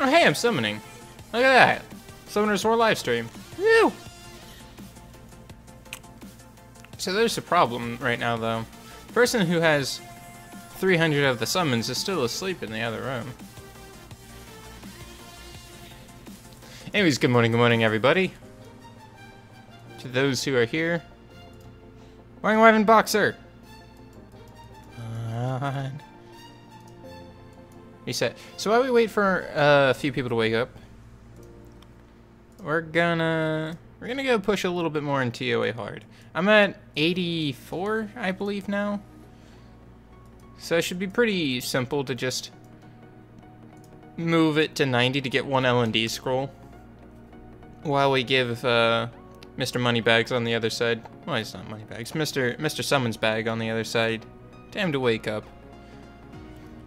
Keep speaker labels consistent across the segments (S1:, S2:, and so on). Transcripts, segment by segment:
S1: Oh, hey, I'm summoning. Look at that. Summoners War livestream. Woo! So there's a problem right now, though. The person who has 300 of the summons is still asleep in the other room. Anyways, good morning, everybody. To those who are here. Morning, Wyvern Boxer! Reset. So while we wait for a few people to wake up, we're gonna go push a little bit more in Toa Hard. I'm at 84, I believe now. So it should be pretty simple to just move it to 90 to get one L&D scroll. While we give Mr. Moneybags on the other side, well, it's not Moneybags, Mr. Summons Bag on the other side, time to wake up.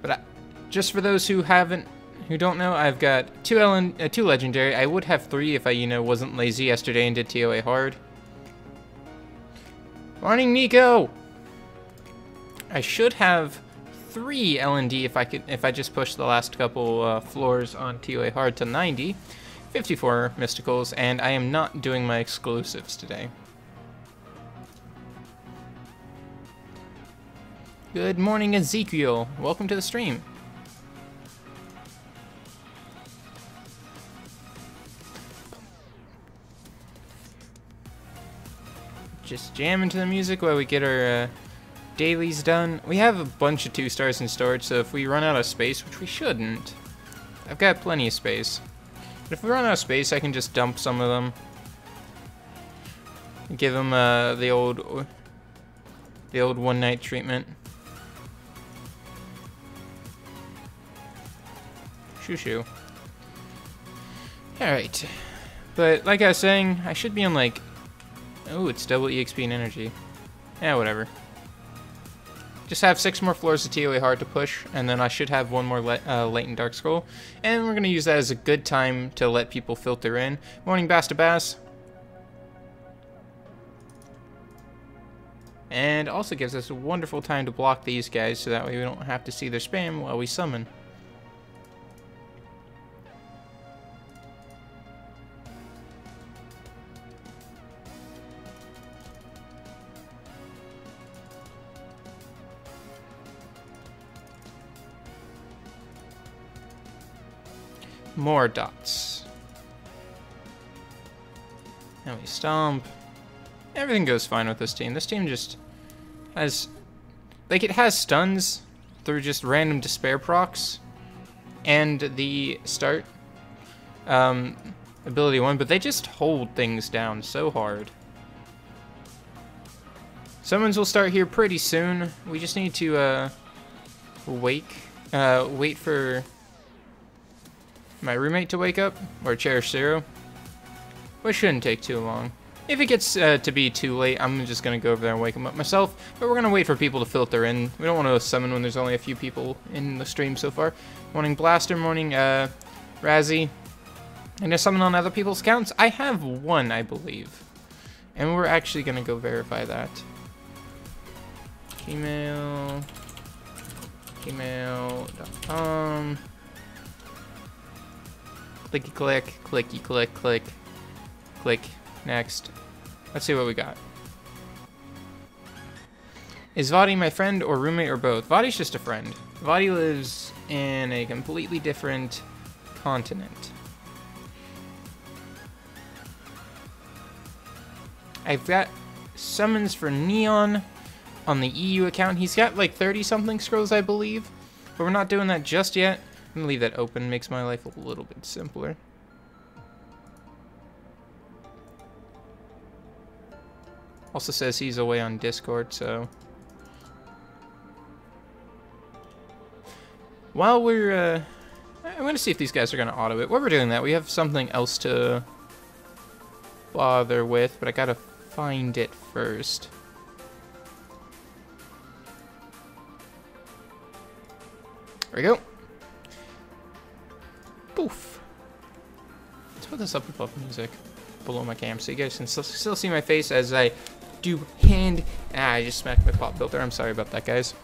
S1: But just for those who don't know, I've got two legendary. I would have 3 if I, wasn't lazy yesterday and did Toa Hard. Morning, Nico. I should have 3 L&D if I just push the last couple floors on Toa Hard to 90. 54 mysticals, and I am not doing my exclusives today. Good morning, Ezekiel. Welcome to the stream. Just jam into the music while we get our dailies done. We have a bunch of 2 stars in storage, so if we run out of space, which we shouldn't, I've got plenty of space. But if we run out of space, I can just dump some of them. Give them the old one-night treatment. Shoo-shoo. Alright. But like I was saying, I should be on like... Oh, it's double EXP and energy. Yeah, whatever. Just have 6 more floors of Toa Hard to push, and then I should have 1 more Latent Dark Scroll. And we're going to use that as a good time to let people filter in. Morning, Basta Bass. And also gives us a wonderful time to block these guys, so that way we don't have to see their spam while we summon. More dots. Now we stomp. Everything goes fine with this team. This team just has... Like, it has stuns through just random despair procs and the start ability 1, but they just hold things down so hard. Summons will start here pretty soon. We just need to wait for my roommate to wake up, or Cherish Zero, which shouldn't take too long. If it gets to be too late, I'm just going to go over there and wake him up myself, but we're going to wait for people to filter in. We don't want to summon when there's only a few people in the stream so far. Morning Blaster, morning Razzie. And to summon on other people's accounts, I have 1, I believe. And we're actually going to go verify that. Gmail.com. Clicky click, clicky click, click, click, next. Let's see what we got. Is Vadi my friend or roommate or both? Vadi's just a friend. Vadi lives in a completely different continent. I've got summons for Nyan on the EU account. He's got like 30-something scrolls, I believe, but we're not doing that just yet. I'm gonna leave that open, makes my life a little bit simpler. Also says he's away on Discord, so... While we're, I'm gonna see if these guys are gonna auto it. While we're doing that, we have something else to bother with, but I gotta find it first. There we go. Poof. Let's put this up above music, below my cam, so you guys can still see my face as I do hand... I just smacked my pop filter. I'm sorry about that, guys.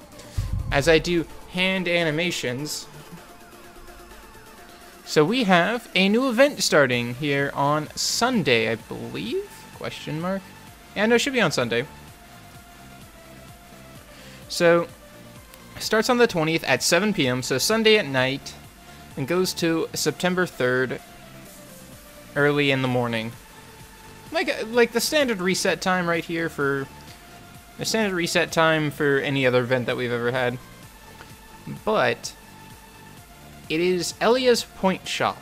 S1: As I do hand animations. So we have a new event starting here on Sunday, I believe? Question mark? Yeah, no, it should be on Sunday. So, starts on the 20th at 7 p.m., so Sunday at night, and goes to September 3rd, early in the morning. Like the standard reset time right here for... The standard reset time for any other event that we've ever had. But... it is Elias Point Shop.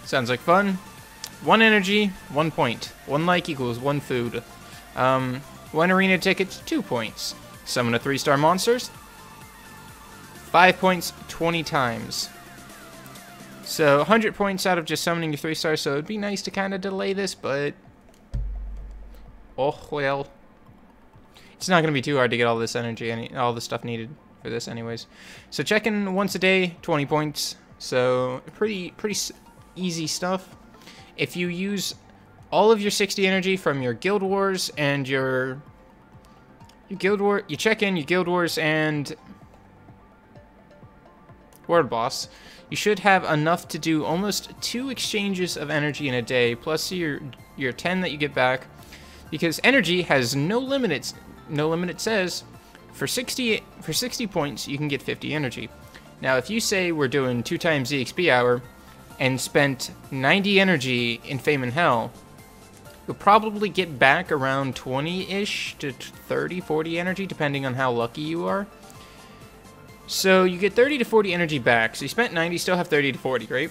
S1: Sounds like fun. 1 energy, 1 point. 1 like equals 1 food. 1 arena ticket, 2 points. Summon a 3-star monsters. 5 points 20 times. So 100 points out of just summoning your 3 stars, so it'd be nice to kind of delay this, but... oh, well. It's not going to be too hard to get all this energy, all the stuff needed for this anyways. So check-in once a day, 20 points. So pretty easy stuff. If you use all of your 60 energy from your Guild Wars and you check in your Guild Wars and World Boss, you should have enough to do almost 2 exchanges of energy in a day, plus your 10 that you get back, because energy has no limit. No limit, it says. For 60 points, you can get 50 energy. Now, if you say we're doing 2 times EXP hour and spent 90 energy in Fame and Hell, you'll probably get back around 20-ish to 30, 40 energy, depending on how lucky you are. So you get 30 to 40 energy back. So you spent 90, still have 30 to 40, right?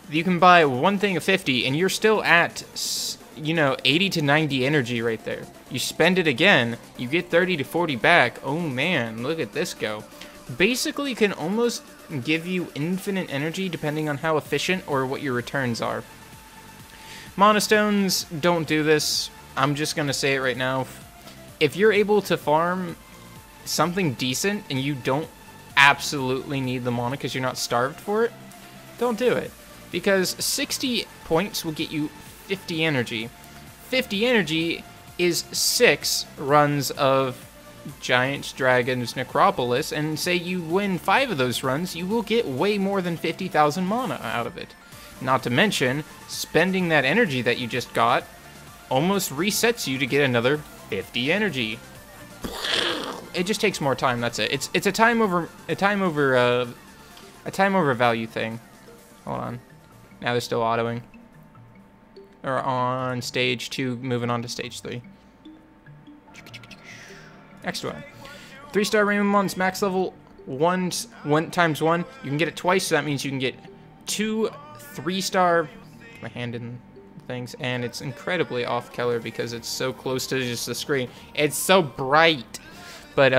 S1: You can buy 1 thing of 50, and you're still at, you know, 80 to 90 energy right there. You spend it again, you get 30 to 40 back. Oh man, look at this go. Basically can almost give you infinite energy depending on how efficient or what your returns are. Monostones don't do this. I'm just gonna say it right now. If you're able to farm something decent and you don't absolutely need the mana because you're not starved for it, don't do it. Because 60 points will get you 50 energy. 50 energy is 6 runs of Giant Dragon's Necropolis, and say you win 5 of those runs, you will get way more than 50,000 mana out of it. Not to mention, spending that energy that you just got almost resets you to get another 50 energy. It just takes more time, that's it. It's a time over value thing. Hold on. Now they're still autoing. Or on stage 2, moving on to stage 3. Next one. 3-star Rainbow Mons, max level 1 times 1. You can get it twice, so that means you can get 2 3-star... my hand in things, and it's incredibly off color because it's so close to just the screen. It's so bright. But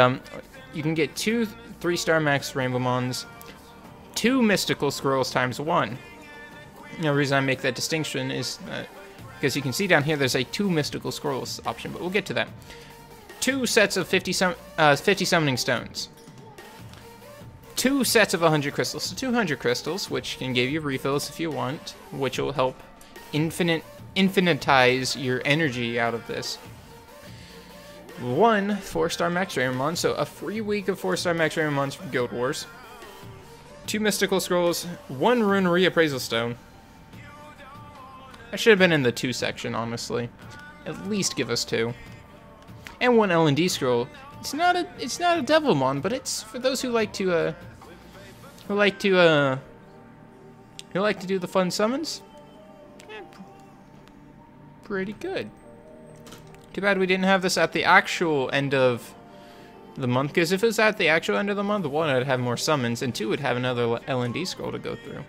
S1: you can get 2 3-star max Rainbow Mons, 2 mystical scrolls times 1. The reason I make that distinction is because you can see down here there's a 2 mystical scrolls option, but we'll get to that. 2 sets of 50 summoning stones. 2 sets of 100 crystals. So 200 crystals, which can give you refills if you want, which will help infinitize your energy out of this. 1 4-star max Rainbow Mons, so a free week of 4-star max Rainbow Mons from Guild Wars. 2 mystical scrolls, 1 rune reappraisal stone. That should have been in the 2 section, honestly. At least give us 2. And 1 L&D scroll. It's not a Devilmon, but it's for those who like to do the fun summons. Pretty good. Too bad we didn't have this at the actual end of the month, because if it was at the actual end of the month, 1, I'd have more summons, and 2, would have another L&D scroll to go through.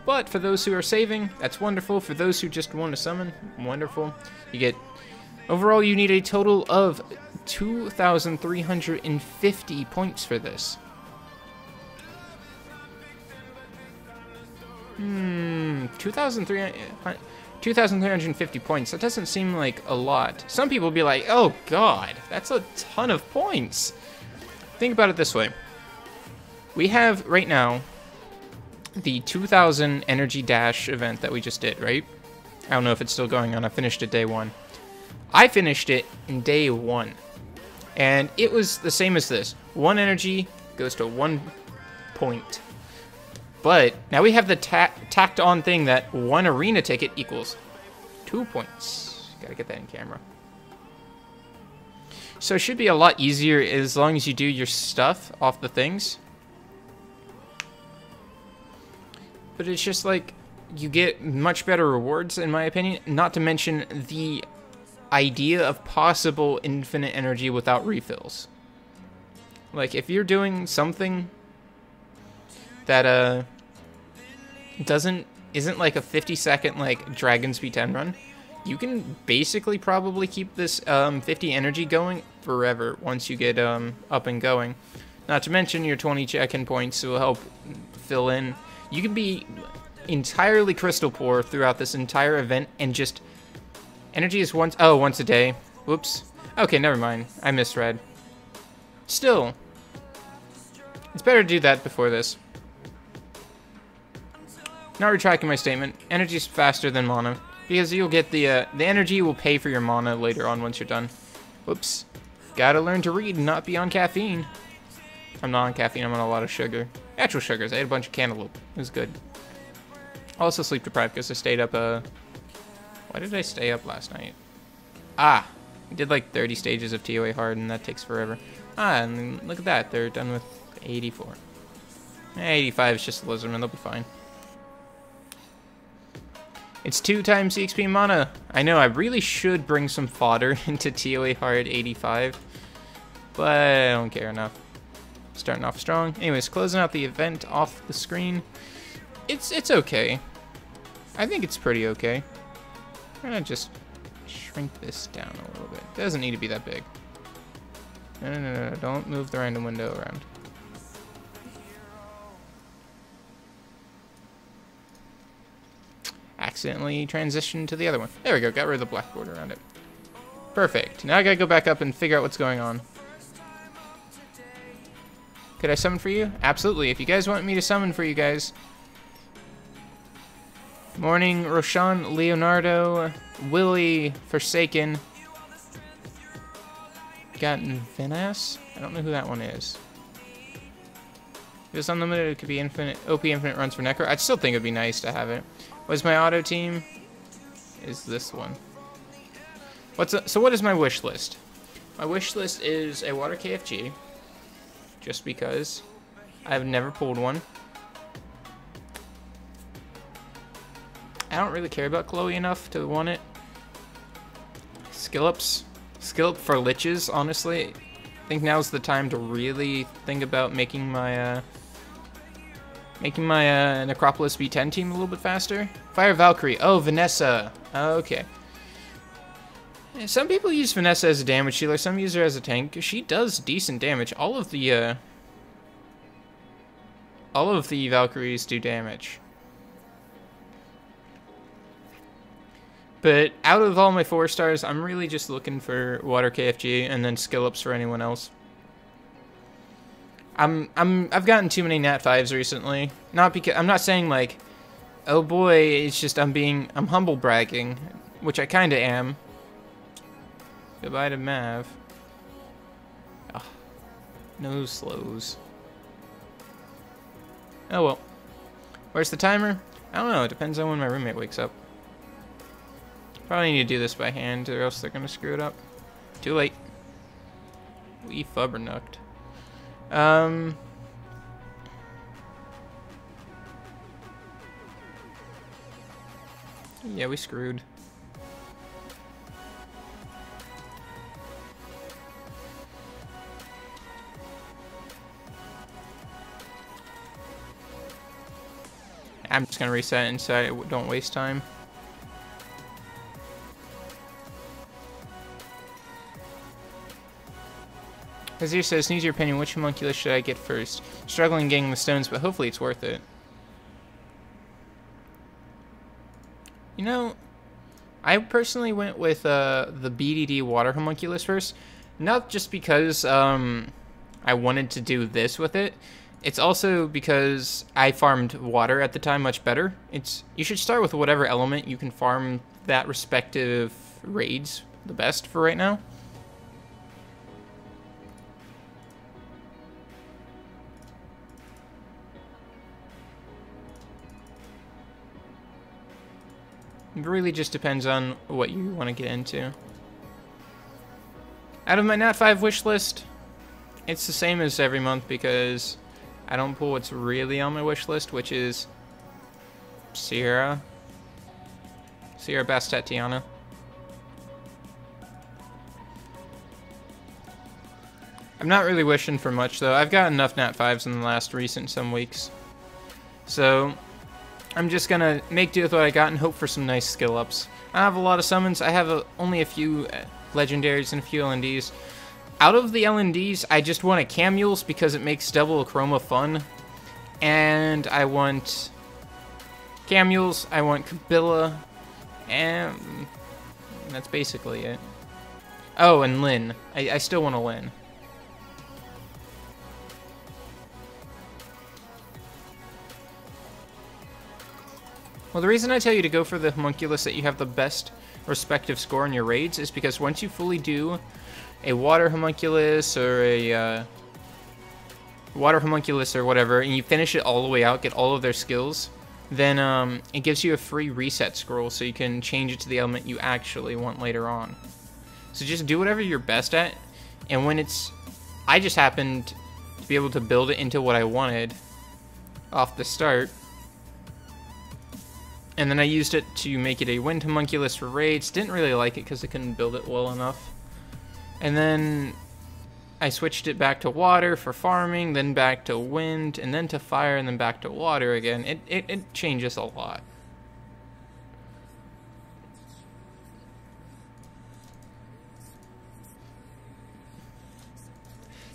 S1: But for those who are saving, that's wonderful. For those who just want to summon, wonderful. You get... overall, you need a total of 2,350 points for this. 2,350 points. That doesn't seem like a lot. Some people will be like, oh god, that's a ton of points. Think about it this way. We have, right now, the 2,000 Energy Dash event that we just did, right? I don't know if it's still going on. I finished it day 1. I finished it in day 1. And it was the same as this. 1 energy goes to 1 point. But now we have the tacked on thing that 1 arena ticket equals 2 points. Gotta get that in camera. So it should be a lot easier as long as you do your stuff off the things. But it's just like, you get much better rewards, in my opinion. Not to mention the idea of possible infinite energy without refills. Like, if you're doing something that isn't like a 50-second like Dragon Speed 10 run, you can basically probably keep this 50 energy going forever once you get up and going. Not to mention your 20 check-in points will help fill in. You can be entirely crystal poor throughout this entire event, and just energy is once a day. Whoops. Okay, never mind. I misread. Still, it's better to do that before this. Not retracting my statement. Energy is faster than mana, because you'll get the energy will pay for your mana later on once you're done. Whoops. Gotta learn to read and not be on caffeine. I'm not on caffeine. I'm on a lot of sugar. Actual sugars. I ate a bunch of cantaloupe. It was good. Also sleep deprived because I stayed up. Why did I stay up last night? I did like 30 stages of Toa Hard, and that takes forever. And look at that. They're done with 84. 85 is just a lizardman. They'll be fine. It's 2 times EXP mana. I know, I really should bring some fodder into Toa Hard 85. But I don't care enough. Starting off strong. Anyways, closing out the event off the screen. It's okay. I think it's pretty okay. I'm gonna just shrink this down a little bit. It doesn't need to be that big. No. Don't move the random window around. Accidentally transitioned to the other one. There we go. Got rid of the black border around it. Perfect. Now I gotta go back up and figure out what's going on. Could I summon for you? Absolutely. If you guys want me to summon for you guys. Morning, Roshan, Leonardo, Willie, Forsaken. Got Venas? I don't know who that one is. If it's unlimited, it could be infinite. OP infinite runs for Necro. I'd still think it'd be nice to have it. What's my auto team? Is this one. So what is my wish list? My wish list is a water KFG. Just because I've never pulled one. I don't really care about Chloe enough to want it. Skill ups. Skill up for liches, honestly. I think now's the time to really think about making my Necropolis B10 team a little bit faster. Fire Valkyrie. Oh, Vanessa. Okay. Some people use Vanessa as a damage healer. Some use her as a tank. She does decent damage. All of the Valkyries do damage. But out of all my 4 stars, I'm really just looking for water KFG and then skill ups for anyone else. I've gotten too many Nat 5s recently. Not because I'm not saying like, oh boy, it's just I'm humble bragging, which I kind of am. Goodbye to Mav. Ugh. No slows. Oh well. Where's the timer? I don't know. It depends on when my roommate wakes up. Probably need to do this by hand, or else they're gonna screw it up. Too late. We fubbernucked. Yeah, we screwed. I'm just gonna reset and say don't waste time. Azir says, needs your opinion, which homunculus should I get first? Struggling getting the stones, but hopefully it's worth it. You know, I personally went with the BDD water homunculus first. Not just because I wanted to do this with it. It's also because I farmed water at the time much better. You should start with whatever element you can farm that respective raids the best for right now. It really just depends on what you want to get into. Out of my Nat 5 wish list, it's the same as every month because I don't pull what's really on my wish list, which is Sierra Bastet Tiana. I'm not really wishing for much though. I've got enough Nat 5s in the last some weeks. So I'm just gonna make do with what I got and hope for some nice skill ups. I have a lot of summons. I have only a few legendaries and a few LNDs. Out of the LNDs, I just want a Camules because it makes double chroma fun. And I want Camules, I want Kabilla, and that's basically it. Oh, and Lyn. I still want a Lyn. Well, the reason I tell you to go for the Homunculus that you have the best respective score in your raids is because once you fully do a Water Homunculus or a Water Homunculus or whatever, and you finish it all the way out, get all of their skills, then it gives you a free reset scroll so you can change it to the element you actually want later on. So just do whatever you're best at, and when it's... I just happened to be able to build it into what I wanted off the start. And then I used it to make it a Wind Homunculus for raids. Didn't really like it because I couldn't build it well enough. And then I switched it back to water for farming, then back to wind, and then to fire, and then back to water again. It changes a lot.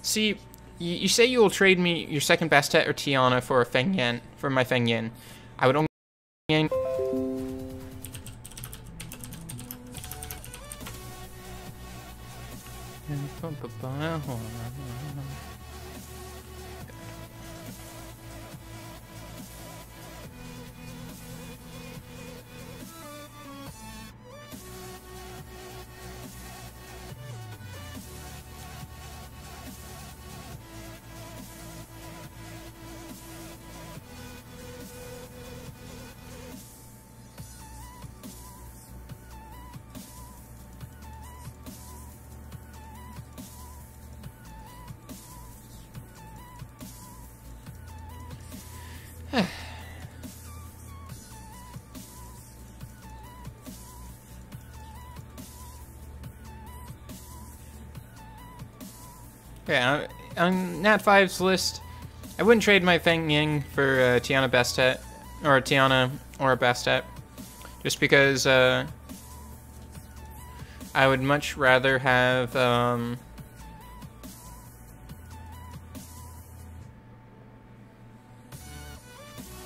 S1: See, you say you will trade me your second Bastet or Tiana for a Feng Yen, for my Feng Yen. I would only... Okay, on Nat 5's list, I wouldn't trade my Feng Ying for Tiana Bastet, or Tiana or a Bastet, just because I would much rather have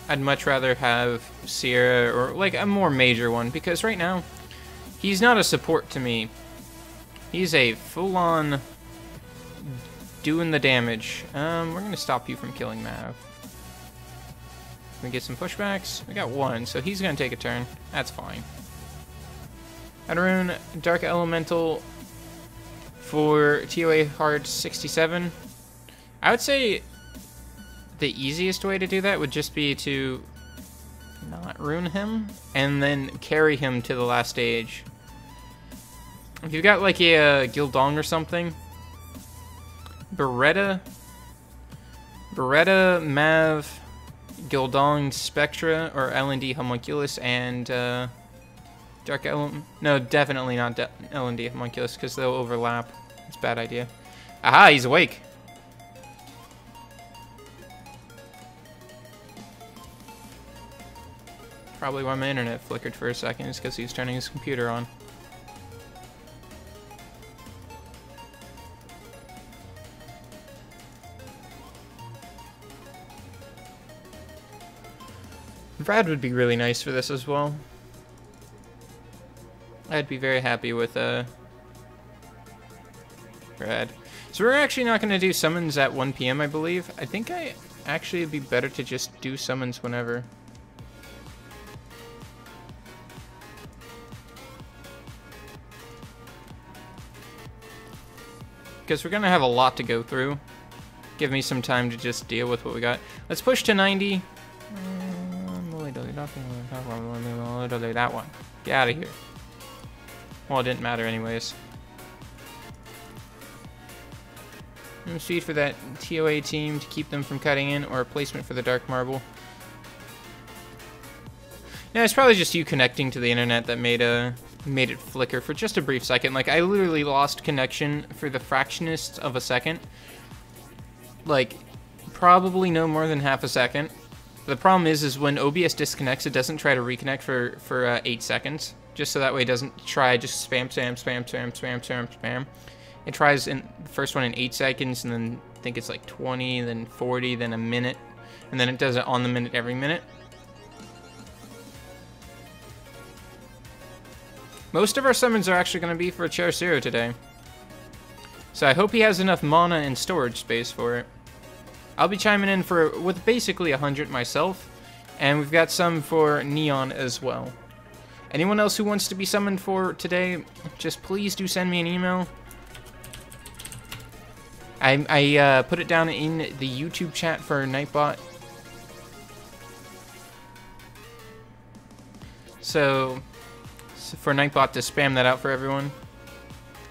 S1: I'd much rather have Sierra or like a more major one, because right now he's not a support to me. He's a full-on doing the damage. We're gonna stop you from killing Mav. We get some pushbacks. We got one, so he's gonna take a turn. That's fine. Hadarun, Dark Elemental for Toa Hard 67. I would say the easiest way to do that would just be to not ruin him and then carry him to the last stage. If you've got like a Gildong or something, Beretta, Mav, Gildong, Spectra, or LND Homunculus, and Dark Element. No, definitely not LND Homunculus because they'll overlap. It's a bad idea. Aha, he's awake. Probably why my internet flickered for a second is because he was turning his computer on. Brad would be really nice for this as well. I'd be very happy with Brad. So we're actually not going to do summons at 1 PM, I believe. I think actually it'd be better to just do summons whenever. Because we're going to have a lot to go through. Give me some time to just deal with what we got. Let's push to 90. That one. Get out of here. Well, it didn't matter anyways. Speed for that TOA team to keep them from cutting in, or a placement for the Dark Marble. Yeah, it's probably just you connecting to the internet that made it flicker for just a brief second. Like, I literally lost connection for the fractionists of a second. Like, probably no more than half a second. The problem is when OBS disconnects, it doesn't try to reconnect for 8 seconds. Just so that way it doesn't try just spam. It tries in the first one in 8 seconds, and then I think it's like 20, then 40, then a minute. And then it does it on the minute every minute. Most of our summons are actually going to be for Cherish Zero today. So I hope he has enough mana and storage space for it. I'll be chiming in with basically 100 myself. And we've got some for Nyan as well. Anyone else who wants to be summoned for today, just please do send me an email. I put it down in the YouTube chat for Nightbot. So for Nightbot to spam that out for everyone.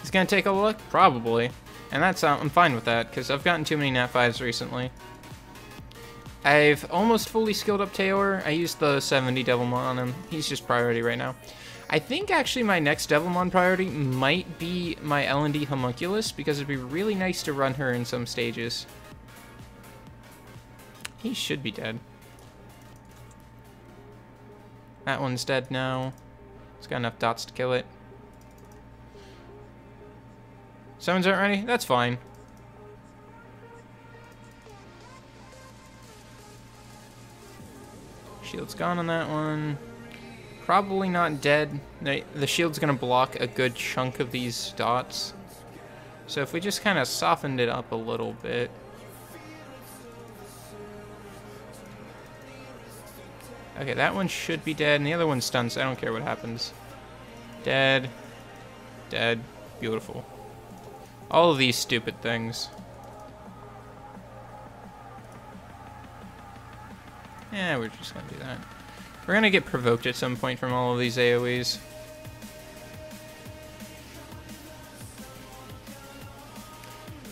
S1: It's gonna take a look? Probably. And that's I'm fine with that, because I've gotten too many Nat 5s recently. I've almost fully skilled up Teor. I used the 70 Devilmon on him. He's just priority right now. I think actually my next Devilmon priority might be my L&D Homunculus, because it'd be really nice to run her in some stages. He should be dead. That one's dead now. It's got enough dots to kill it. Summons aren't ready? That's fine. Shield's gone on that one. Probably not dead. The shield's gonna block a good chunk of these dots. So if we just kind of softened it up a little bit. Okay, that one should be dead, and the other one's stunned, so I don't care what happens. Dead. Dead. Beautiful. All of these stupid things. Yeah, we're just gonna do that. We're gonna get provoked at some point from all of these AoEs.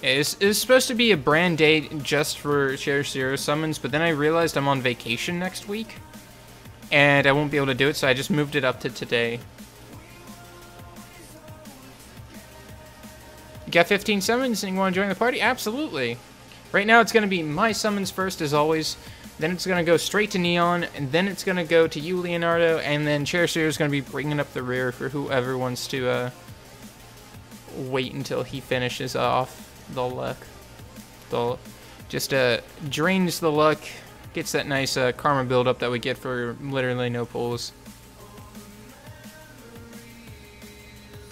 S1: It's supposed to be a brand date just for Cherish Zero summons, but then I realized I'm on vacation next week. And I won't be able to do it, so I just moved it up to today. You got 15 summons and you want to join the party? Absolutely. Right now it's going to be my summons first, as always. Then it's going to go straight to Nyan, and then it's going to go to you, Leonardo, and then Cherish Zero is going to be bringing up the rear for whoever wants to wait until he finishes off the luck. Just drains the luck, gets that nice karma buildup that we get for literally no pulls.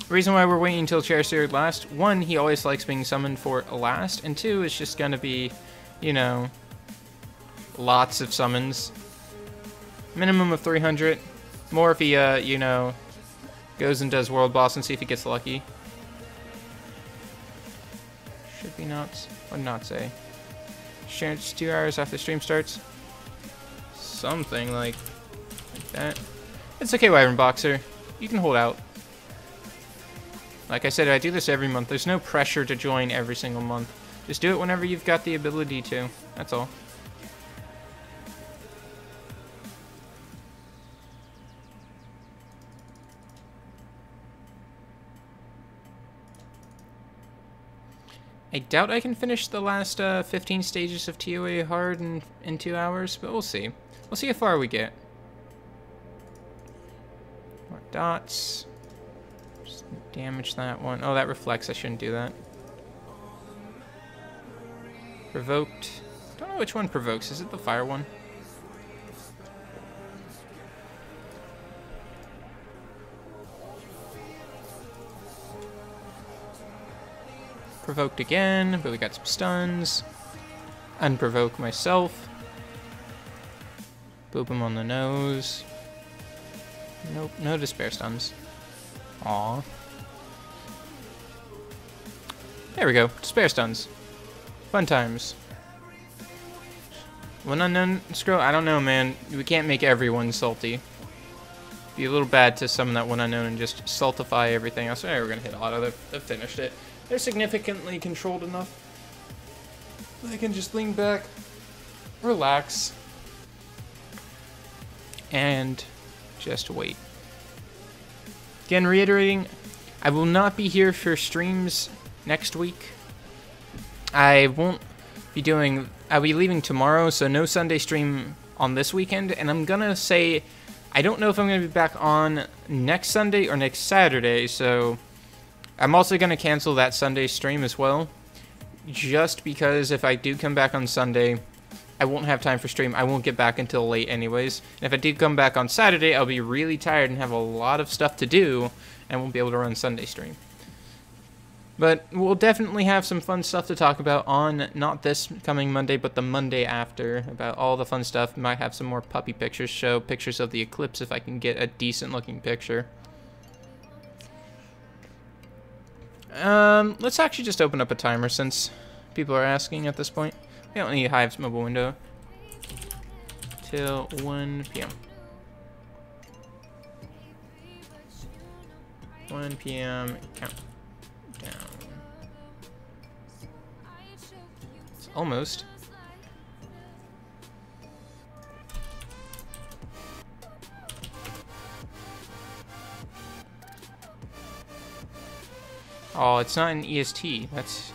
S1: Reason why we're waiting until Cherish Zero last, one, he always likes being summoned for last, and two, it's just going to be, you know, lots of summons. Minimum of 300. More if he, you know, goes and does World Boss and see if he gets lucky. Should be not. What did not say? Share 2 hours after the stream starts. Something like that. It's okay, Wyvern Boxer. You can hold out. Like I said, I do this every month. There's no pressure to join every single month. Just do it whenever you've got the ability to. That's all. I doubt I can finish the last 15 stages of Toa Hard in 2 hours, but we'll see. We'll see how far we get. More dots. Just damage that one. Oh, that reflects. I shouldn't do that. Provoked. Don't know which one provokes. Is it the fire one? Provoked again, but we got some stuns. Unprovoke myself. Boop him on the nose. Nope, no despair stuns. Aw. There we go, despair stuns. Fun times. One unknown scroll? I don't know, man. We can't make everyone salty. Be a little bad to summon that one unknown and just saltify everything else. Alright, we're gonna hit auto. They've finished it. They're significantly controlled enough. They can just lean back, relax, and just wait. Again, reiterating, I will not be here for streams next week. I won't be doing... I'll be leaving tomorrow, so no Sunday stream on this weekend, and I'm gonna say I don't know if I'm gonna be back on next Sunday or next Saturday, so I'm also gonna cancel that Sunday stream as well, just because if I do come back on Sunday, I won't have time for stream. I won't get back until late anyways. And if I do come back on Saturday, I'll be really tired and have a lot of stuff to do, and won't be able to run Sunday stream. But we'll definitely have some fun stuff to talk about on not this coming Monday, but the Monday after, about all the fun stuff. Might have some more puppy pictures, show pictures of the eclipse if I can get a decent looking picture. Let's actually just open up a timer since people are asking at this point. We don't need Hive's mobile window till 1 p.m. 1 p.m. count. Almost. Oh, it's not an EST. That's...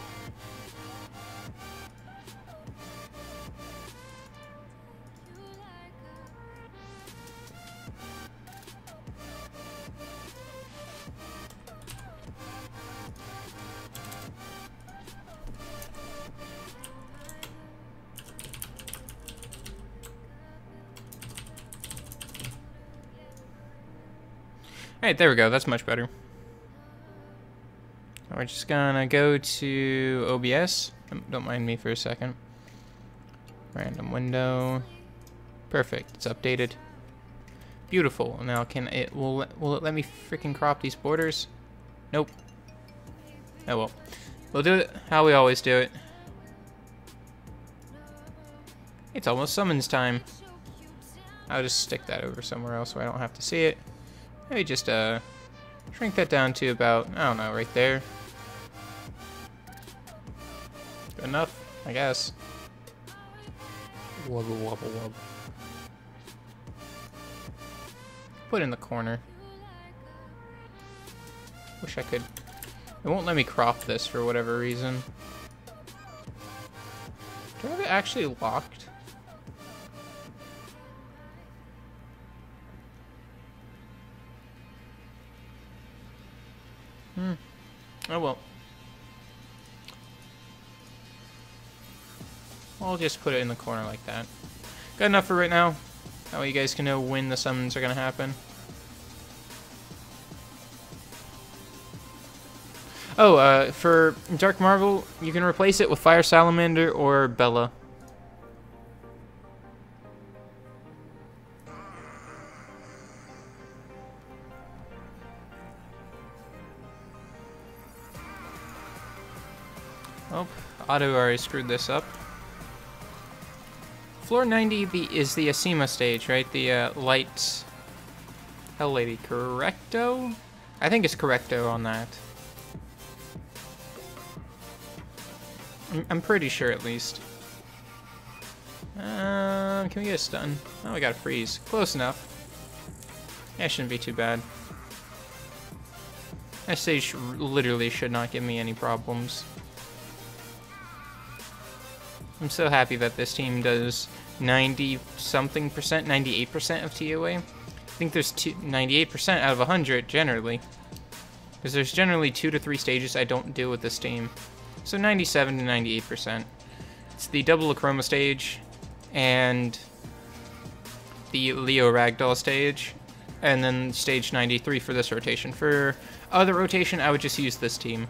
S1: Alright, there we go. That's much better. We're just gonna go to OBS. Don't mind me for a second. Random window. Perfect. It's updated. Beautiful. Now will it let me freaking crop these borders? Nope. Oh well. We'll do it how we always do it. It's almost summons time. I'll just stick that over somewhere else so I don't have to see it. Maybe just shrink that down to about, I don't know, right there. Good enough, I guess. Wubble wubble wub. Put it in the corner. Wish I could. It won't let me crop this for whatever reason. Do I have it actually locked? Oh well. I'll just put it in the corner like that. Good enough for right now. That way you guys can know when the summons are gonna happen. Oh, for Dark Marvel, you can replace it with Fire Salamander or Bella. Oh, Otto already screwed this up. Floor 90 is the Asima stage, right? The light Hell Lady. Correcto? I think it's Correcto on that. I'm pretty sure at least. Can we get a stun? Oh, we got a freeze. Close enough. That shouldn't be too bad. That stage literally should not give me any problems. I'm so happy that this team does 90-something percent, 98% of TOA. I think there's 98% out of 100 generally. Because there's generally 2 to 3 stages I don't do with this team. So 97 to 98%. It's the double Achroma stage and the Leo Ragdoll stage. And then stage 93 for this rotation. For other rotation, I would just use this team.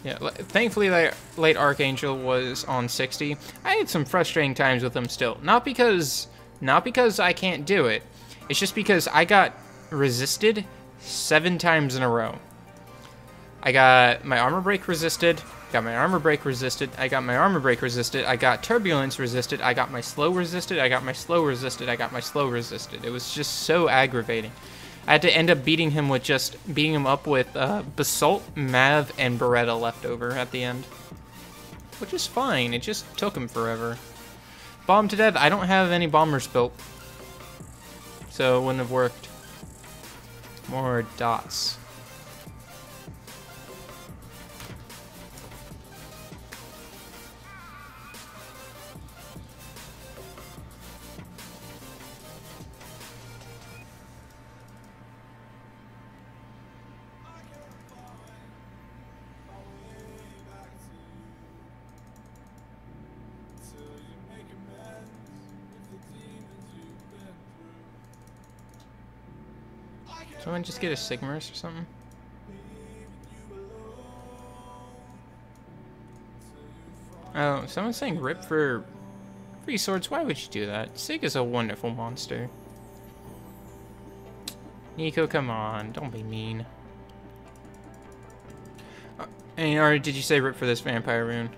S1: Yeah, thankfully Light Archangel was on 60. I had some frustrating times with him still. Not because I can't do it. It's just because I got resisted 7 times in a row. I got my armor break resisted, Got my armor break resisted. I got my armor break resisted. I got turbulence resisted. I got my slow resisted. I got my slow resisted. I got my slow resisted. It was just so aggravating. I had to end up beating him up with Basalt, Mav, and Beretta left over at the end. Which is fine. It just took him forever. Bomb to death. I don't have any bombers built. So it wouldn't have worked. More dots. Someone just get a Sigmarus or something? Oh, someone's saying rip for free swords. Why would you do that? Sig is a wonderful monster. Nico, come on. Don't be mean. Or did you say rip for this vampire rune?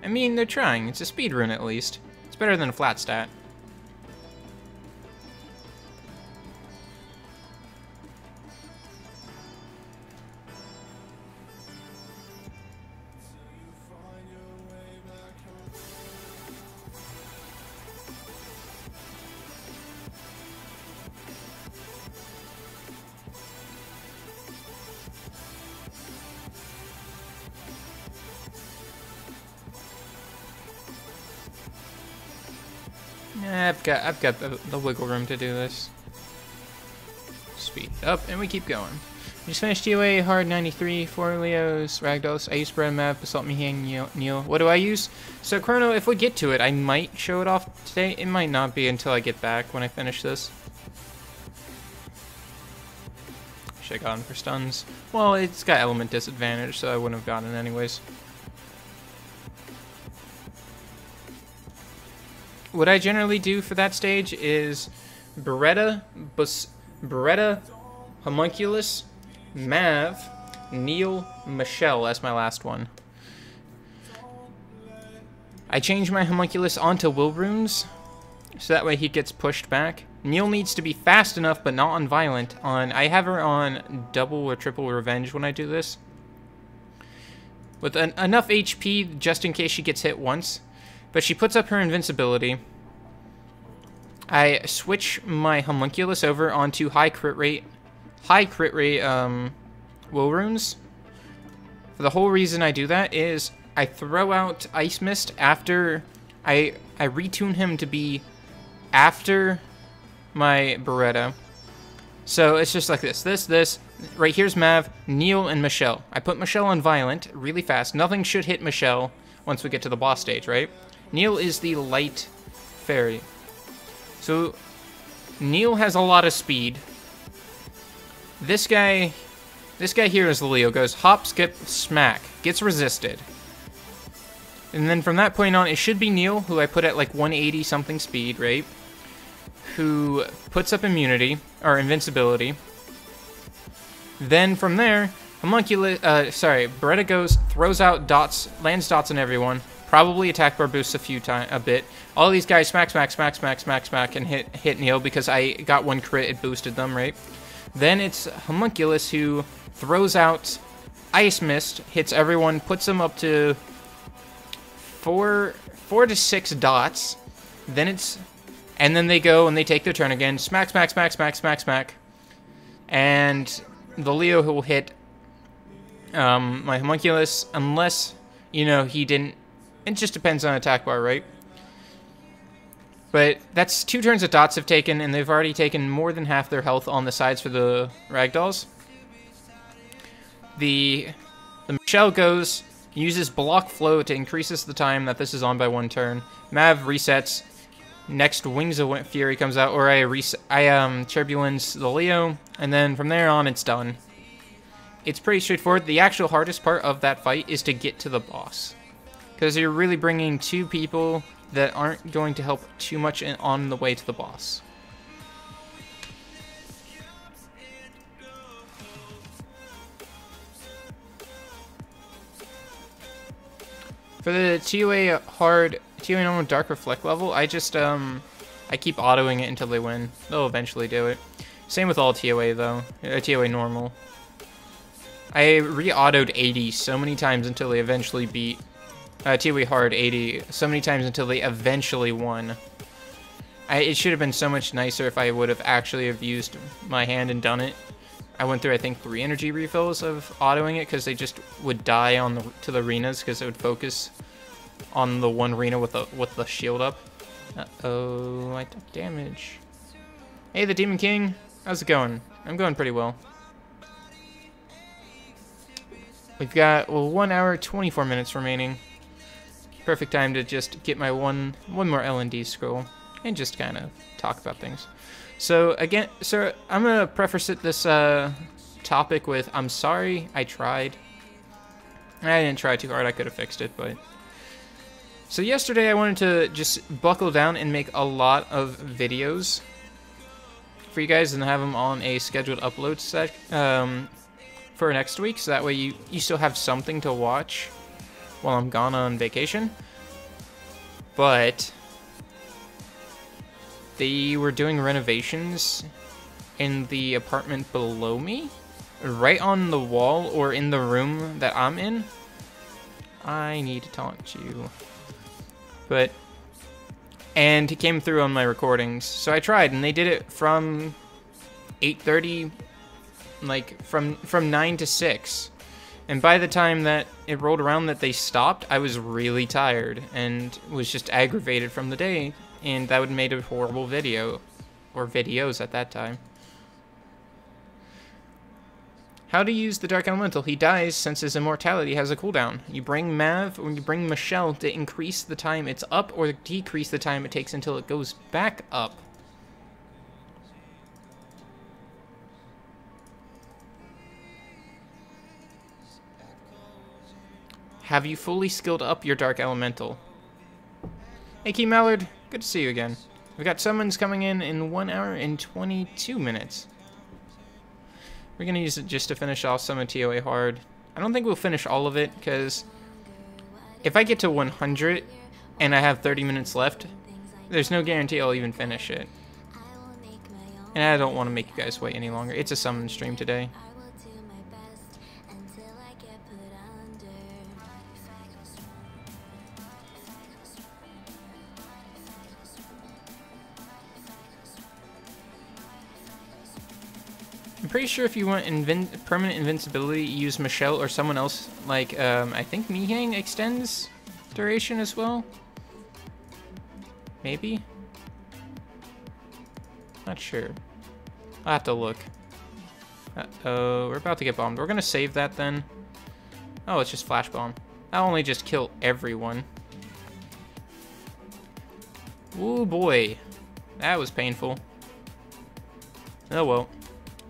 S1: I mean, they're trying. It's a speed rune at least. It's better than a flat stat. Yeah, I've got the wiggle room to do this. Speed up, and we keep going. We just finished TOA Hard 93, 4 Leos, Ragdolls. I use Spread Map, Basalt Mihang, Neil. What do I use? So Chrono, if we get to it, I might show it off today. It might not be until I get back when I finish this. Should have gotten for stuns. Well, it's got element disadvantage, so I wouldn't have gotten it anyways. What I generally do for that stage is Beretta, Homunculus, Mav, Neil, Michelle as my last one. I change my Homunculus onto Will Runes, so that way he gets pushed back. Neil needs to be fast enough, but not on Violent. I have her on double or triple Revenge when I do this. With enough HP just in case she gets hit once. But she puts up her invincibility. I switch my Homunculus over onto high crit rate Will Runes. For the whole reason I do that is I throw out Ice Mist after I retune him to be after my Beretta. So it's just like this. Right here's Mav, Neil, and Michelle. I put Michelle on Violent really fast. Nothing should hit Michelle once we get to the boss stage, right? Neil is the light fairy. So Neil has a lot of speed. This guy here is the Leo. Goes hop, skip, smack. Gets resisted. And then from that point on, it should be Neil, who I put at like 180 something speed, right? Who puts up immunity, or invincibility. Then from there, Beretta goes, throws out dots, lands dots on everyone. Probably attack bar boosts a bit. All these guys smack, and hit Neil because I got one crit, it boosted them, right? Then it's Homunculus who throws out Ice Mist, hits everyone, puts them up to 4 to 6 dots. And then they go and they take their turn again. Smack. And the Leo who will hit my Homunculus unless, you know, he didn't. It just depends on attack bar, right? But that's 2 turns that dots have taken, and they've already taken more than half their health on the sides for the Ragdolls. The Michelle goes, uses Block Flow to increases the time that this is on by 1 turn. Mav resets. Next Wings of Fury comes out, or I Turbulence the Leo, and then from there on it's done. It's pretty straightforward. The actual hardest part of that fight is to get to the boss. Because you're really bringing 2 people that aren't going to help too much on the way to the boss. For the TOA hard, TOA normal dark reflect level, I just, I keep autoing it until they win. They'll eventually do it. Same with all TOA though, TOA normal. I re-autoed 80 so many times until they eventually beat, TOA hard 80 so many times until they eventually won. It should have been so much nicer if I would have actually have used my hand and done it. I went through, I think, 3 energy refills of autoing it because they just would die on to the arenas because it would focus on the one arena with the shield up. Uh-oh, I took damage. Hey, the Demon King. How's it going? I'm going pretty well. We've got, well, 1 hour, 24 minutes remaining. Perfect time to just get my one more L&D scroll and just kind of talk about things. So again, sir, I'm gonna preface this topic with I'm sorry I tried. I didn't try too hard. I could have fixed it, but so yesterday I wanted to just buckle down and make a lot of videos for you guys and have them on a scheduled upload set for next week, so that way you still have something to watch while I'm gone on vacation. But they were doing renovations in the apartment below me, right on the wall or in the room that I'm in. I need to taunt you. And he came through on my recordings, so I tried, and they did it from 8:30, like from 9 to 6. And by the time that it rolled around that they stopped, I was really tired and was just aggravated from the day. And that would have made a horrible video, or videos at that time. How to use the Dark Elemental. He dies since his immortality has a cooldown. You bring Mav or you bring Michelle to increase the time it's up or decrease the time it takes until it goes back up. Have you fully skilled up your Dark Elemental? Hey, Key Mallard. Good to see you again. We've got summons coming in 1 hour and 22 minutes. We're going to use it just to finish off some of TOA hard. I don't think we'll finish all of it, because if I get to 100 and I have 30 minutes left, there's no guarantee I'll even finish it. And I don't want to make you guys wait any longer. It's a summon stream today. I'm pretty sure if you want permanent invincibility, use Michelle or someone else. Like, I think Mihang extends duration as well. Maybe? Not sure. I'll have to look. Uh-oh, we're about to get bombed. We're gonna save that then. Oh, it's just flash bomb. I'll only just kill everyone. Ooh, boy. That was painful. Oh, well.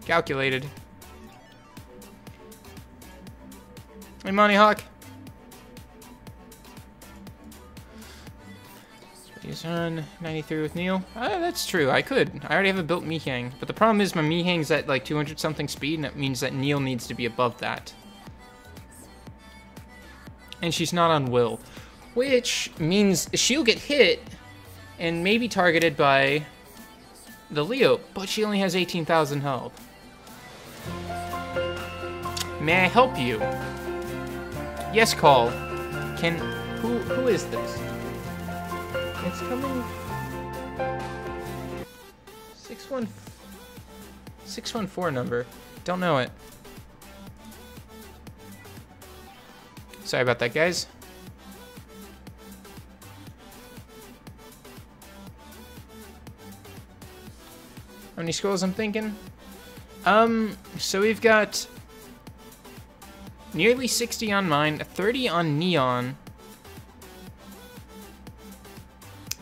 S1: Calculated. Hey, Money Hawk. He's on 93 with Neil. That's true. I could. I already have a built Mihang. But the problem is my Mihang's at like 200 something speed, and that means that Neil needs to be above that. And she's not on Will. Which means she'll get hit and maybe targeted by the Leo, but she only has 18,000 health. May I help you? Yes, call. Who is this? It's coming. 614 number. Don't know it. Sorry about that, guys. How many scrolls I'm thinking? So we've got nearly 60 on mine, 30 on Neon.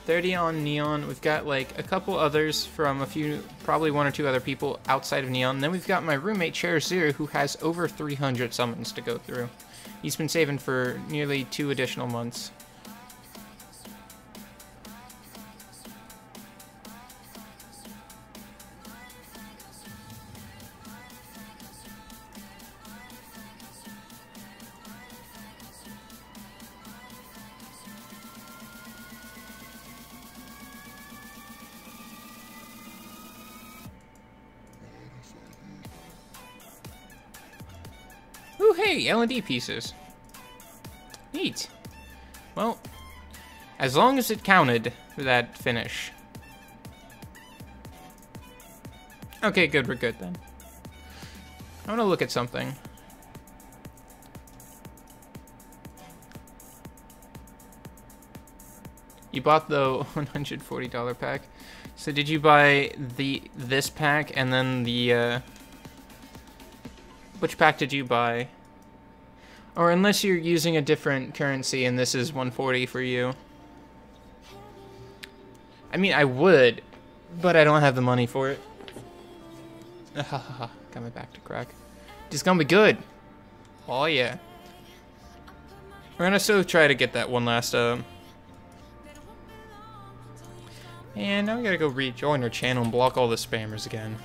S1: 30 on Neon. We've got like a couple others from a few, probably 1 or 2 other people outside of Neon. And then we've got my roommate, Cherish Zero, who has over 300 summons to go through. He's been saving for nearly 2 additional months. Ooh, hey, L&D pieces. Neat. Well, as long as it counted for that finish. Okay, good, we're good then. I want to look at something. You bought the $140 pack. So did you buy this pack and then the which pack did you buy? Or unless you're using a different currency and this is 140 for you. I mean, I would, but I don't have the money for it. Got my back to crack. It's gonna be good. Oh yeah. We're gonna still try to get that one last and now we gotta go rejoin our channel and block all the spammers again.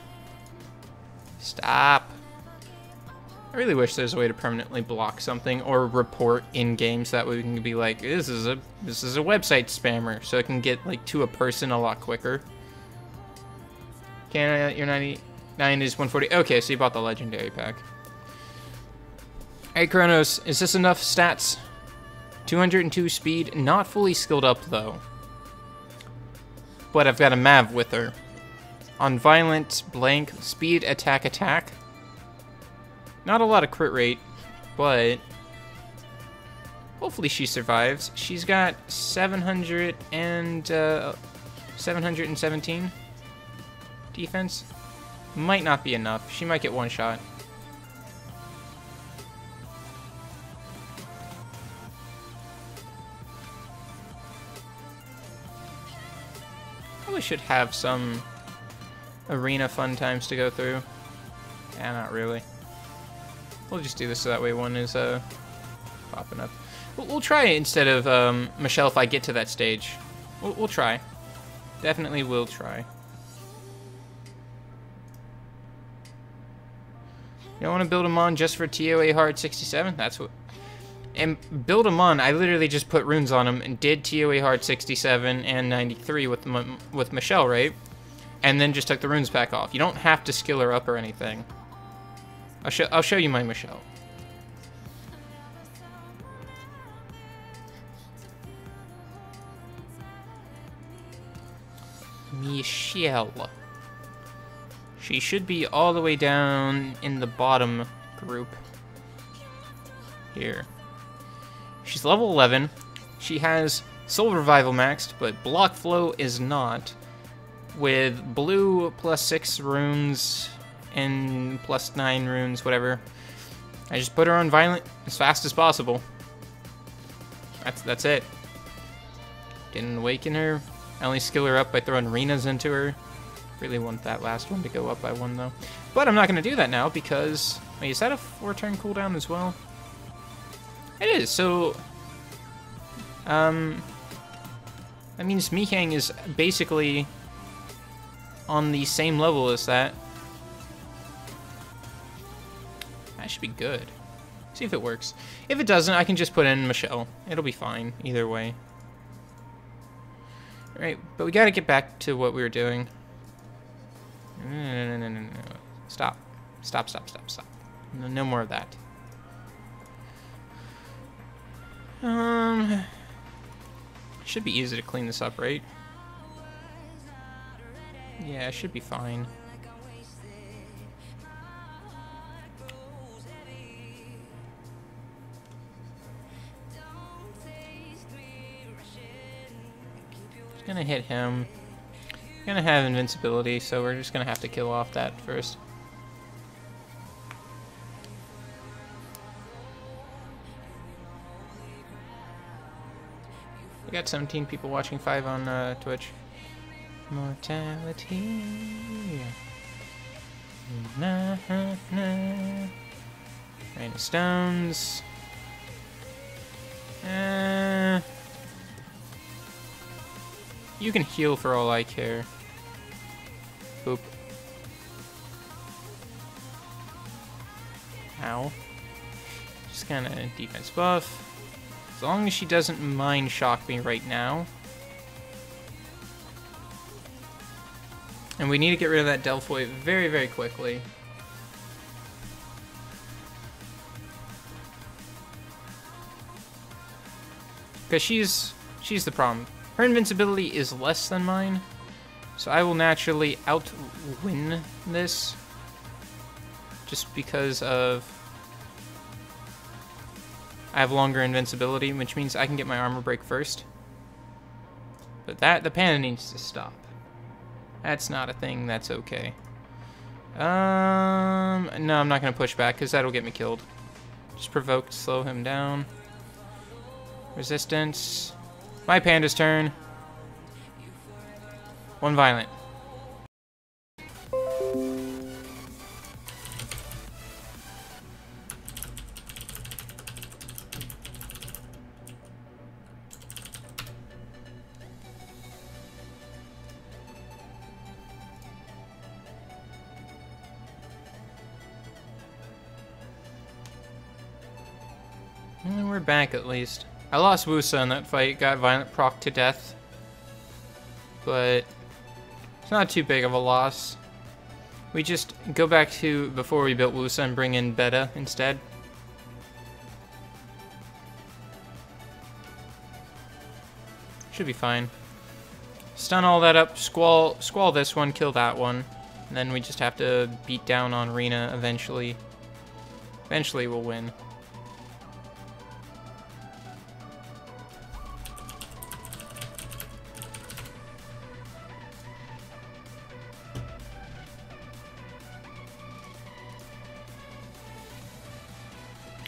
S1: Stop. I really wish there's a way to permanently block something or report in games, so that way we can be like, this is a website spammer, so it can get like to a person a lot quicker. Your 99 is 140. Okay, so you bought the legendary pack. Hey Kronos, is this enough stats? 202 speed, not fully skilled up though. But I've got a Mav with her. On violent, blank, speed, attack. Not a lot of crit rate, but hopefully she survives. She's got 717 defense. Might not be enough. She might get one shot. Probably should have some arena fun times to go through. Yeah, not really. We'll just do this so that way one is popping up. We'll try instead of Michelle if I get to that stage. We'll try. Definitely will try. You don't want to build them on just for Toa Hard 67? That's what... And build them on, I literally just put runes on them and did Toa Hard 67 and 93 with Michelle, right? And then just took the runes pack off. You don't have to skill her up or anything. I'll show you my Michelle. Michelle. She should be all the way down in the bottom group. Here. She's level 11. She has Soul Revival maxed, but Block Flow is not. With blue +6 runes and +9 runes, whatever. I just put her on Violent as fast as possible. That's it. Didn't awaken her. I only skill her up by throwing Renas into her. Really want that last one to go up by 1 though. But I'm not going to do that now because... Wait, is that a 4-turn cooldown as well? It is, so... that means Mikang is basically on the same level as that. That should be good. See if it works. If it doesn't, I can just put in Michelle. It'll be fine, either way. Alright, but we gotta get back to what we were doing. No. Stop. Stop. No more of that. Should be easy to clean this up, right? Yeah, it should be fine. Just gonna hit him. Gonna have invincibility, so we're just gonna have to kill off that first. We got 17 people watching, 5 on Twitch. Mortality. Rain of stones. You can heal for all I care. Boop. Ow. Just kind of defense buff. As long as she doesn't mind shock me right now. And we need to get rid of that Delphoid very, very quickly. Because she's the problem. Her invincibility is less than mine, so I will naturally outwin this. Just because of I have longer invincibility, which means I can get my armor break first. But the panda needs to stop. That's not a thing. That's okay. No, I'm not gonna push back because that'll get me killed. Just provoke to slow him down. Resistance. My panda's turn. One violent. And we're back at least. I lost Wusa in that fight, got violent proc to death. But it's not too big of a loss. We just go back to before we built Wusa and bring in Beta instead. Should be fine. Stun all that up, squall this one, kill that one. And then we just have to beat down on Rena eventually. Eventually we'll win.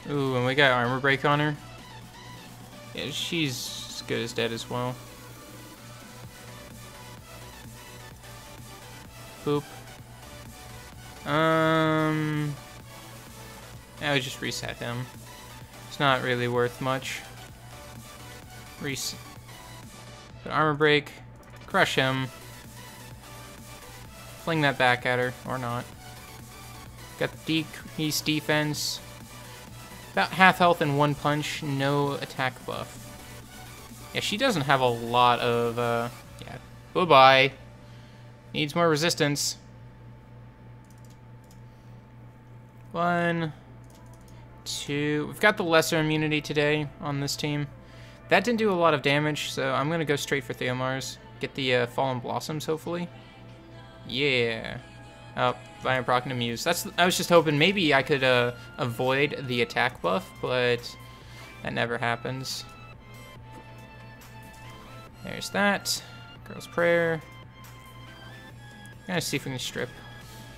S1: Ooh, and we got armor break on her. Yeah, she's as good as dead as well. Boop. I would just reset him. It's not really worth much. Reset. Put armor break. Crush him. Fling that back at her, or not. Got decreased defense. About half health in one punch, no attack buff. Yeah, she doesn't have a lot of, yeah. Bye-bye. Needs more resistance. 1, 2. We've got the lesser immunity today on this team. That didn't do a lot of damage, so I'm going to go straight for Theomars. Get the Fallen Blossoms, hopefully. Yeah. Oh, Violent Proc and Muse. I was just hoping maybe I could avoid the attack buff, but that never happens. There's that. Girl's Prayer. Gonna see if we can strip.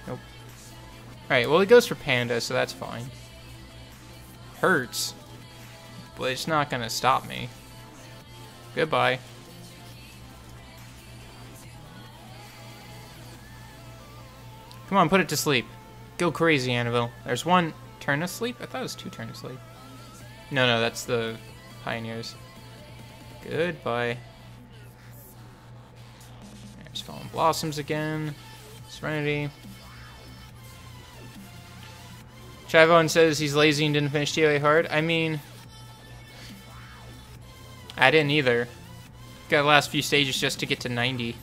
S1: Nope. Alright, well it goes for Panda, so that's fine. Hurts. But it's not gonna stop me. Goodbye. Come on, put it to sleep. Go crazy, Annabelle. There's one turn of sleep? I thought it was 2 turn of sleep. No, that's the Pioneers. Goodbye. There's Fallen Blossoms again. Serenity. Chivon says he's lazy and didn't finish Toa Hard. I mean, I didn't either. Got the last few stages just to get to 90.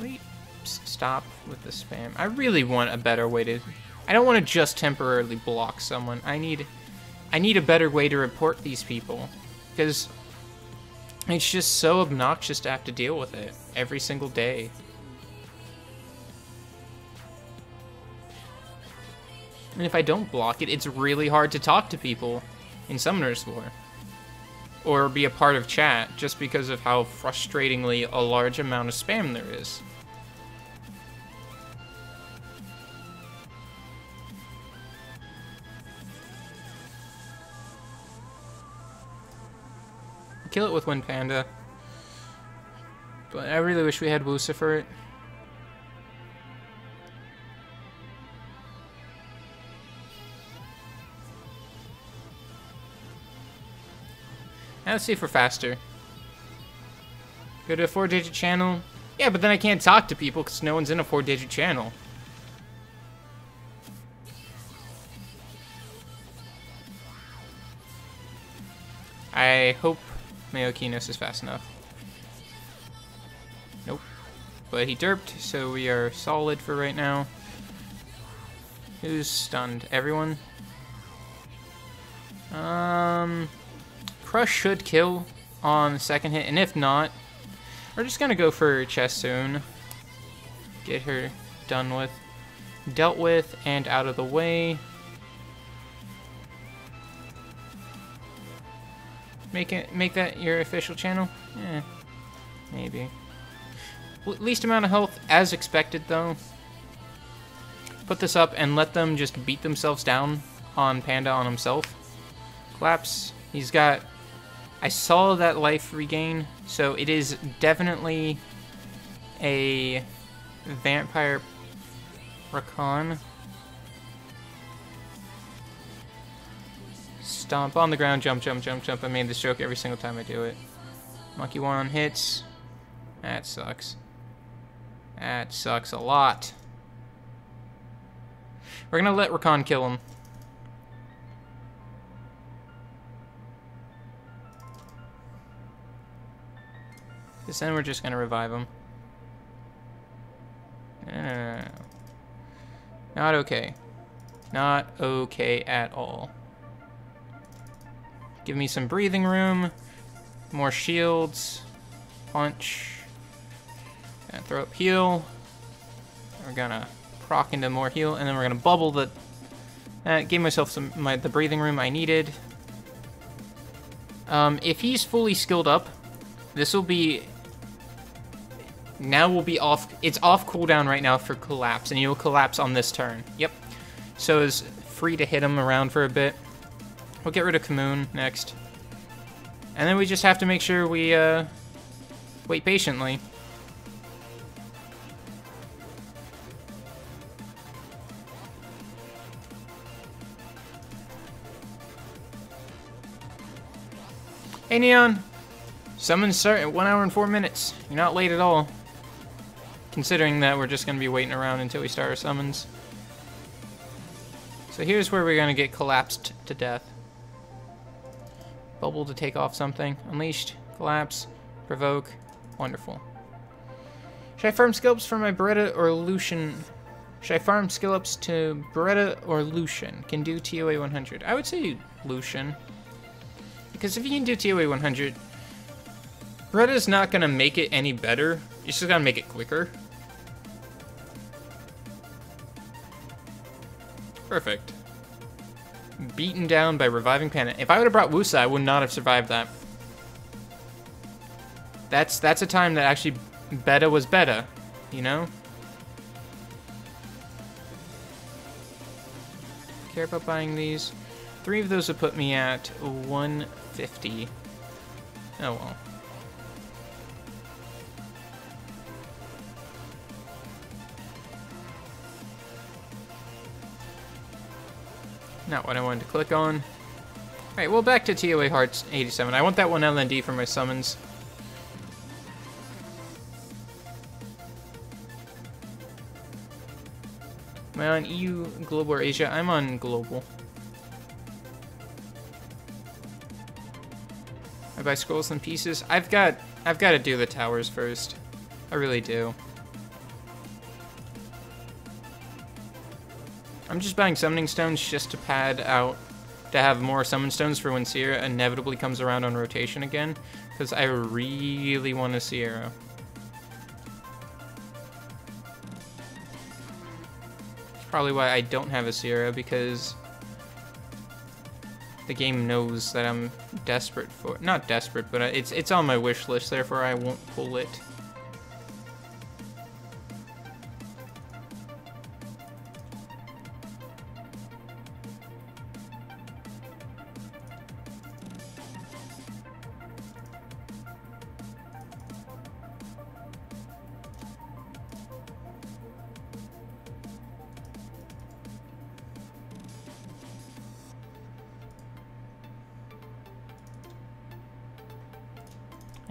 S1: Wait, stop with the spam. I really want a better way to... I don't want to just temporarily block someone. I need a better way to report these people. Because it's just so obnoxious to have to deal with it every single day. And if I don't block it, it's really hard to talk to people in Summoner's Lore. Or be a part of chat, just because of how frustratingly a large amount of spam there is. Kill it with Wind Panda. But I really wish we had Wusa for it. Now let's see if we're faster. Go to a 4-digit channel. Yeah, but then I can't talk to people because no one's in a 4-digit channel. I hope Mayokinos is fast enough. Nope. But he derped, so we are solid for right now. Who's stunned? Everyone? Crush should kill on the second hit, and if not, we're just gonna go for Chest soon. Get her done with, dealt with, and out of the way. Make that your official channel? Eh, maybe. Least amount of health as expected, though. Put this up and let them just beat themselves down on Panda on himself. Collapse. He's got... I saw that life regain, so it is definitely a vampire Rakan. Stomp on the ground, jump, jump, jump, jump. I made this joke every single time I do it. Monkey one hits. That sucks. That sucks a lot. We're gonna let Rakan kill him. Because then we're just gonna revive him. No. Not okay. Not okay at all. Give me some breathing room. More shields. Punch. And throw up heal. We're gonna proc into more heal, and then we're gonna bubble the... gave myself the breathing room I needed. If he's fully skilled up, this will be... Now we'll be off... It's off cooldown right now for collapse, and he'll collapse on this turn. Yep. So it's free to hit him around for a bit. We'll get rid of Kamoon next. And then we just have to make sure we, wait patiently. Hey, Nyan. Summons start at 1 hour and 4 minutes. You're not late at all. Considering that we're just going to be waiting around until we start our summons. So here's where we're going to get collapsed to death. Bubble to take off something. Unleashed. Collapse. Provoke. Wonderful. Should I farm skill ups for my Beretta or Lucian? Should I farm skill ups to Beretta or Lucian? Can do TOA 100. I would say Lucian. Because if you can do TOA 100, Beretta's not going to make it any better. You're just going to make it quicker. Perfect. Beaten down by reviving Panda. If I would have brought Wusa, I would not have survived that. That's a time that actually beta was beta, you know? Care about buying these? 3 of those would put me at 150. Oh well. Not what I wanted to click on. Alright, well, back to TOA Hard 87. I want that one LND for my summons. Am I on EU, Global, or Asia? I'm on Global. I buy scrolls and pieces. I've got to do the towers first. I really do. I'm just buying summoning stones just to pad out, to have more summon stones for when Sierra inevitably comes around on rotation again, because I really want a Sierra. It's probably why I don't have a Sierra, because the game knows that I'm desperate for... Not desperate, but it's on my wish list, therefore I won't pull it.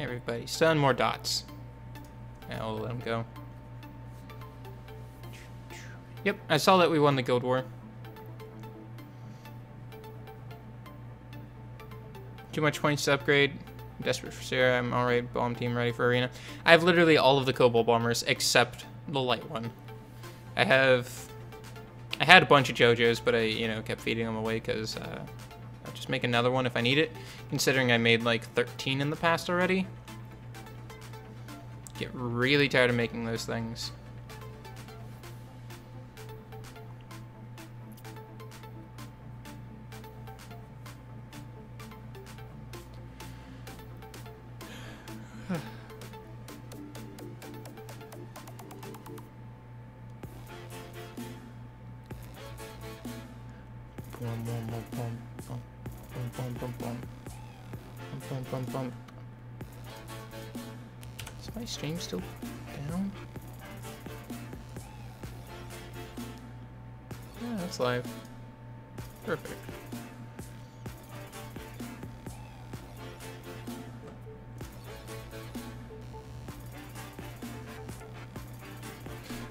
S1: Everybody, stun more dots. Yeah, I'll let them go. Yep, I saw that we won the Guild War. Too much points to upgrade. I'm desperate for Sarah. I'm alright. Bomb team ready for arena. I have literally all of the Cobalt Bombers except the light one. I had a bunch of JoJo's, but I, kept feeding them away because I'll just make another one if I need it, considering I made like 13 in the past already. Get really tired of making those things. Is my stream still down? Yeah, that's live. Perfect.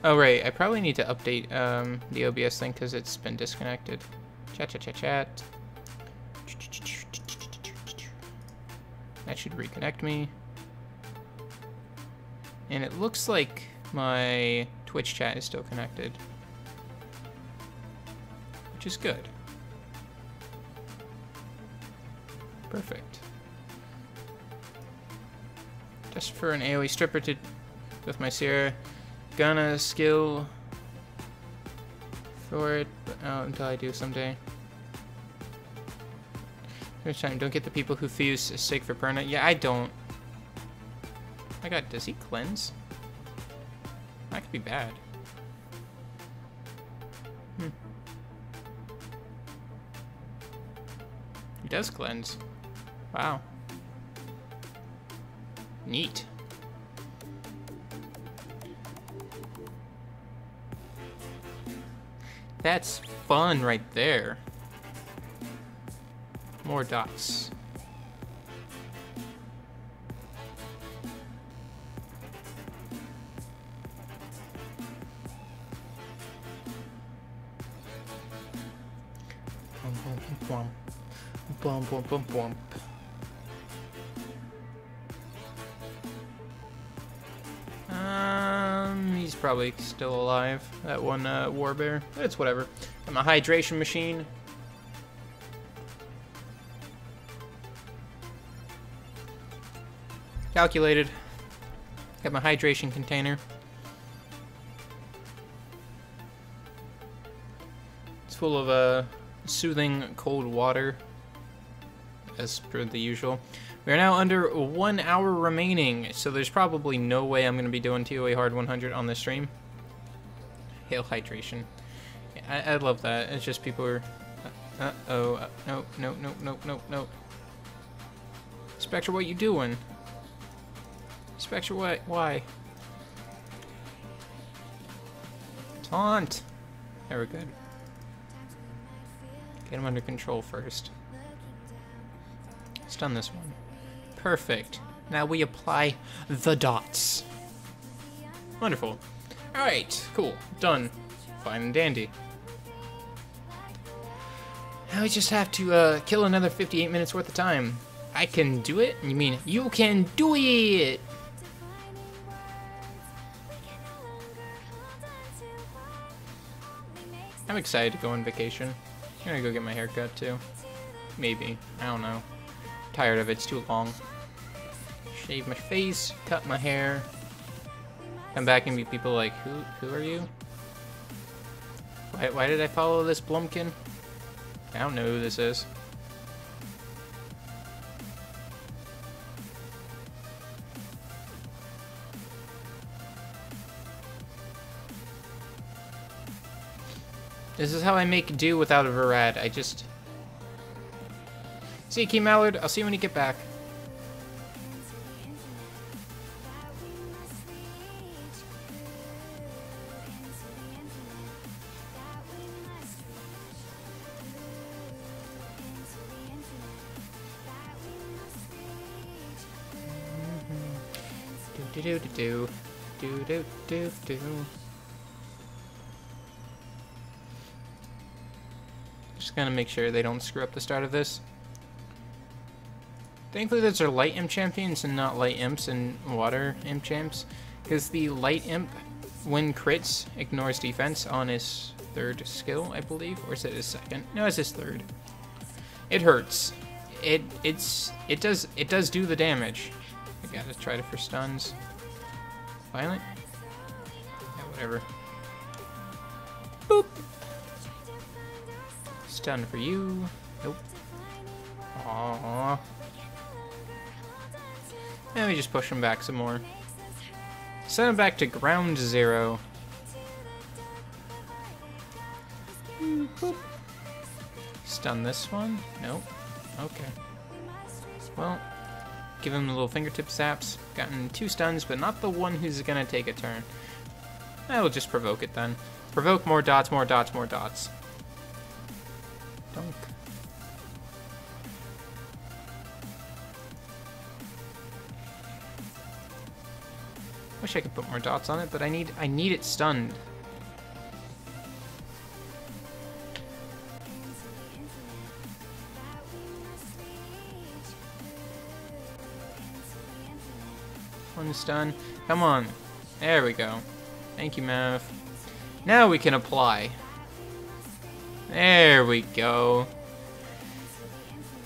S1: Oh right, I probably need to update the OBS thing because it's been disconnected. Chat, chat, chat, chat. That should reconnect me. And it looks like my Twitch chat is still connected, which is good. Perfect. Just for an AoE stripper to with my Sierra. Gonna skill for it, but until I do someday. Next time, don't get the people who fuse sig for perna. Yeah, I don't. My god, does he cleanse? That could be bad. He does cleanse. Wow. Neat. That's fun right there. More dots. Bum, bum, bum, bum. He's probably still alive. That one warbear. It's whatever. Got my hydration machine. Calculated. Got my hydration container. It's full of soothing cold water, as per the usual. We are now under 1 hour remaining, so there's probably no way I'm going to be doing TOA Hard 100 on this stream. Hail hydration. Yeah, I love that. It's just people are... no, no, no, no, no, no. Spectre, what you doing? Spectre, what? Why? Taunt! There, we're good. Get him under control first. Stun this one. Perfect. Now we apply the dots. Wonderful. Alright, cool. Done. Fine and dandy. Now we just have to kill another 58 minutes worth of time. I can do it? You mean you can do it? I'm excited to go on vacation. I'm gonna go get my hair cut too. Maybe. I don't know. Tired of it. It's too long. Shave my face, cut my hair, come back and meet people like, who are you? Why did I follow this Blumpkin? I don't know who this is. This is how I make do without a Varad. I just... See you, Key Mallard. I'll see you when you get back. Do. Just gonna make sure they don't screw up the start of this. Thankfully, those are light imp champions and not light imps and water imp champs, because the light imp, when crits, ignores defense on his third skill, I believe, or is it his second? No, it's his third. It hurts. It does do the damage. I gotta try it for stuns. Violent? Yeah, whatever. Boop! Stun for you. Nope. Aww. And we just push him back some more. Send him back to ground zero. Boop. Stun this one. Nope. Okay. Well, give him the little fingertip zaps. Gotten 2 stuns, but not the one who's gonna take a turn. I will just provoke it then. Provoke more dots, more dots, more dots. Dunk. Wish I could put more dots on it, but I need it stunned. One stun. Come on. There we go. Thank you, Mav. Now we can apply. There we go.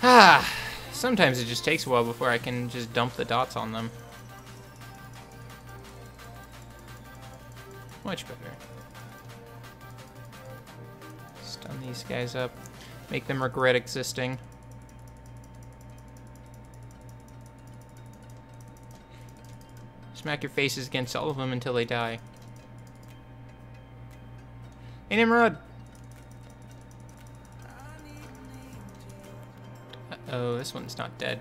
S1: Ah. Sometimes it just takes a while before I can just dump the dots on them. Much better. Stun these guys up. Make them regret existing. Smack your faces against all of them until they die. Hey, Nimrod! Uh-oh, this one's not dead.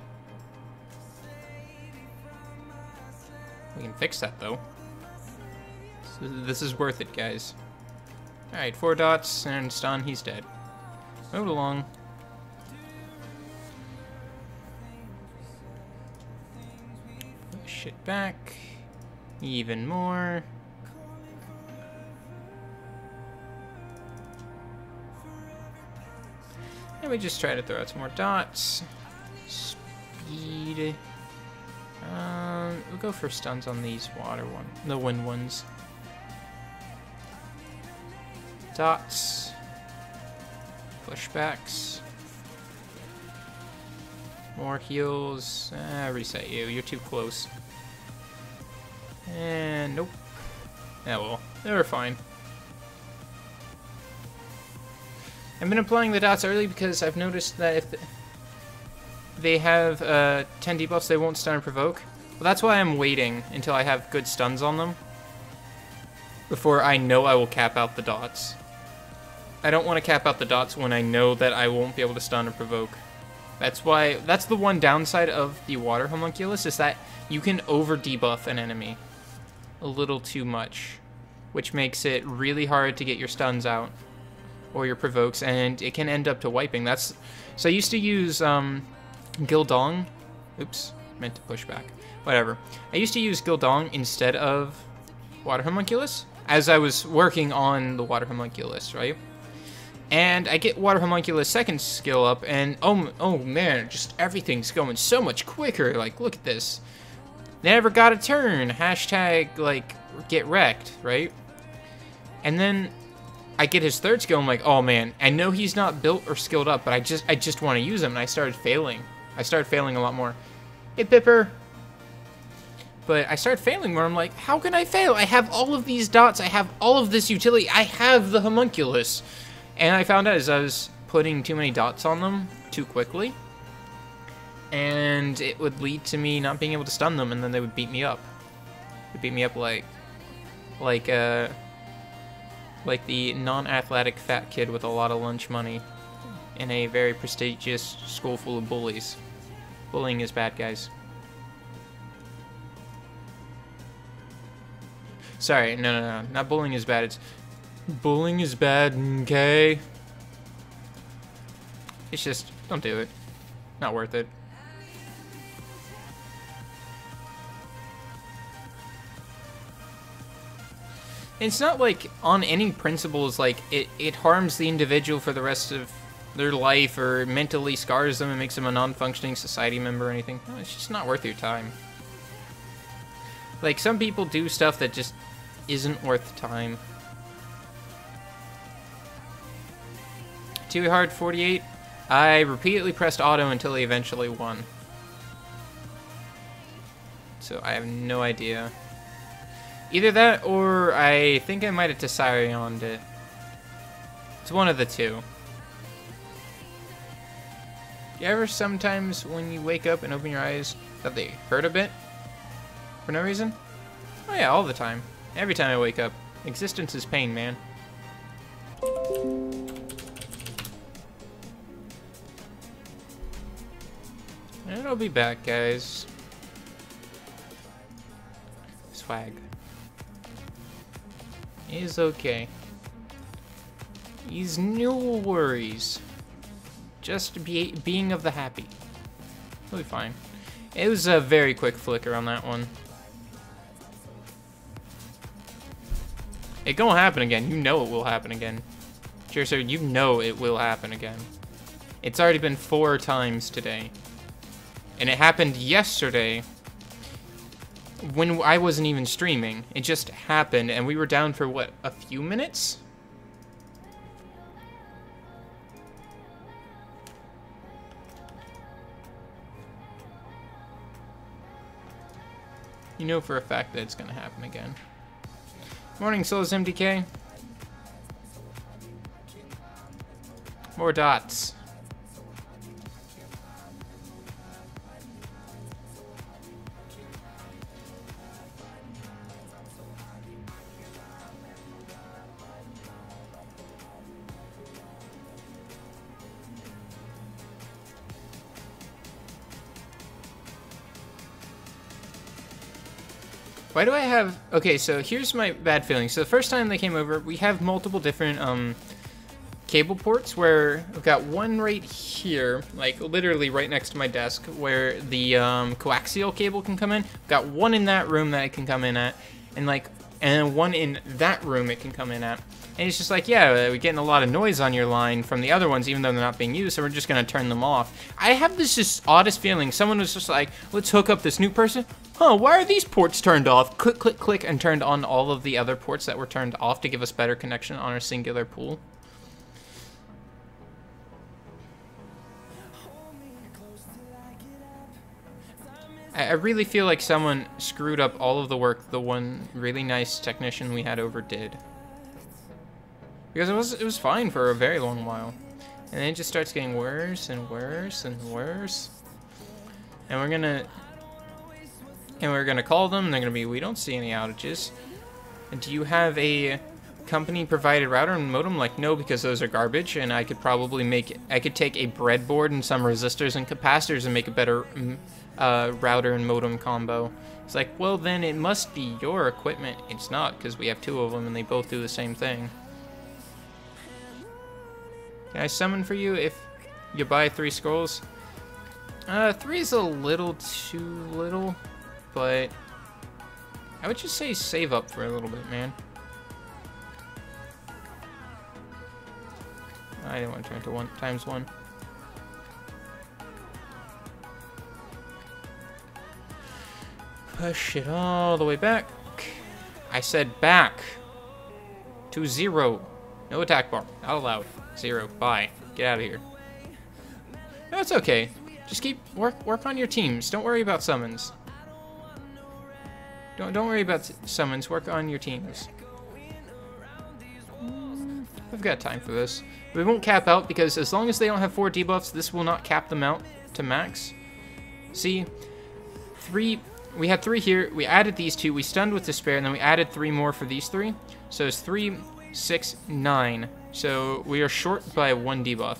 S1: We can fix that, though. So this is worth it, guys. Alright, 4 dots and stun, he's dead. Move along. Push it back. Even more. And we just try to throw out some more dots. Speed. We'll go for stuns on these water ones, the wind ones. Dots. Pushbacks. More heals. Reset you. You're too close. And nope. Yeah, well, they were fine. I've been applying the dots early because I've noticed that if they have 10 debuffs, they won't stun and provoke. Well, that's why I'm waiting until I have good stuns on them before I know I will cap out the dots. I don't want to cap out the dots when I know that I won't be able to stun or provoke. That's why, that's the one downside of the water homunculus, is that you can over debuff an enemy a little too much, which makes it really hard to get your stuns out or your provokes, and it can end up to wiping. That's so I used to use Gildong. Oops, meant to push back. Whatever. I used to use Gildong instead of water homunculus as I was working on the water homunculus, right? And I get water homunculus second skill up, and oh man, just everything's going so much quicker. Like, look at this. Never got a turn. Hashtag, like, get wrecked, right? And then I get his third skill, I'm like, oh man, I know he's not built or skilled up, but I just want to use him, and I started failing. I started failing a lot more. Hey, Pipper. But I started failing more. I'm like, how can I fail? I have all of these dots. I have all of this utility. I have the homunculus. And I found out as I was putting too many dots on them too quickly, and it would lead to me not being able to stun them, and then they would beat me up. They'd beat me up like the non-athletic fat kid with a lot of lunch money in a very prestigious school full of bullies. Bullying is bad, guys. Sorry, no, not bullying is bad. It's bullying is bad, okay? It's just, don't do it. Not worth it. It's not like on any principles like it harms the individual for the rest of their life or mentally scars them and makes them a non-functioning society member or anything. No, it's just not worth your time. Like, some people do stuff that just isn't worth time. Toa Hard 48. I repeatedly pressed auto until he eventually won. So I have no idea. Either that, or I think I might have Tesarion'd it. It's one of the two. You ever sometimes when you wake up and open your eyes that they hurt a bit? For no reason? Oh yeah, all the time. Every time I wake up. Existence is pain, man. And I'll be back, guys. Swag. Is okay. He's no worries. Just being of the happy. He'll be fine. It was a very quick flicker on that one. It gonna happen again. You know it will happen again. Cherish Zero, you know it will happen again. It's already been 4 times today. And it happened yesterday when I wasn't even streaming. It just happened and we were down for what, a few minutes? You know for a fact that it's gonna happen again. Morning, Souls MDK. More dots. Why do I have... Okay, so here's my bad feeling. So the first time they came over, we have multiple different cable ports where I've got one right here, like literally right next to my desk, where the coaxial cable can come in. I've got one in that room that it can come in at, and one in that room it can come in at. And it's just like, yeah, we're getting a lot of noise on your line from the other ones, even though they're not being used, so we're just going to turn them off. I have this just oddest feeling. Someone was just like, let's hook up this new person. Huh, why are these ports turned off? Click, click, click, and turned on all of the other ports that were turned off to give us better connection on our singular pool. I really feel like someone screwed up all of the work the one really nice technician we had over did. Because it was fine for a very long while. And then it just starts getting worse and worse and worse. And we're gonna call them, and they're gonna be, we don't see any outages. And do you have a company provided router and modem? Like, no, because those are garbage, and I could probably I could take a breadboard and some resistors and capacitors and make a better router and modem combo. It's like, well, then it must be your equipment. It's not, because we have 2 of them and they both do the same thing. Can I summon for you if you buy 3 scrolls? 3 is a little too little, but I would just say save up for a little bit, man. I didn't want to turn it to 1 times 1. Push it all the way back. I said back to 0. No attack bar. Not allowed. 0. Bye. Get out of here. No, it's okay. Just keep work on your teams. Don't worry about summons. Don't worry about summons. Work on your teams. I've got time for this. We won't cap out because as long as they don't have 4 debuffs, this will not cap them out to max. See, 3. We had 3 here. We added these 2. We stunned with despair, and then we added 3 more for these 3. So it's 3, 6, 9. So we are short by 1 debuff.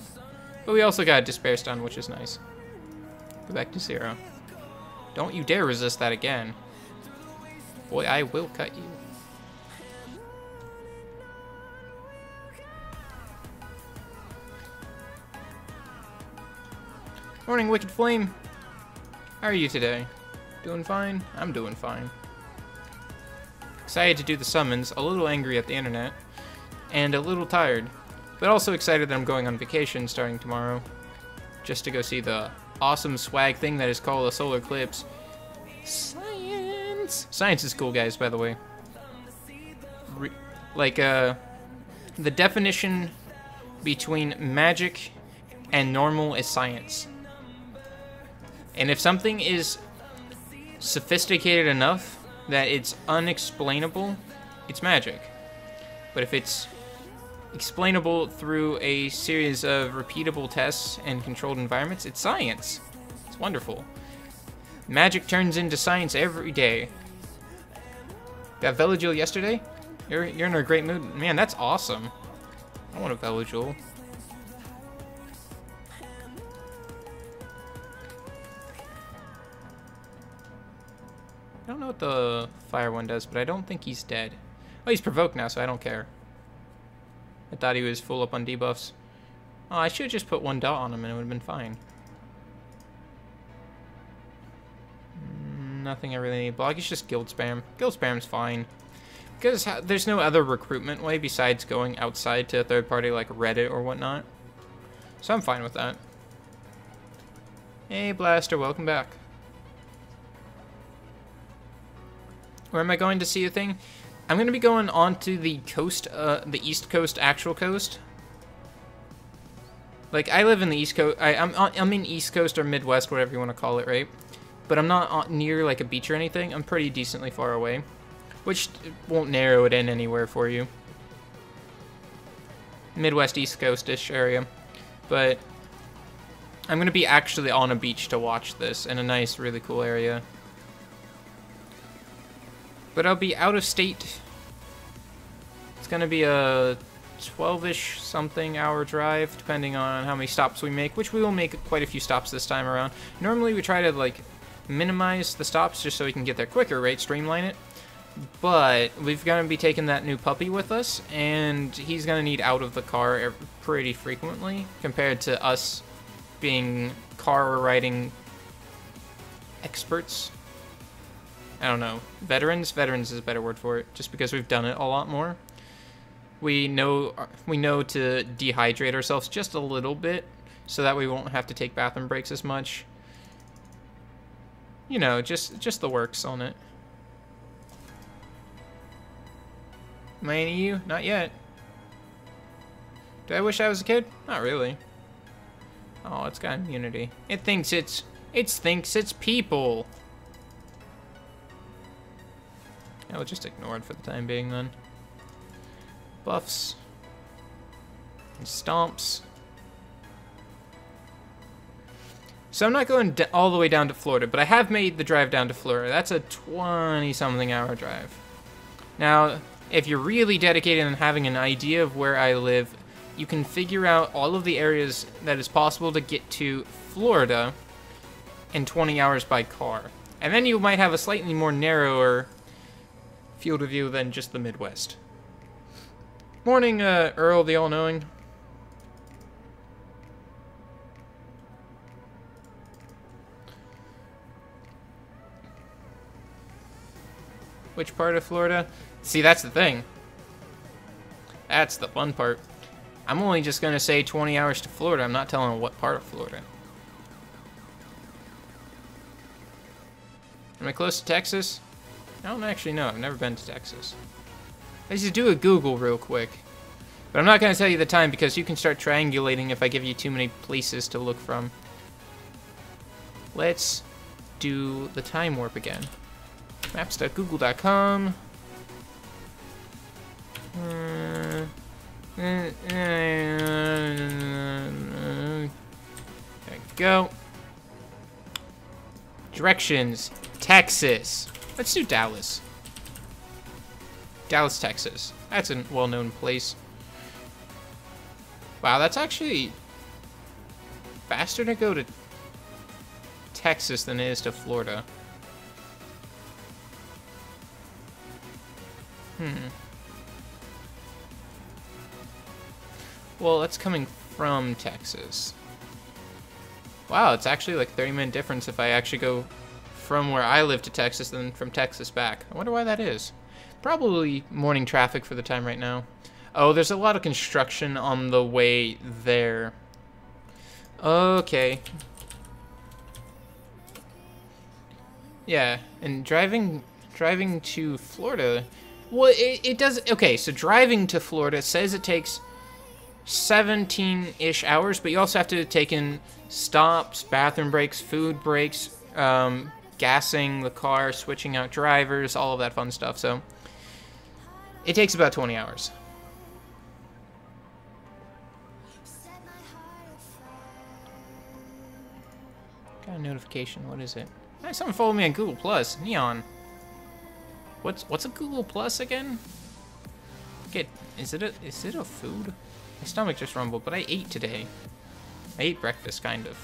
S1: But we also got a despair stun, which is nice. Go back to 0. Don't you dare resist that again. Boy, I will cut you. Morning, Wicked Flame. How are you today? Doing fine? I'm doing fine. Excited to do the summons, a little angry at the internet, and a little tired, but also excited that I'm going on vacation starting tomorrow, just to go see the awesome swag thing that is called a solar eclipse. Science! Science is cool, guys, by the way. The definition between magic and normal is science. And if something is sophisticated enough that it's unexplainable, it's magic. But if it's explainable through a series of repeatable tests and controlled environments, it's science. It's wonderful. Magic turns into science every day. Got Velojule yesterday? You're in a great mood? Man, that's awesome. I want a Velojule. I don't know what the fire one does, but I don't think he's dead. Oh, he's provoked now, so I don't care. I thought he was full up on debuffs. Oh, I should have just put one dot on him and it would have been fine. Nothing I really need. Block is just guild spam. Guild spam's fine. Because there's no other recruitment way besides going outside to a third party like Reddit or whatnot. So I'm fine with that. Hey Blaster, welcome back. Where am I going to see a thing? I'm going to be going onto the coast, the East Coast, actual coast. Like, I live in the East Coast. I'm in East Coast or Midwest, whatever you want to call it, right? But I'm not near, like, a beach or anything. I'm pretty decently far away. Which won't narrow it in anywhere for you. Midwest, East Coast-ish area. But I'm going to be actually on a beach to watch this in a nice, really cool area. But I'll be out of state. It's going to be a 12-ish something hour drive, depending on how many stops we make, which we will make quite a few stops this time around. Normally we try to, like, minimize the stops just so we can get there quicker, right? Streamline it. But we've going to be taking that new puppy with us, and he's going to need out of the car pretty frequently, compared to us being car riding experts. I don't know. Veterans? Veterans is a better word for it, just because we've done it a lot more. We know to dehydrate ourselves just a little bit, so that we won't have to take bathroom breaks as much. You know, just the works on it. Am I in EU? Not yet. Do I wish I was a kid? Not really. Oh, it's got immunity. It thinks it's people. Yeah, we'll just ignore it for the time being then. Buffs. And stomps. So I'm not going all the way down to Florida, but I have made the drive down to Florida. That's a 20-something hour drive. Now, if you're really dedicated and having an idea of where I live, you can figure out all of the areas that is possible to get to Florida in 20 hours by car. And then you might have a slightly more narrower field of view than just the Midwest. Morning, Earl the All-Knowing. Which part of Florida? See, that's the thing. That's the fun part. I'm only just going to say 20 hours to Florida. I'm not telling what part of Florida. Am I close to Texas? I don't actually know. I've never been to Texas. I should do a Google real quick. But I'm not going to tell you the time because you can start triangulating if I give you too many places to look from. Let's do the time warp again. Maps.google.com. There we go. Directions. Texas. Let's do Dallas. Dallas, Texas. That's a well-known place. Wow, that's actually faster to go to Texas than it is to Florida. Well, that's coming from Texas. Wow, it's actually like a 30-minute difference if I actually go from where I live to Texas than from Texas back. I wonder why that is. Probably morning traffic for the time right now. Oh, there's a lot of construction on the way there. Okay. Yeah, and driving to Florida, well, it does, okay, so driving to Florida says it takes 17-ish hours, but you also have to take in stops, bathroom breaks, food breaks, gassing the car, switching out drivers, all of that fun stuff. So it takes about 20 hours. Got a notification. What is it? Hey, someone followed me on Google Plus. Nyan. What's a Google Plus again? Is it a food? My stomach just rumbled, but I ate today. I ate breakfast, kind of.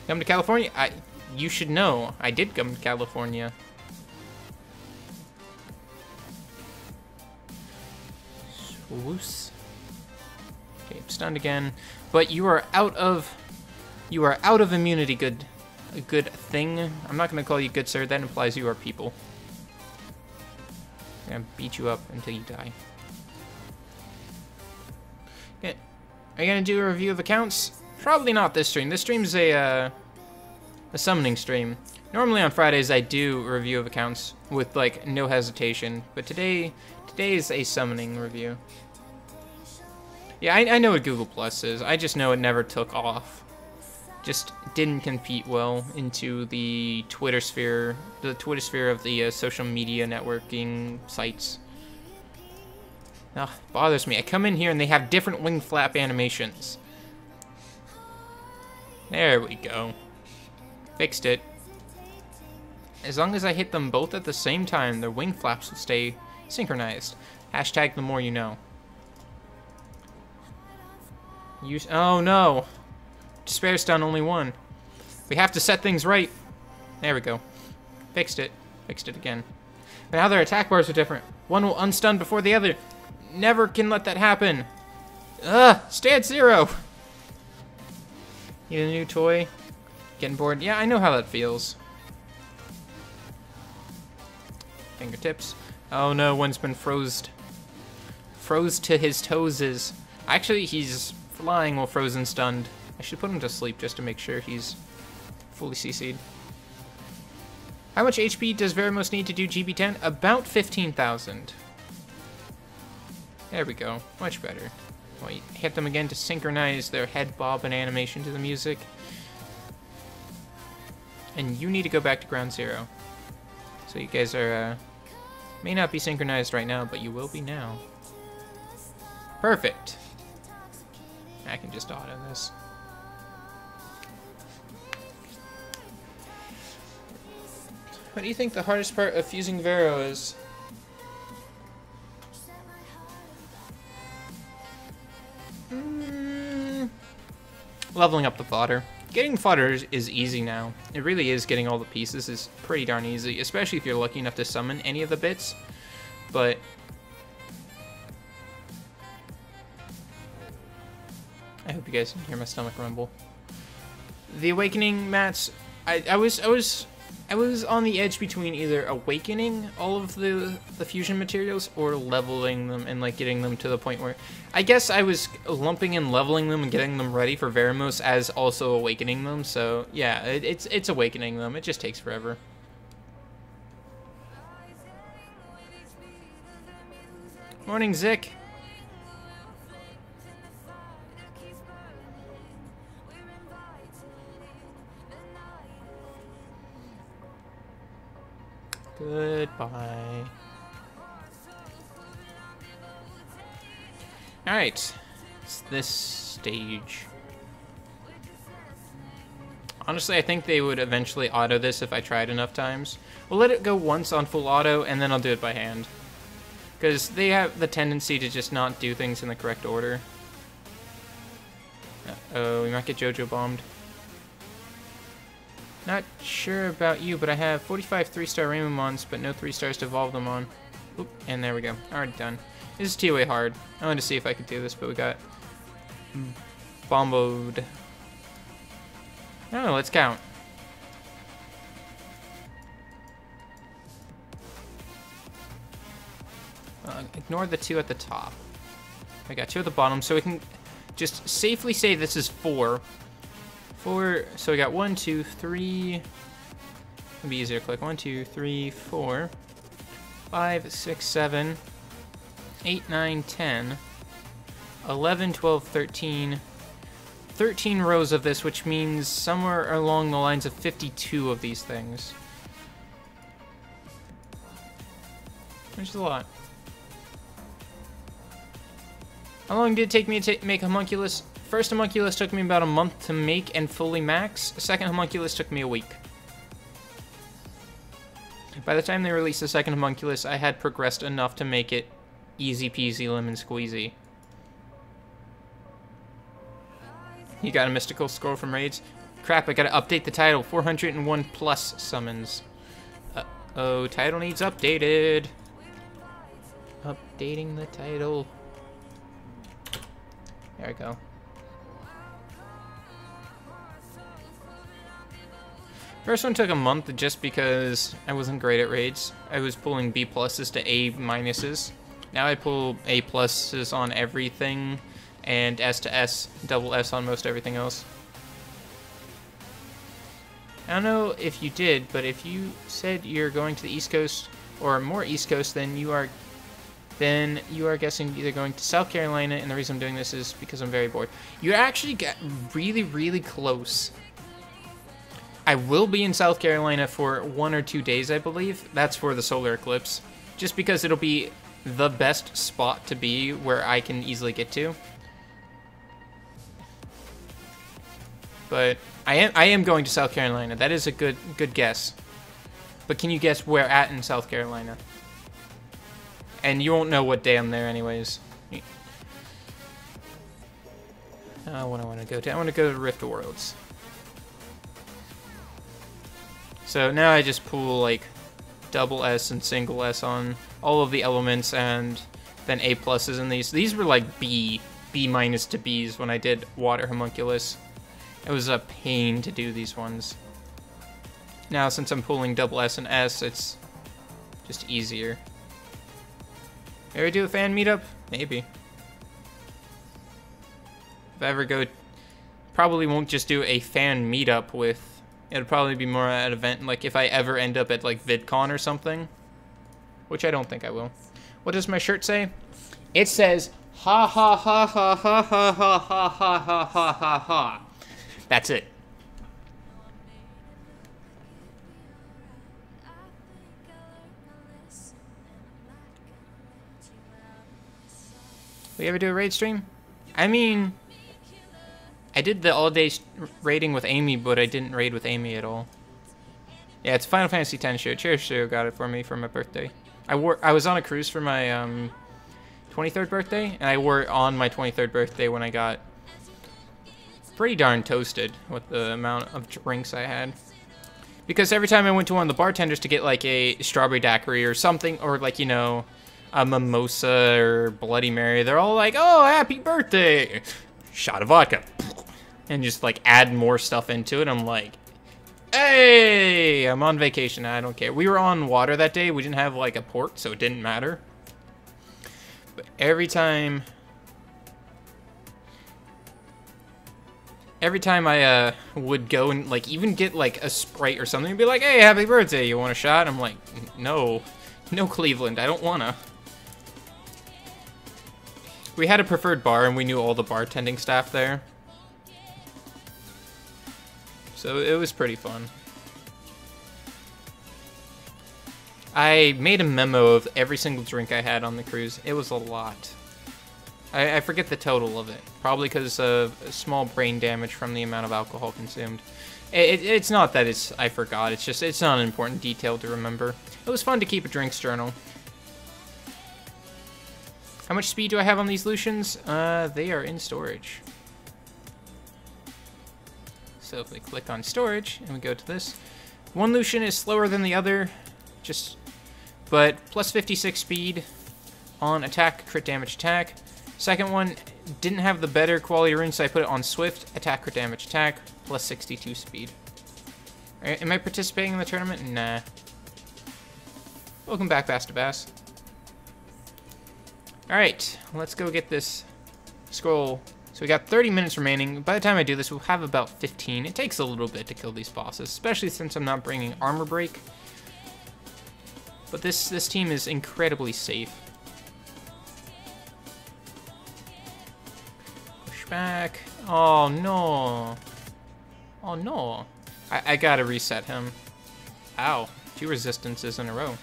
S1: Come to California? You should know. I did come to California. Swoos. Okay, I'm stunned again. But you are out of immunity, good thing. I'm not gonna call you good, sir. That implies you are people. I'm gonna beat you up until you die. Okay. Are you gonna do a review of accounts? Probably not this stream. This stream's a summoning stream. Normally on Fridays I do a review of accounts with like no hesitation, but today is a summoning review. Yeah, I know what Google Plus is. I just know it never took off. Just didn't compete well into the Twitter sphere of the social media networking sites. Ugh, bothers me. I come in here and they have different wing flap animations. There we go. Fixed it. As long as I hit them both at the same time, their wing flaps will stay synchronized. Hashtag the more you know. Oh no! Despair stun only one. We have to set things right. There we go. Fixed it. Fixed it again. But now their attack bars are different. One will unstun before the other. Never can let that happen. Ugh! Stay at 0! Need a new toy? Getting bored? Yeah, I know how that feels. Fingertips. Oh no, one's been froze. Froze to his toeses. Actually, he's flying while frozen stunned. I should put him to sleep just to make sure he's fully CC'd. How much HP does Veramos need to do GB10? About 15,000. There we go. Much better. Well, you hit them again to synchronize their head bob and animation to the music. And you need to go back to ground zero. So you guys are, may not be synchronized right now, but you will be now. Perfect. I can just auto this. What do you think the hardest part of fusing Vero is? Leveling up the fodder. Getting fodder is easy now. It really is. Getting all the pieces is pretty darn easy, especially if you're lucky enough to summon any of the bits. But I hope you guys can hear my stomach rumble. The awakening mats, I was on the edge between either awakening all of the fusion materials or leveling them and like getting them to the point where I guess I was lumping in leveling them and getting them ready for Veramos as also awakening them. So yeah, it's awakening them. It just takes forever. Morning, Zick. Goodbye. Alright. It's this stage. Honestly, I think they would eventually auto this if I tried enough times. We'll let it go once on full auto, and then I'll do it by hand. Because they have the tendency to just not do things in the correct order. Uh-oh, we might get JoJo bombed. Not sure about you, but I have 45 3-star Rainbow Mons, but no 3 stars to evolve them on. Oop, and there we go. Already done. This is Toa Hard. I wanted to see if I could do this, but we got bomboed. Oh, let's count. Ignore the 2 at the top. I got 2 at the bottom, so we can just safely say this is 4. 4, so we got 1, 2, 3. It'll be easier to click. 1, 2, 3, 4. 5, 6, 7, 8, 9, 10, 11, 12, 13. 13 rows of this, which means somewhere along the lines of 52 of these things. Which is a lot. How long did it take me to make Homunculus? First Homunculus took me about a month to make and fully max. Second Homunculus took me a week. By the time they released the second Homunculus, I had progressed enough to make it easy peasy lemon squeezy. You got a mystical scroll from raids? Crap, I gotta update the title. 401 plus summons. Uh-oh, title needs updated. Updating the title. There we go. First one took a month just because I wasn't great at raids. I was pulling B pluses to A minuses. Now I pull A pluses on everything and S to S, double S on most everything else. I don't know if you did, but if you said you're going to the East Coast or more East Coast, then you are guessing either going to South Carolina, and the reason I'm doing this is because I'm very bored. You actually get really, really close. I will be in South Carolina for 1 or 2 days, I believe. That's for the solar eclipse. Just because it'll be the best spot to be where I can easily get to. But I am going to South Carolina. That is a good guess. But can you guess where at in South Carolina? And you won't know what day I'm there anyways. What I want to go to? I want to go to Rift Worlds. So now I just pull like double S and single S on all of the elements, and then A pluses in these. These were like B minus to Bs when I did Water Homunculus. It was a pain to do these ones. Now since I'm pulling double S and S, it's just easier. Maybe do a fan meetup? Maybe. If I ever go, probably won't just do a fan meetup with, it'll probably be more at an event, like if I ever end up at like VidCon or something. Which I don't think I will. What does my shirt say? It says, ha ha ha ha ha ha ha ha ha ha ha ha ha. That's it. We ever do a raid stream? I mean, I did the all-day raiding with Amy, but I didn't raid with Amy at all. Yeah, it's a Final Fantasy X shirt. Cherish Zero got it for me for my birthday. I was on a cruise for my 23rd birthday, and I wore it on my 23rd birthday when I got pretty darn toasted with the amount of drinks I had. Because every time I went to one of the bartenders to get like a strawberry daiquiri or something, or like, you know, a mimosa or Bloody Mary, they're all like, oh, happy birthday! Shot of vodka. And just like add more stuff into it. I'm like, hey, I'm on vacation. I don't care. We were on water that day. We didn't have like a port, so it didn't matter. But every time I would go and like even get like a Sprite or something and be like, hey, happy birthday, you want a shot? I'm like, no Cleveland, I don't wanna. We had a preferred bar and we knew all the bartending staff there. So it was pretty fun. I made a memo of every single drink I had on the cruise. It was a lot. I forget the total of it. Probably because of small brain damage from the amount of alcohol consumed. It's not that I forgot. It's just, it's not an important detail to remember. It was fun to keep a drinks journal. How much speed do I have on these Lucians? They are in storage. So if we click on storage and we go to this, one Lucian is slower than the other, but plus 56 speed on attack, crit damage, attack. Second one didn't have the better quality rune, so I put it on swift, attack, crit damage, attack, plus 62 speed. Alright, am I participating in the tournament? Nah. Welcome back, Bass to Bass. Alright, let's go get this scroll. So we got 30 minutes remaining. By the time I do this, we'll have about 15. It takes a little bit to kill these bosses, especially since I'm not bringing armor break. But this team is incredibly safe. Push back. Oh no. Oh no. I gotta reset him. Ow. 2 resistances in a row.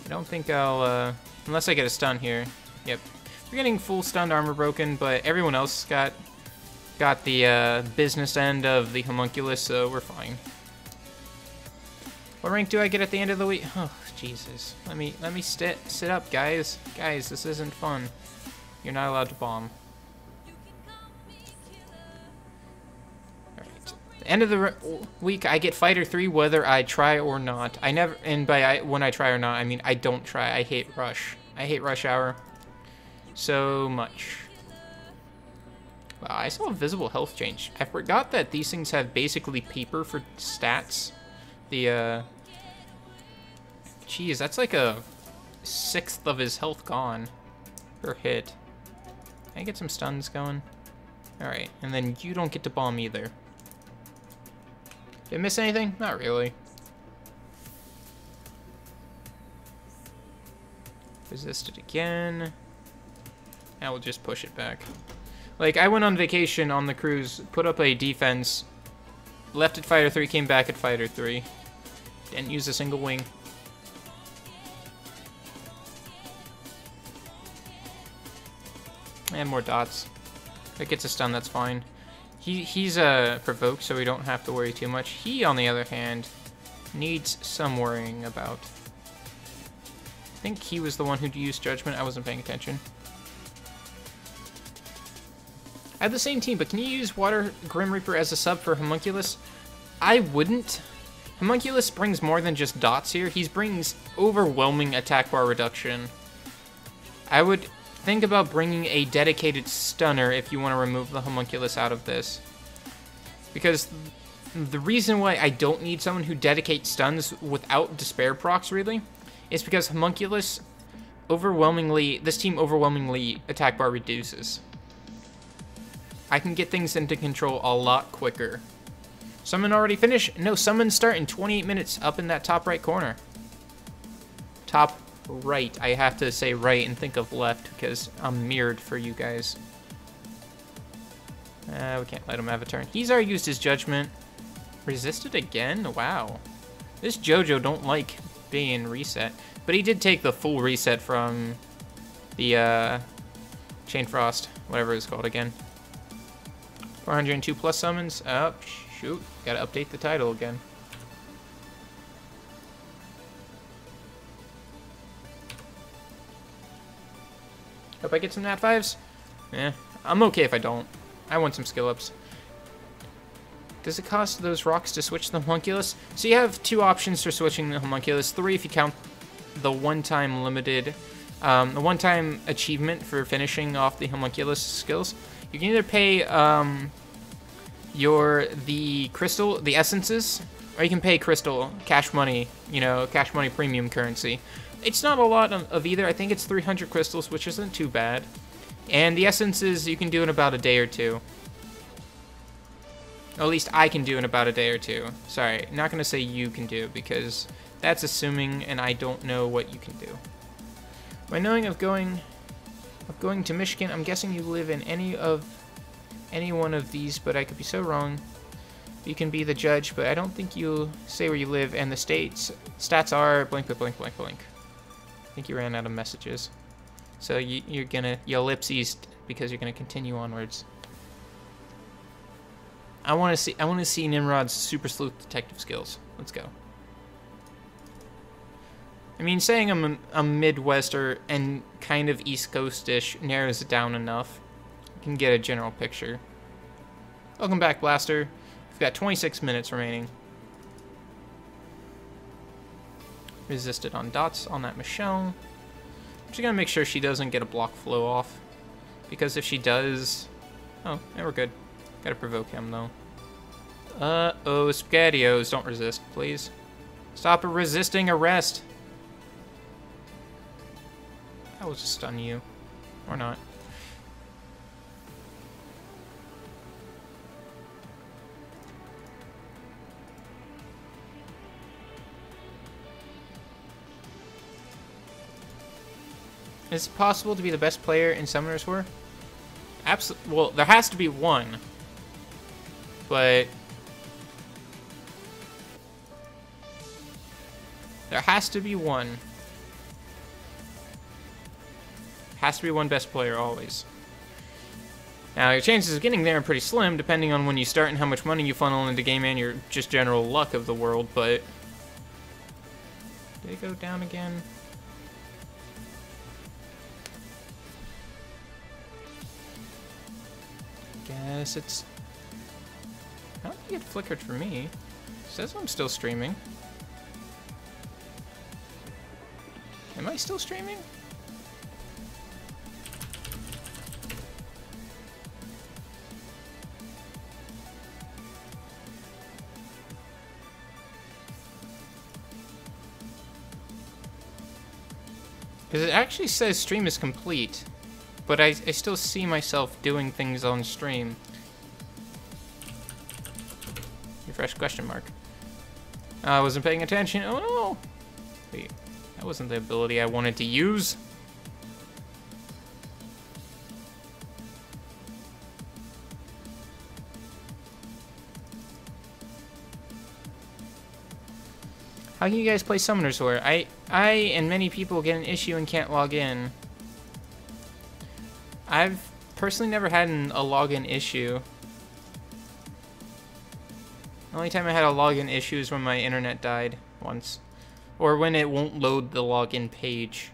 S1: I don't think I'll, unless I get a stun here. Yep. We're getting full stunned armor broken, but everyone else got the business end of the Homunculus, so we're fine. What rank do I get at the end of the week? Oh, Jesus. Let me sit up, guys. Guys, this isn't fun. You're not allowed to bomb. Alright. End of the week, I get Fighter 3 whether I try or not. I never, and by when I try or not, I mean I don't try. I hate Rush. I hate Rush Hour so much. Wow, I saw a visible health change. I forgot that these things have basically paper for stats. The, geez, that's like a 1/6 of his health gone per hit. Can I get some stuns going? Alright, and then you don't get to bomb either. Did I miss anything? Not really. Resist it again. Now we'll just push it back. Like, I went on vacation on the cruise, put up a defense, left at Fighter 3, came back at Fighter 3. Didn't use a single wing. And more dots. If it gets a stun, that's fine. He's provoked, so we don't have to worry too much. He, on the other hand, needs some worrying about. I think he was the one who used Judgment. I wasn't paying attention. I have the same team, but can you use Water Grim Reaper as a sub for Homunculus? I wouldn't. Homunculus brings more than just dots here. He brings overwhelming attack bar reduction. I would think about bringing a dedicated stunner if you want to remove the Homunculus out of this. Because the reason why I don't need someone who dedicates stuns without Despair procs, really, is because Homunculus this team overwhelmingly attack bar reduces. I can get things into control a lot quicker. Summon already finished? No, summon start in 28 minutes up in that top right corner. Top right. I have to say right and think of left because I'm mirrored for you guys. We can't let him have a turn. He's already used his Judgment. Resisted again? Wow. This JoJo don't like being reset. But he did take the full reset from the Chain Frost, whatever it's called again. 402 plus summons. Oh, shoot. Gotta update the title again. Hope I get some nat 5s. Eh, I'm okay if I don't. I want some skill ups. Does it cost those rocks to switch the Homunculus? So you have 2 options for switching the Homunculus. 3 if you count the one-time limited, the one-time achievement for finishing off the Homunculus skills. You can either pay the crystal, the essences, or you can pay crystal, cash money, you know, cash money premium currency. It's not a lot of either. I think it's 300 crystals, which isn't too bad. And the essences you can do in about a day or 2. Or at least I can do in about a day or 2. Sorry, not gonna say you can do because that's assuming, and I don't know what you can do. By knowing of going to Michigan, I'm guessing you live in any one of these, but I could be so wrong. You can be the judge, but I don't think you'll say where you live, and the stats are blank, blank, blank, blank. I think you ran out of messages. So you're gonna ellipses because you're gonna continue onwards. I want to see Nimrod's super sleuth detective skills. Let's go. I mean, saying I'm a Midwester and kind of East Coast-ish narrows it down enough. You can get a general picture. Welcome back, Blaster. We've got 26 minutes remaining. Resisted on dots on that Michelle. I'm just gonna make sure she doesn't get a block flow off. Because if she does... Oh, yeah, we're good. Gotta provoke him, though. Uh-oh, SpaghettiOs. Don't resist, please. Stop resisting arrest. I will just stun you. Or not. Is it possible to be the best player in Summoner's War? Absolutely. Well, there has to be one. But there has to be one. Has to be one best player always. Now, your chances of getting there are pretty slim, depending on when you start and how much money you funnel into game and your just general luck of the world, but... Did it go down again? Guess it's... I don't think it flickered for me. It says I'm still streaming. Am I still streaming? Because it actually says stream is complete, but I still see myself doing things on stream. Refresh question mark. I wasn't paying attention. Oh no! Wait, that wasn't the ability I wanted to use. How can you guys play Summoner's War? I and many people get an issue and can't log in. I've personally never had a login issue. The only time I had a login issue is when my internet died once. Or when it won't load the login page.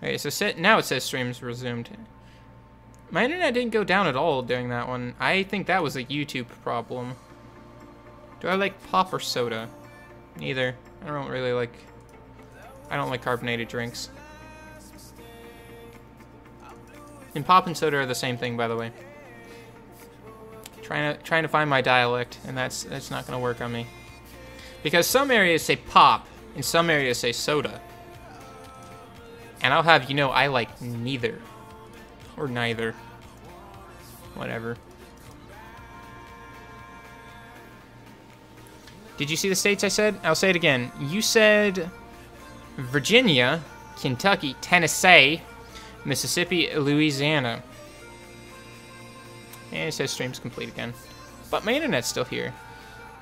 S1: Okay, so now it says streams resumed. My internet didn't go down at all during that one. I think that was a YouTube problem. Do I like pop or soda? Neither. I don't like carbonated drinks. And pop and soda are the same thing, by the way. Trying to find my dialect, and that's not gonna work on me. Because some areas say pop, and some areas say soda. And I'll have you know I like neither. Or neither. Whatever. Did you see the states I said? I'll say it again. You said Virginia, Kentucky, Tennessee, Mississippi, Louisiana. And it says stream's complete again. But my internet's still here.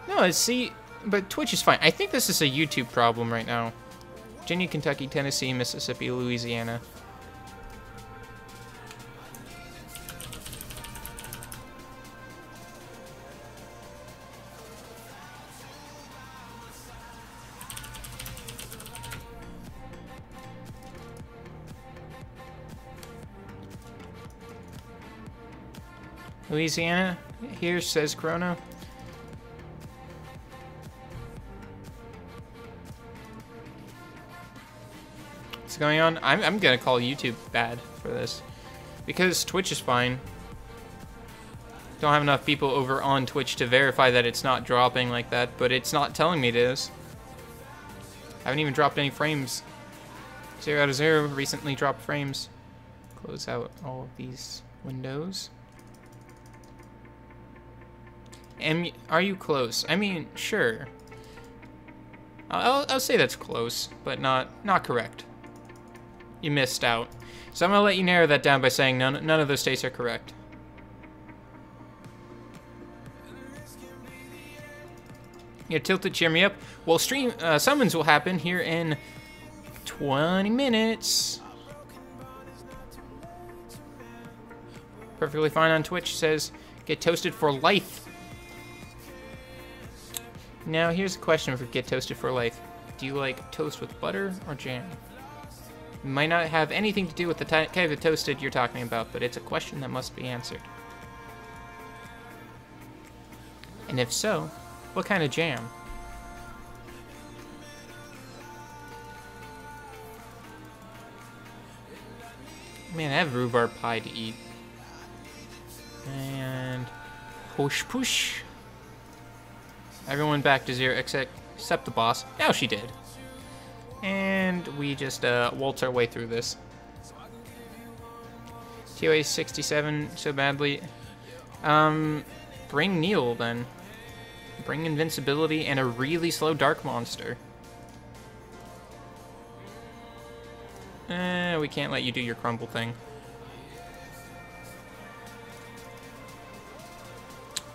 S1: No, but Twitch is fine. I think this is a YouTube problem right now. Virginia, Kentucky, Tennessee, Mississippi, Louisiana. Louisiana, here says Corona. What's going on? I'm gonna call YouTube bad for this. Because Twitch is fine. Don't have enough people over on Twitch to verify that it's not dropping like that, but it's not telling me it is. I haven't even dropped any frames. 0 out of 0 recently dropped frames. Close out all of these windows. Are you close? I mean, sure. I'll say that's close, but not correct. You missed out. So I'm gonna let you narrow that down by saying none of those states are correct. You're tilted, cheer me up. Well, summons will happen here in 20 minutes. Perfectly fine on Twitch, says, get toasted for life. Now, here's a question for Get Toasted for Life. Do you like toast with butter or jam? It might not have anything to do with the kind of toasted you're talking about, but it's a question that must be answered. And if so, what kind of jam? Man, I have rhubarb pie to eat. And push push. Everyone back to 0 except the boss. Now she did. And we just waltz our way through this. TOA 67 so badly. Bring Neil then. Bring invincibility and a really slow dark monster. We can't let you do your crumble thing.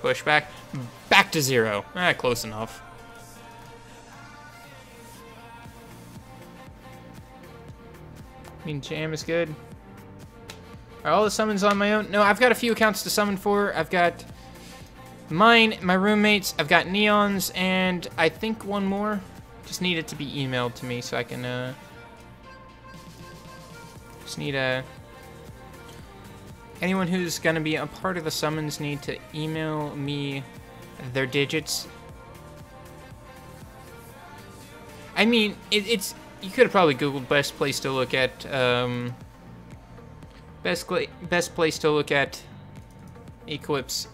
S1: Push back. Back to 0. Close enough. I mean, jam is good. Are all the summons on my own? No, I've got a few accounts to summon for. I've got mine, my roommates, I've got Neon's, and I think one more. Just need it to be emailed to me so I can, just need anyone who's gonna be a part of the summons need to email me their digits. I mean, it's you could have probably Googled best place to look at, best place to look at Eclipse.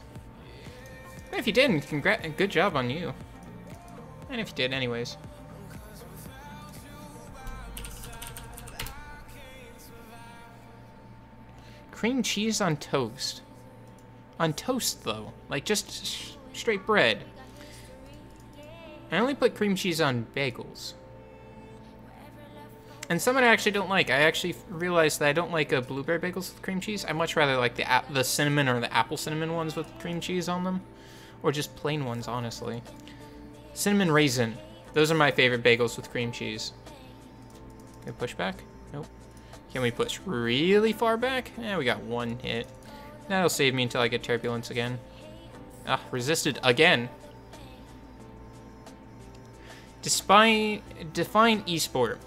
S1: If you didn't, good job on you. And if you did, anyways. Cream cheese on toast. On toast, though. Like, just straight bread. I only put cream cheese on bagels. And some I actually don't like. I actually realized that I don't like blueberry bagels with cream cheese. I much rather like the cinnamon or the apple cinnamon ones with cream cheese on them. Or just plain ones, honestly. Cinnamon raisin. Those are my favorite bagels with cream cheese. Can we push back? Nope. Can we push really far back? We got one hit. That'll save me until I get turbulence again. Ah, resisted again. Define esport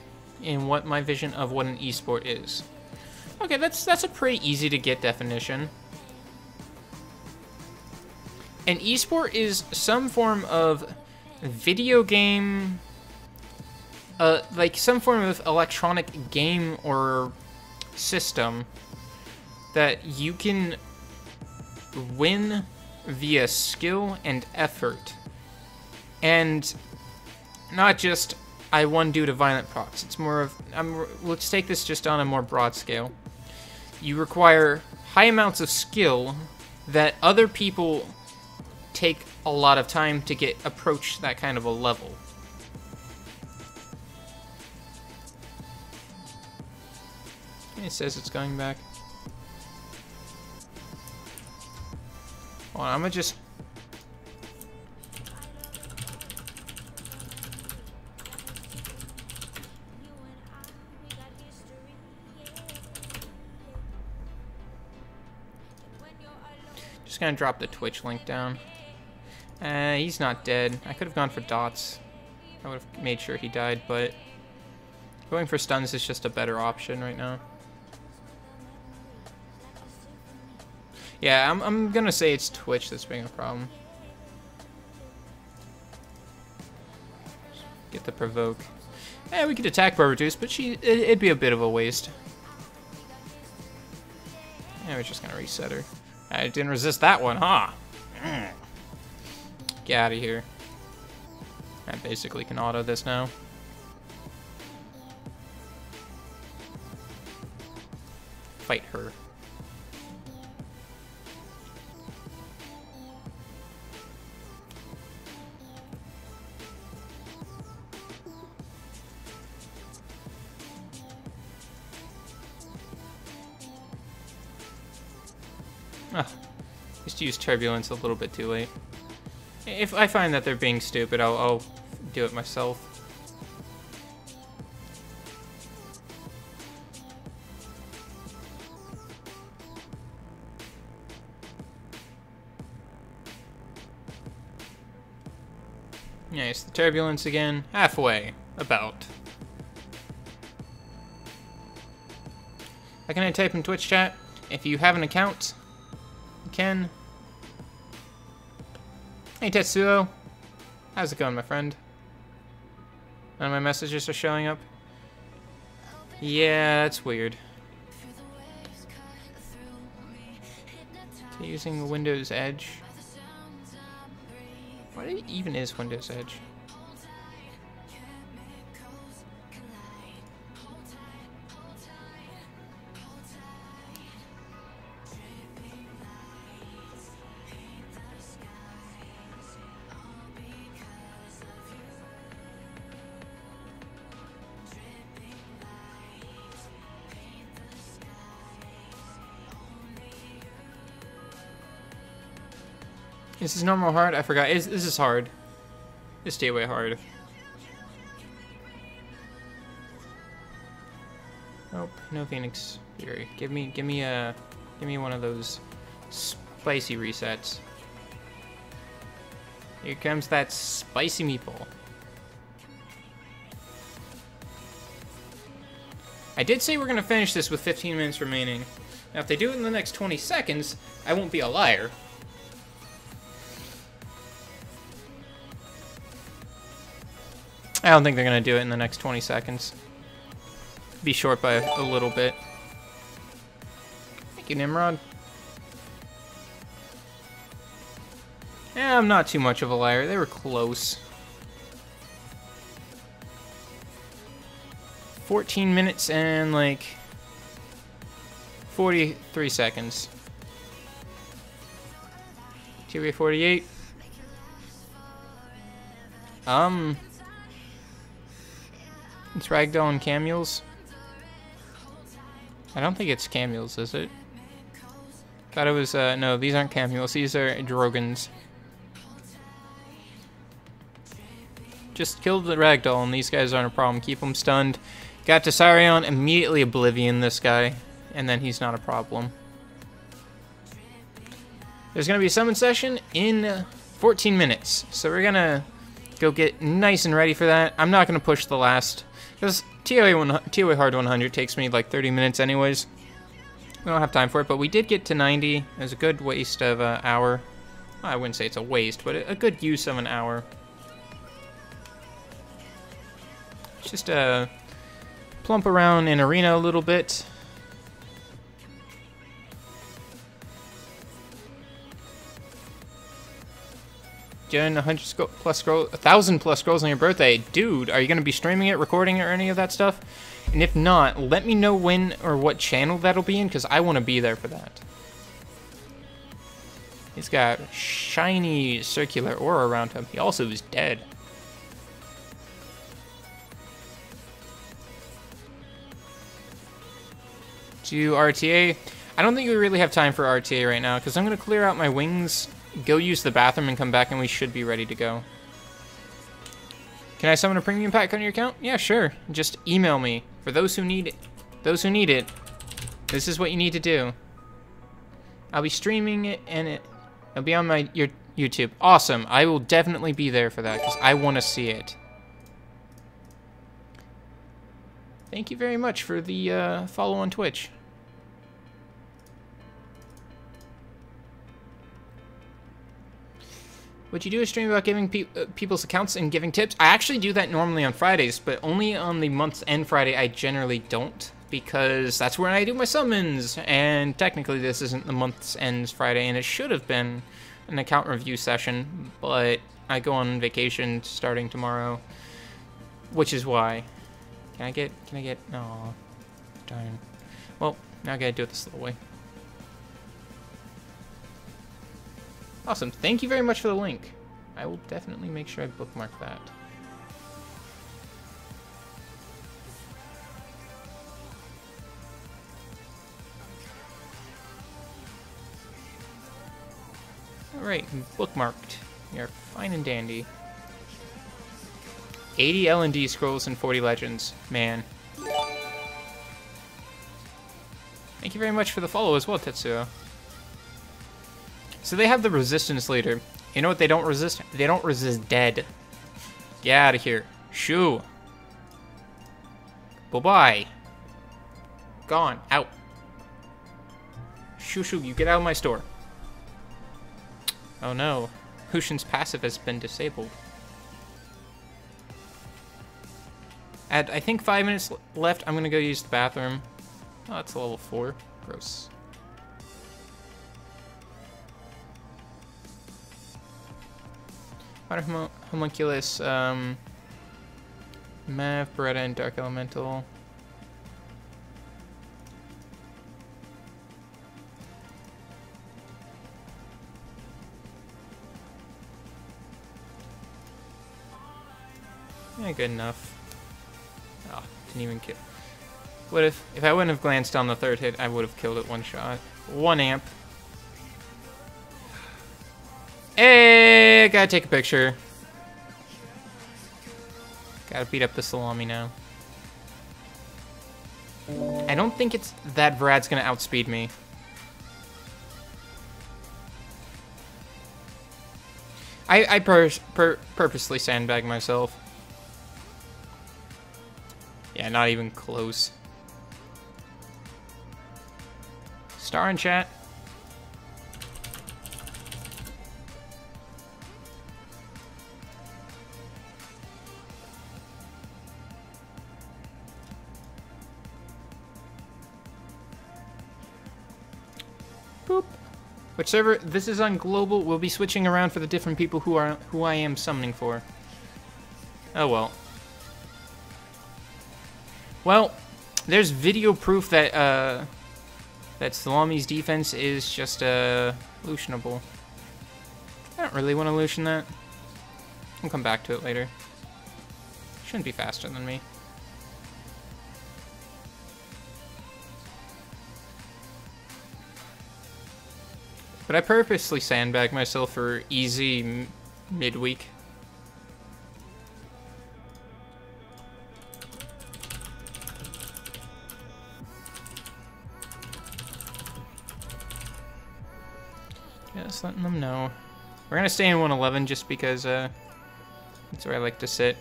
S1: in what my vision of what an esport is. Okay, that's a pretty easy to get definition. An esport is some form of video game, like some form of electronic game or system that you can win via skill and effort. And not just, I won due to violent procs. It's more of, let's take this just on a more broad scale. You require high amounts of skill that other people take a lot of time to approach that kind of a level. It says it's going back. Hold on, I'm gonna just... Just gonna drop the Twitch link down. He's not dead. I could have gone for dots. I would have made sure he died, but going for stuns is just a better option right now. Yeah, I'm gonna say it's Twitch that's being a problem. Get the provoke. We could attack per reduce, but it'd be a bit of a waste. We're just gonna reset her. I didn't resist that one, huh? Get out of here. I basically can auto this now. Fight her. Just use turbulence a little bit too late. If I find that they're being stupid, I'll do it myself. Nice, the turbulence again. Halfway, about. How can I type in Twitch chat? If you have an account, you can. Hey Tetsuo, how's it going, my friend? None of my messages are showing up. Yeah, that's weird. Okay, using Windows Edge. What even is Windows Edge? Is this normal hard? I forgot. This is hard. It's TOA hard. Nope, no Phoenix Fury. Give me one of those spicy resets. Here comes that spicy meatball. I did say we're gonna finish this with 15 minutes remaining. Now, if they do it in the next 20 seconds, I won't be a liar. I don't think they're gonna do it in the next 20 seconds. Be short by a little bit. Thank you, Nimrod. Yeah, I'm not too much of a liar. They were close. 14 minutes and like 43 seconds. TOA 48. It's Ragdoll and Camules. I don't think it's Camules, is it? Thought it was, no, these aren't Camules. These are Drogons. Just kill the Ragdoll and these guys aren't a problem. Keep them stunned. Got to Sarion, immediately Oblivion this guy. And then he's not a problem. There's going to be a summon session in 14 minutes. So we're going to go get nice and ready for that. I'm not going to push the last. Because TOA Hard 100 takes me like 30 minutes anyways. We don't have time for it, but we did get to 90. It was a good waste of an hour. Well, I wouldn't say it's a waste, but a good use of an hour. Just plump around in arena a little bit. Doing 100 plus scrolls, 1,000 plus scrolls on your birthday. Dude, are you going to be streaming it, recording it, or any of that stuff? And if not, let me know when or what channel that'll be in, because I want to be there for that. He's got shiny circular aura around him. He also is dead. Do RTA. I don't think we really have time for RTA right now, because I'm going to clear out my wings, go use the bathroom, and come back, and we should be ready to go. Can I summon a premium pack on your account? Yeah, sure. Just email me. For those who need it, this is what you need to do. I'll be streaming it, and it'll be on your YouTube. Awesome. I will definitely be there for that, because I want to see it. Thank you very much for the follow on Twitch. Would you do a stream about giving people's accounts and giving tips? I actually do that normally on Fridays, but only on the month's end Friday I generally don't, because that's when I do my summons, and technically this isn't the month's end Friday, and it should have been an account review session, but I go on vacation starting tomorrow, which is why. Can I get, oh, darn. Well, now I gotta do it the slow way. Awesome, thank you very much for the link. I will definitely make sure I bookmark that. Alright, bookmarked. You're fine and dandy. 80 L&D scrolls and 40 legends. Man. Thank you very much for the follow as well, Tetsuo. So they have the resistance leader. You know what they don't resist? They don't resist dead. Get out of here. Shoo. Bye-bye. Gone. Out. Shoo shoo, you get out of my store. Oh no. Hushin's passive has been disabled. At, I think, 5 minutes left, I'm gonna go use the bathroom. Oh, that's a level 4. Gross. Water Homunculus, Mav, Beretta, and Dark Elemental. Yeah, good enough. Oh, didn't even kill. What if I wouldn't have glanced on the third hit, I would have killed it one shot. 1 amp. Hey, gotta take a picture. Gotta beat up the salami now. I don't think it's that Vrad's gonna outspeed me. I purposely sandbag myself. Yeah, not even close. Star in chat. Boop. Which server? This is on global. We'll be switching around for the different people who I am summoning for. Oh well. Well, there's video proof that that Salami's defense is just lutionable. I don't really want to lution that. I'll come back to it later. Shouldn't be faster than me. But I purposely sandbag myself for easy midweek. Just letting them know. We're gonna stay in 111 just because that's where I like to sit.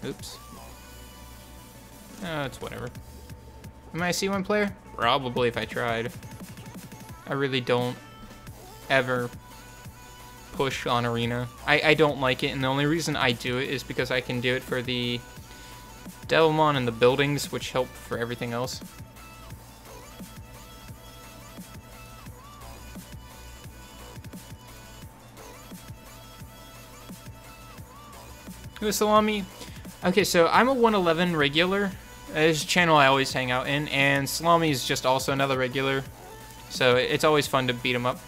S1: Oops. Oh, it's whatever. Am I a C1 player? Probably if I tried. I really don't ever push on Arena. I don't like it, and the only reason I do it is because I can do it for the Devilmon and the buildings, which help for everything else. Who's Salami? Okay, so I'm a 111 regular. It's a channel I always hang out in, and Salami is just also another regular. So it's always fun to beat him up.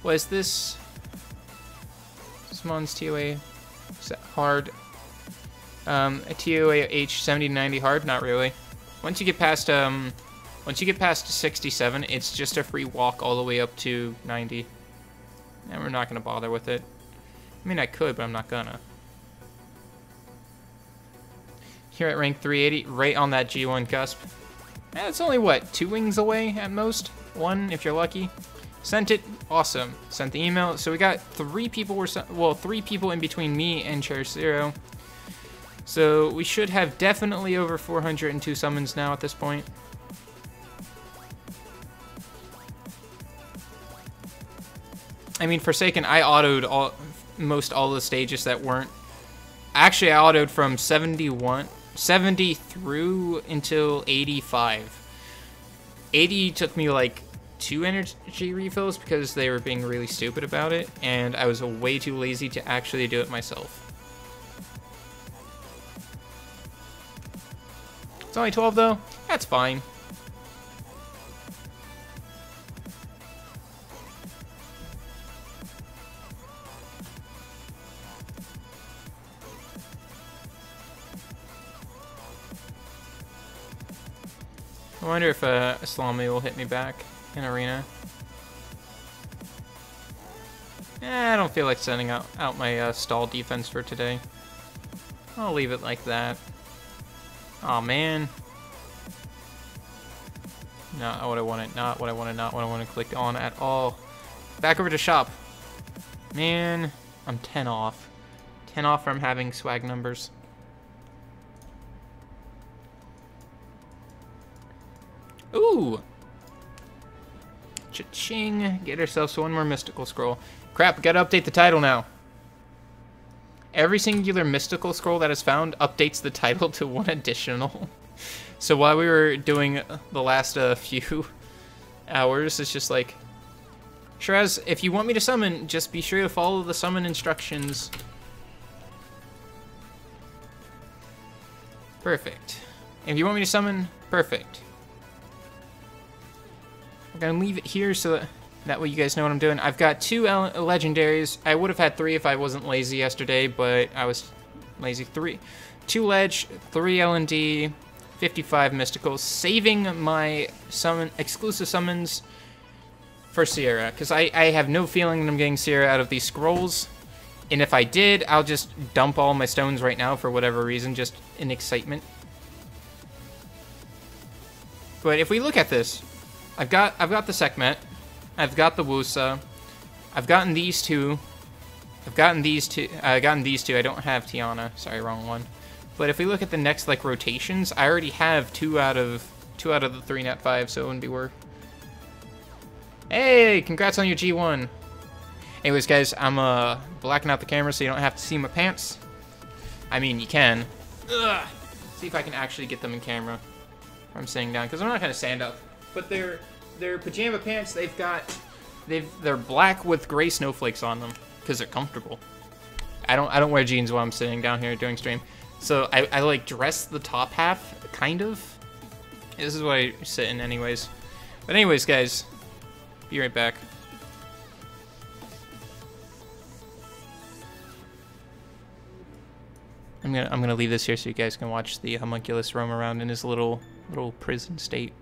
S1: What is this? Smon's TOA hard. A TOA H 70 to 90 hard? Not really. Once you get past 67, it's just a free walk all the way up to 90. And we're not gonna bother with it. I mean, I could, but I'm not gonna. Here at rank 380, right on that G1 cusp. It's only, what, 2 wings away at most? 1 if you're lucky. Sent it, awesome. Sent the email, so we got 3 people, 3 people in between me and Cherish Zero. So we should have definitely over 402 summons now at this point. I mean, Forsaken, I autoed most all the stages that weren't. Actually, I autoed from 70 through until 85. 80 took me like 2 energy refills because they were being really stupid about it, and I was way too lazy to actually do it myself. It's only 12 though? That's fine. I wonder if Salami will hit me back in Arena. I don't feel like sending out my stall defense for today. I'll leave it like that. Aw, man. Not what I wanted, not what I wanted, not what I want to click on at all. Back over to shop. Man, I'm 10 off. 10 off from having swag numbers. Ooh! Cha-ching! Get ourselves one more mystical scroll. Crap, gotta update the title now. Every singular mystical scroll that is found updates the title to 1 additional. So while we were doing the last few hours, it's just like, Shiraz, if you want me to summon, just be sure to follow the summon instructions. Perfect. If you want me to summon, perfect. I'm gonna leave it here so that way you guys know what I'm doing. I've got 2 legendaries. I would have had 3 if I wasn't lazy yesterday, but I was lazy. 2 ledge, 3 L&D, 55 mysticals, saving my exclusive summons for Sierra, because I have no feeling that I'm getting Sierra out of these scrolls. And if I did, I'll just dump all my stones right now for whatever reason, just in excitement. But if we look at this, I've got the Sekhmet, I've got the Wusa, I've gotten these two, I don't have Tiana, sorry, wrong one. But if we look at the next like rotations, I already have two out of the 3 Nat 5, so it wouldn't be worth. Hey, congrats on your G1. Anyways, guys, I'm blacking out the camera so you don't have to see my pants. I mean, you can. Ugh. See if I can actually get them in camera. I'm sitting down because I'm not gonna stand up. But they're pajama pants. They're black with gray snowflakes on them because they're comfortable. I don't wear jeans while I'm sitting down here doing stream. So I like dress the top half, kind of. This is what I sit in anyways. But anyways, guys, be right back. I'm gonna leave this here so you guys can watch the homunculus roam around in his little prison state.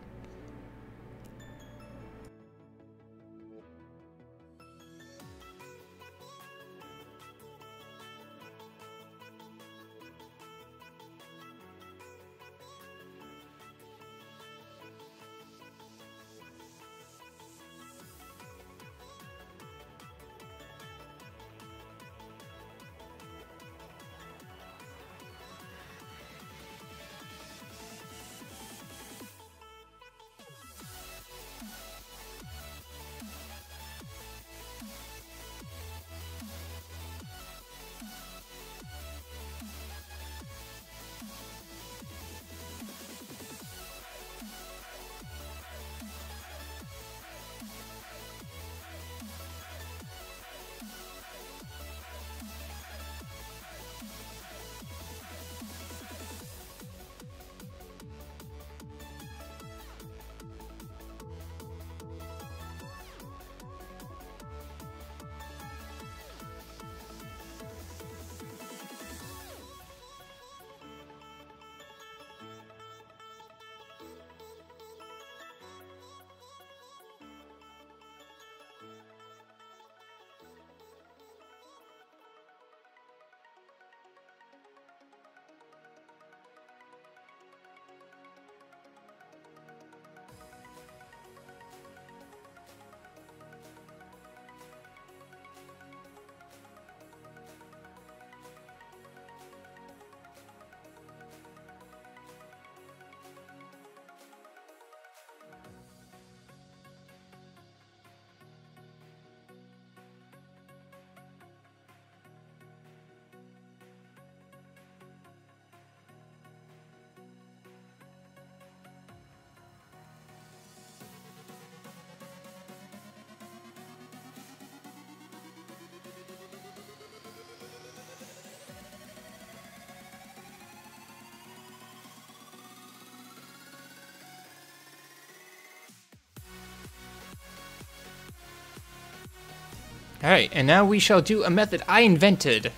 S1: Alright, and now we shall do a method I invented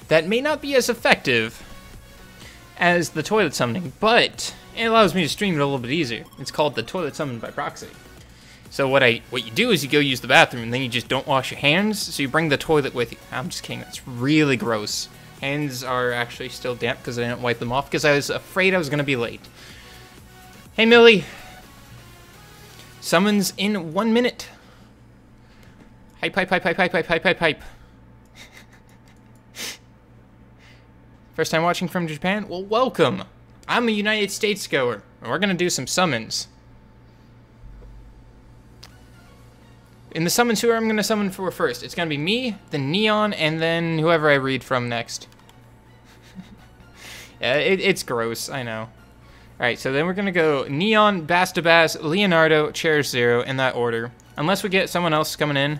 S1: that may not be as effective as the toilet summoning, but it allows me to stream it a little bit easier. It's called the toilet summon by proxy. So what you do is you go use the bathroom, and then you just don't wash your hands, so you bring the toilet with you. I'm just kidding, that's really gross. Hands are actually still damp because I didn't wipe them off because I was afraid I was going to be late. Hey, Millie. Summons in 1 minute. Hype, hype, hype, hype, hype, hype, hype, hype, hype. First time watching from Japan? Well, welcome. I'm a United States goer, and we're going to do some summons. In the summons, who I'm going to summon for first? It's going to be me, then Nyan, and then whoever I read from next. Yeah, it's gross, I know. Alright, so then we're going to go Nyan, Bastabas, Leonardo, Cherish Zero, in that order. Unless we get someone else coming in.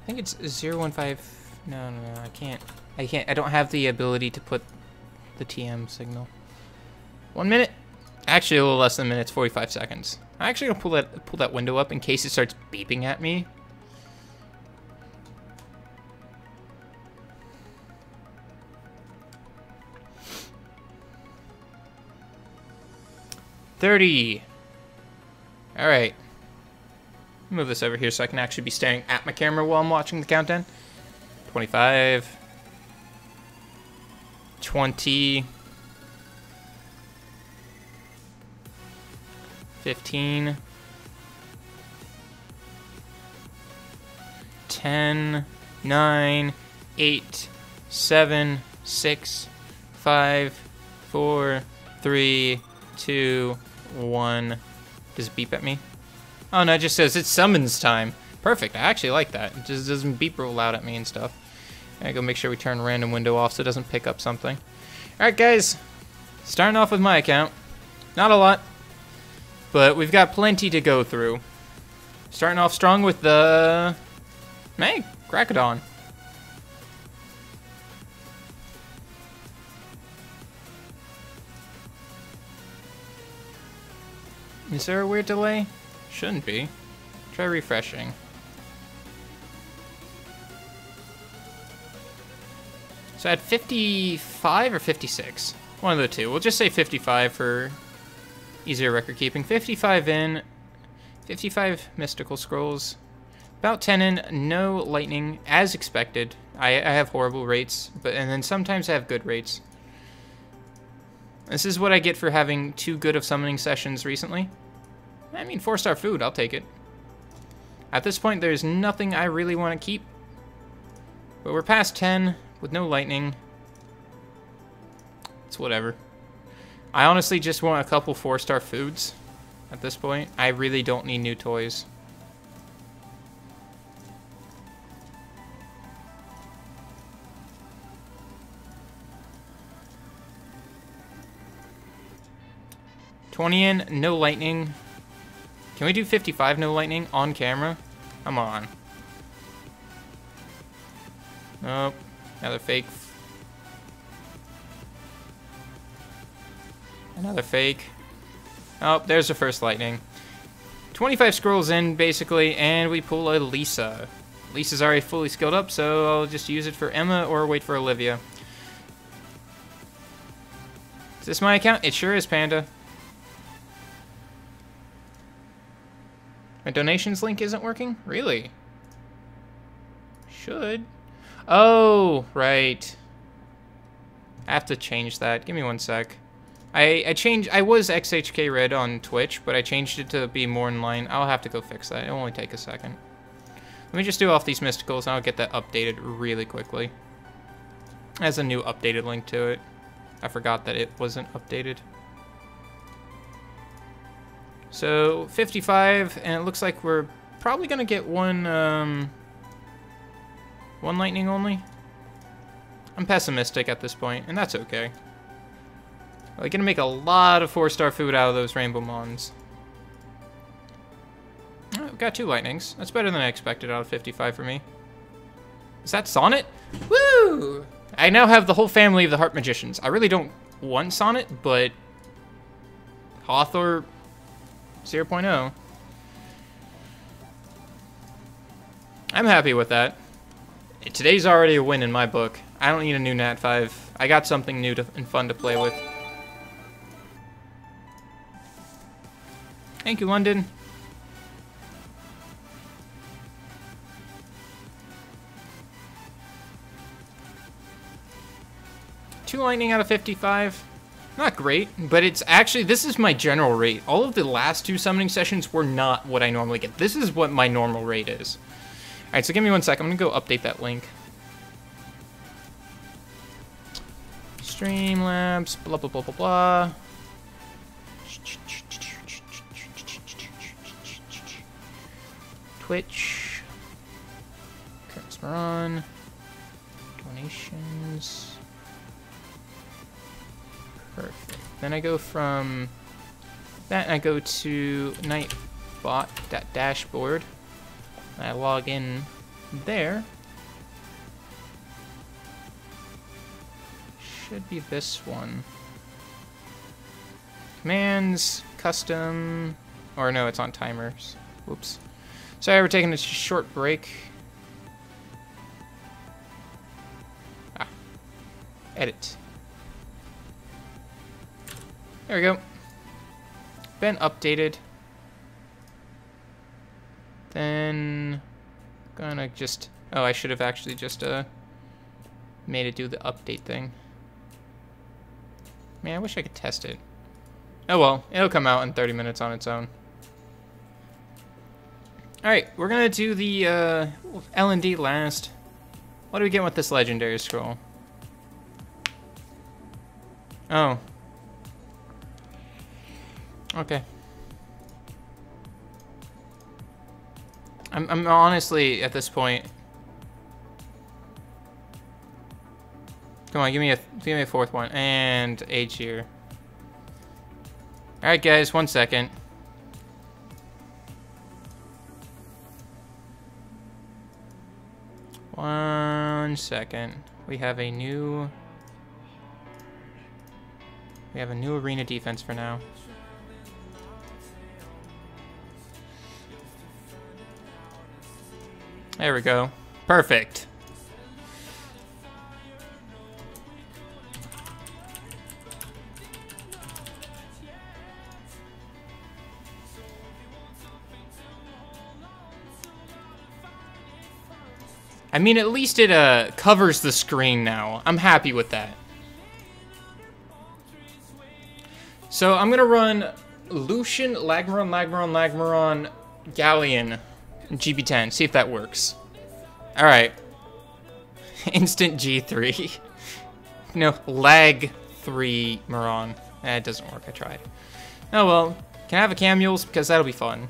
S1: I think it's 015. No, I can't. I don't have the ability to put the TM signal. 1 minute? Actually, a little less than a minute. It's 45 seconds. I'm actually gonna pull that window up in case it starts beeping at me. 30. All right. Move this over here so I can actually be staring at my camera while I'm watching the countdown. 25. 20. 15. 10. 9. 8. 7. 6. 5. 4. 3. 2. 1. Does it beep at me? Oh no, it just says it's summons time. Perfect, I actually like that. It just doesn't beep real loud at me and stuff. I go make sure we turn random window off so it doesn't pick up something. Alright guys, starting off with my account. Not a lot, but we've got plenty to go through. Starting off strong with the... Hey, Cracodon. Is there a weird delay? Shouldn't be. Try refreshing. So at 55 or 56? One of the two. We'll just say 55 for easier record keeping. 55 in. 55 mystical scrolls. About 10 in. No lightning, as expected. I have horrible rates, and then sometimes I have good rates. This is what I get for having too good of summoning sessions recently. I mean, 4-star food, I'll take it. At this point, there's nothing I really want to keep. But we're past 10 with no lightning. It's whatever. I honestly just want a couple 4-star foods at this point. I really don't need new toys. $20 in, no lightning. Can we do 55 no lightning on camera? Come on. Nope. Another fake. Another fake. Oh, there's the first lightning. 25 scrolls in, basically, and we pull a Lisa. Lisa's already fully skilled up, so I'll just use it for Emma or wait for Olivia. Is this my account? It sure is, Panda. My donations link isn't working? Really? Should. Oh, right. I have to change that. Give me one sec. I was XHK Red on Twitch, but I changed it to be more in line. I'll have to go fix that. It'll only take a second. Let me just do off these mysticals, and I'll get that updated really quickly. It has a new updated link to it. I forgot that it wasn't updated. So 55, and it looks like we're probably gonna get one lightning only. I'm pessimistic at this point, and that's okay. We're gonna make a lot of 4-star food out of those rainbow mons. Oh, we've got 2 lightnings. That's better than I expected out of 55 for me. Is that Sonnet? Woo! I now have the whole family of the Heart Magicians. I really don't want Sonnet, but Hathor 0.0. I'm happy with that. Today's already a win in my book. I don't need a new Nat 5. I got something new and fun to play with. Thank you, London. Two lightning out of 55. Not great, but it's actually, this is my general rate. All of the last 2 summoning sessions were not what I normally get. This is what my normal rate is. Alright, so give me one sec. I'm going to go update that link. Streamlabs, blah, blah, blah, blah, blah. Twitch. Current run. Donations. Perfect. Then I go from that, I go to Nightbot.dashboard. I log in there. Should be this one. Commands, custom, or no, it's on timers. Whoops. Sorry, we're taking a short break. Edit. There we go. been updated. Then gonna just, oh, I should have actually just made it do the update thing. Man, I wish I could test it. Oh well, it'll come out in 30 minutes on its own. Alright, we're gonna do the L&D last. What do we get with this legendary scroll? Oh. Okay. I'm honestly, at this point... Come on, give me a fourth one. And age here. Alright guys, 1 second. One second. We have a new arena defense for now. There we go. Perfect. I mean, at least it covers the screen now. I'm happy with that. So I'm gonna run Lucian, Lagmaron, Galleon, GB10. See if that works. All right. Instant G3. No, Lag 3 Maron. It doesn't work. I tried. Oh well. Can I have a Camules? Because that'll be fun.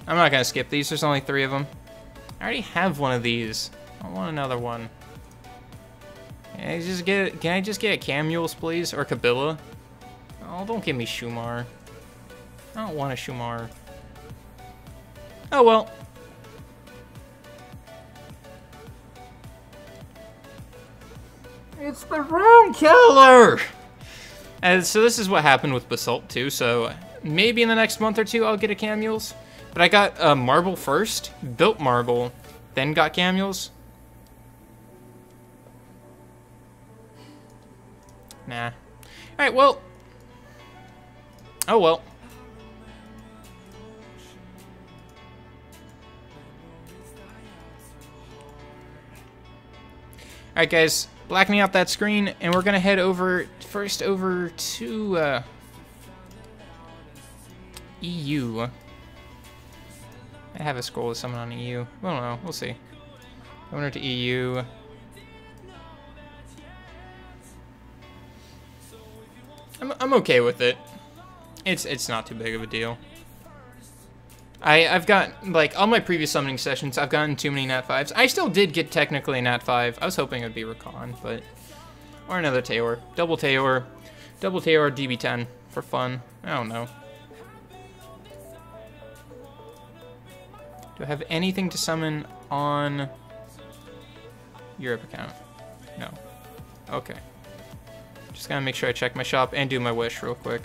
S1: I'm not gonna skip these. There's only 3 of them. I already have one of these. I want another one. Can I just get a Camules, please? Or Kabila? Oh, don't give me Shumar. I don't want a Shumar. Oh, well. It's the wrong color! And so this is what happened with Basalt, too. So maybe in the next month or 2, I'll get a Camules. But I got Marble first, built Marble, then got Camules. Nah. Alright, well. Oh well. Alright guys, blackening out that screen, and we're gonna head first over to EU. I have a scroll with someone on EU. I don't know. We'll see. Going over to EU. I'm okay with it. It's not too big of a deal. I've got, like, on my previous summoning sessions, I've gotten too many Nat 5s. I still did get technically a Nat 5. I was hoping it would be Rakan, but... Or another Teor. Double Teor DB10 for fun. I don't know. Do I have anything to summon on Europe account? No. Okay. Just gotta make sure I check my shop and do my wish real quick.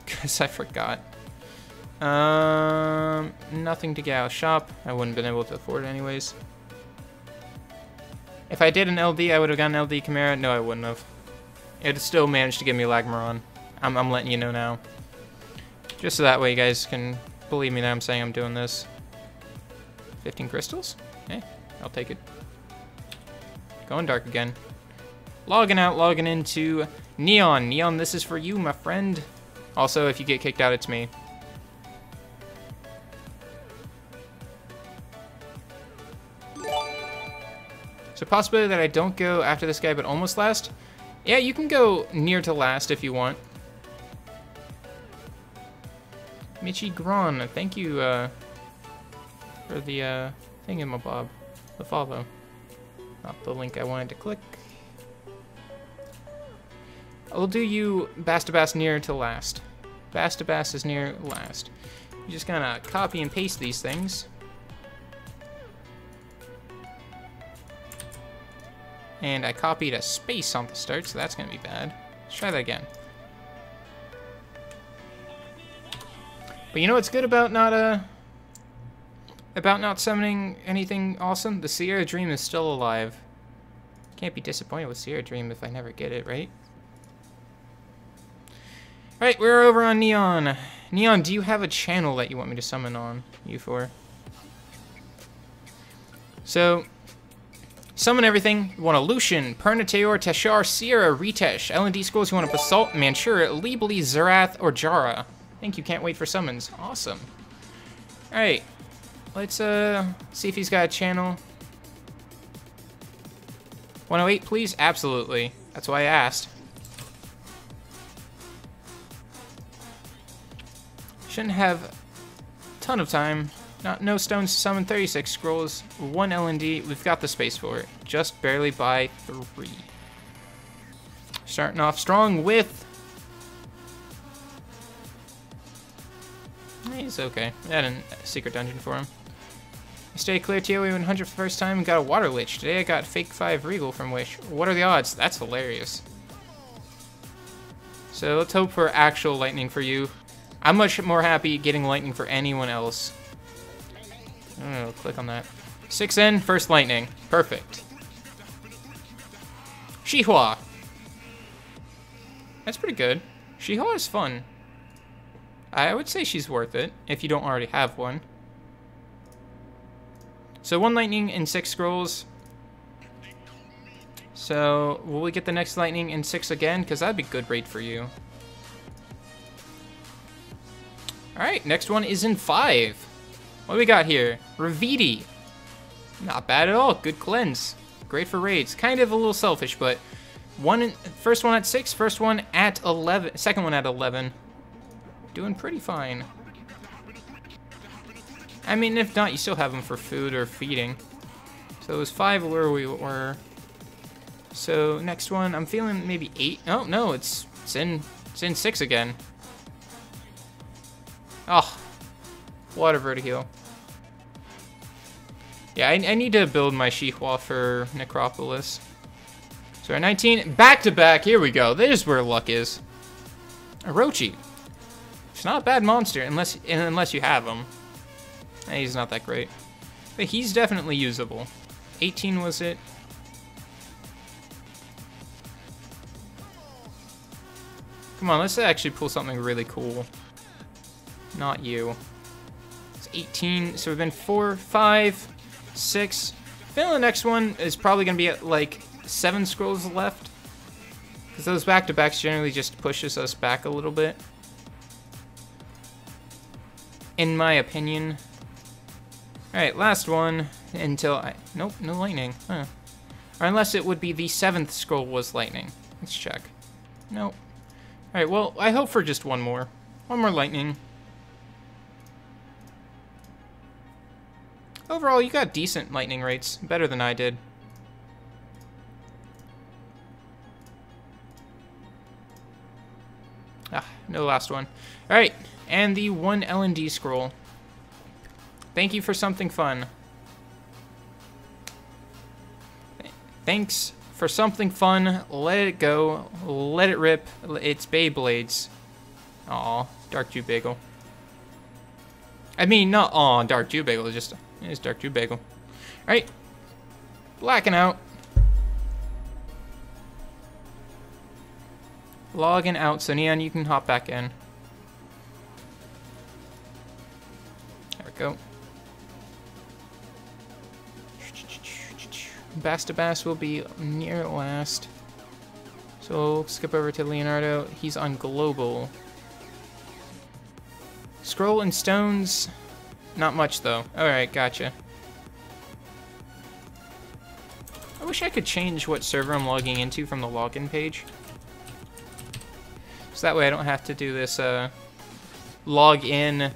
S1: Because I forgot. Nothing to get out of shop. I wouldn't have been able to afford it anyways. If I did an LD, I would have gotten an LD Chimera. No, I wouldn't have. It'd still managed to give me Lagmaron. I'm letting you know now. Just so that way you guys can believe me that I'm saying I'm doing this. 15 crystals? Hey, I'll take it. Going dark again. Logging out, logging into Nyan. Nyan, this is for you, my friend. Also, if you get kicked out, it's me. So possibility that I don't go after this guy, but almost last? Yeah, you can go near to last if you want. Michi Gron, thank you for the thingamabob, the follow. Not the link I wanted to click. I'll do you Bastabas near to last. Bastabas is near last. You just gotta copy and paste these things. And I copied a space on the start, so that's gonna be bad. Let's try that again. But you know what's good about not summoning anything awesome? The Sierra Dream is still alive. Can't be disappointed with Sierra Dream if I never get it, right? Alright, we're over on Nyan. Nyan, do you have a channel that you want me to summon on you for? So, summon everything. You want a Lucian, Pernateor, Teshar, Sierra, Ritesh. L&D scrolls, you want a Basalt, Manchura, Libeli, Zerath, or Jara. I think you can't wait for summons. Awesome. Alright. Let's see if he's got a channel. 108, please? Absolutely. That's why I asked. Shouldn't have a ton of time. No stones to summon, 36 scrolls, 1 L&D. We've got the space for it. Just barely by 3. Starting off strong with... He's okay. I had a secret dungeon for him. Stay clear, TOE 100 for the first time and got a Water Lich. Today I got Fake 5 Regal from Wish. What are the odds? That's hilarious. So let's hope for actual lightning for you. I'm much more happy getting lightning for anyone else. Oh, click on that. 6N, first lightning. Perfect. Shihua. That's pretty good. Shihua is fun. I would say she's worth it, if you don't already have one. So 1 lightning and 6 scrolls. So, will we get the next lightning in 6 again? Because that'd be good rate for you. Alright, next one is in 5. What do we got here? Ravidi. Not bad at all. Good cleanse. Great for raids. Kind of a little selfish, but first one at 6, first one at 11, second one at 11. Doing pretty fine. I mean, if not, you still have them for food or feeding. So it was 5 where we were. So next one, I'm feeling maybe 8. Oh no, it's in 6 again. Oh, water vertigo. Yeah, I need to build my Shihua for Necropolis. So our 19, back to back. Here we go. There's where luck is. Orochi. It's not a bad monster unless you have him. He's not that great, but he's definitely usable. 18 was it? Come on, let's actually pull something really cool. Not you. It's 18, so we've been 4, 5, 6. I feel the next one is probably gonna be at like 7 scrolls left, because those back-to-backs generally just pushes us back a little bit, in my opinion. Alright, last one until nope, no lightning. Huh. Or unless it would be the 7th scroll was lightning. Let's check. Nope. Alright, well, I hope for just one more. One more lightning. Overall, you got decent lightning rates. Better than I did. Ah, no last one. Alright, and the 1 L&D scroll. Thank you for something fun. Thanks for something fun. Let it go. Let it rip. It's Beyblades. Aw, Dark Jew Bagel. I mean, not aw, Dark Jew Bagel. It's Dark Jew Bagel. Alright. Blacking out. Logging out. So, Nyan, you can hop back in. There we go. Bass will be near last. So we'll skip over to Leonardo. He's on global. Scroll and stones. Not much though. Alright, gotcha. I wish I could change what server I'm logging into from the login page. So that way I don't have to do this log in,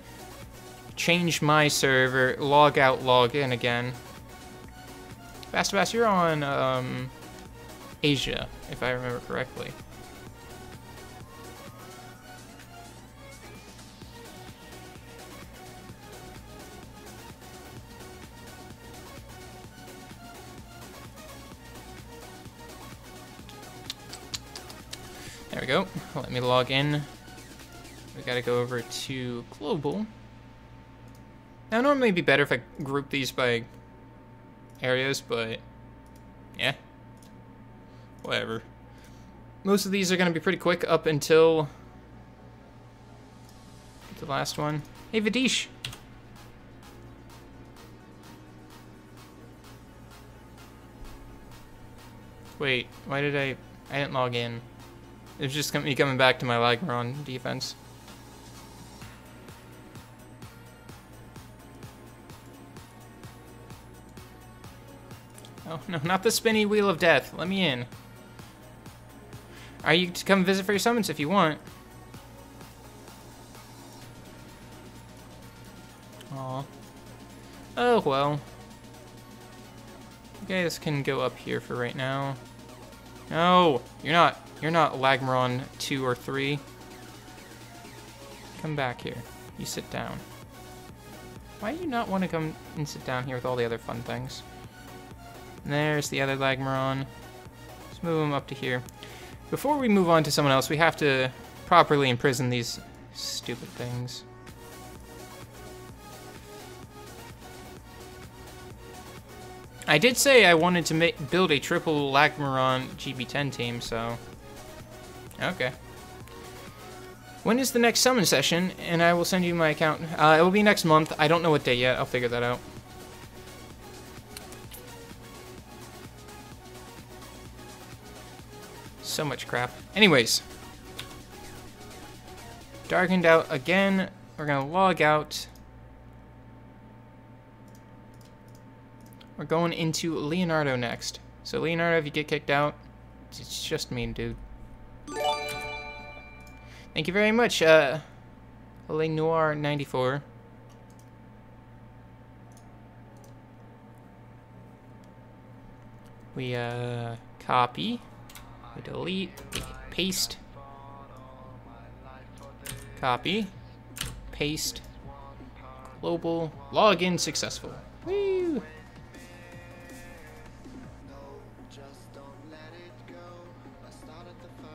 S1: change my server, log out, log in again. Bass, you're on Asia, if I remember correctly. There we go. Let me log in. We gotta go over to global. Now, normally it'd be better if I group these by areas, but yeah, whatever. Most of these are going to be pretty quick up until the last one. Hey, Vidish! Wait, why did I didn't log in. It was just me coming back to my Lagmaron defense. Oh, no, not the spinny wheel of death. Let me in. Are you to come visit for your summons if you want? Aw. Oh, well. You guys can go up here for right now. No, you're not Lagmaron 2 or 3. Come back here. You sit down. Why do you not want to come and sit down here with all the other fun things? And there's the other Lagmaron. Let's move him up to here. Before we move on to someone else, we have to properly imprison these stupid things. I did say I wanted to build a triple Lagmaron GB10 team, so... Okay. When is the next summon session? And I will send you my account. It will be next month. I don't know what day yet. I'll figure that out. So much crap. Anyways. Darkened out again. We're gonna log out. We're going into Leonardo next. So Leonardo, if you get kicked out, it's just mean, dude. Thank you very much, Noir 94. We copy, we delete, we paste, copy, paste, global, login successful. Woo!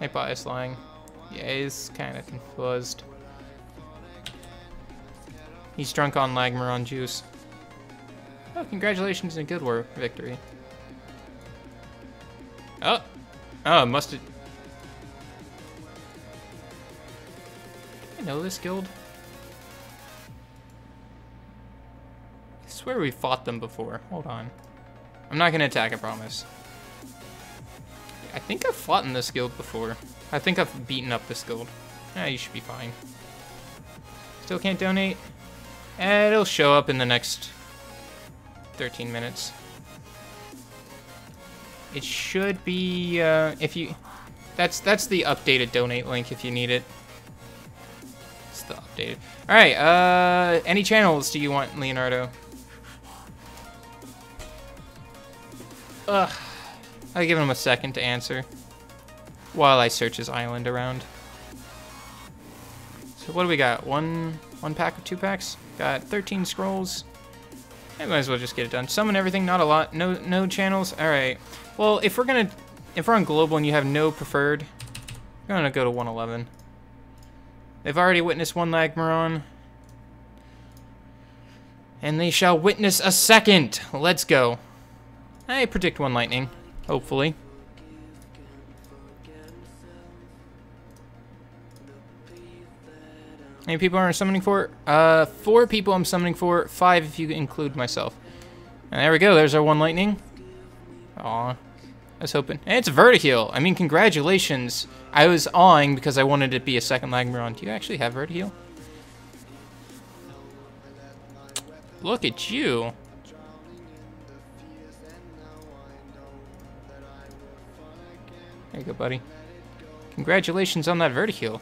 S1: My bot is lying. Yeah, he's kind of confused. He's drunk on Lagmaron juice. Oh, congratulations on a good war victory. Oh! Oh, must have... I know this guild. I swear we fought them before. Hold on. I'm not gonna attack, I promise. I think I've fought in this guild before. I think I've beaten up this guild. You should be fine. Still can't donate? It'll show up in the next 13 minutes. It should be, if you... That's the updated donate link if you need it. It's the updated. Alright, any channels do you want, Leonardo? Ugh. I'll give him a second to answer while I search his island around. So what do we got? One pack of 2 packs? Got 13 scrolls. I might as well just get it done. Summon everything, not a lot. No channels. All right. Well, if we're on global and you have no preferred, I'm gonna go to 111. They've already witnessed 1 Lagmaron, and they shall witness a second. Let's go. I predict 1 lightning. Hopefully. How many people are summoning for? 4 people I'm summoning for. 5 if you include myself. And there we go. There's our 1 lightning. Aw. I was hoping. And it's Vertiheal. I mean, congratulations. I was awing because I wanted it to be a second Lagmaron. Do you actually have Vertiheal? Look at you. There you go, buddy. Congratulations on that Vertiheal.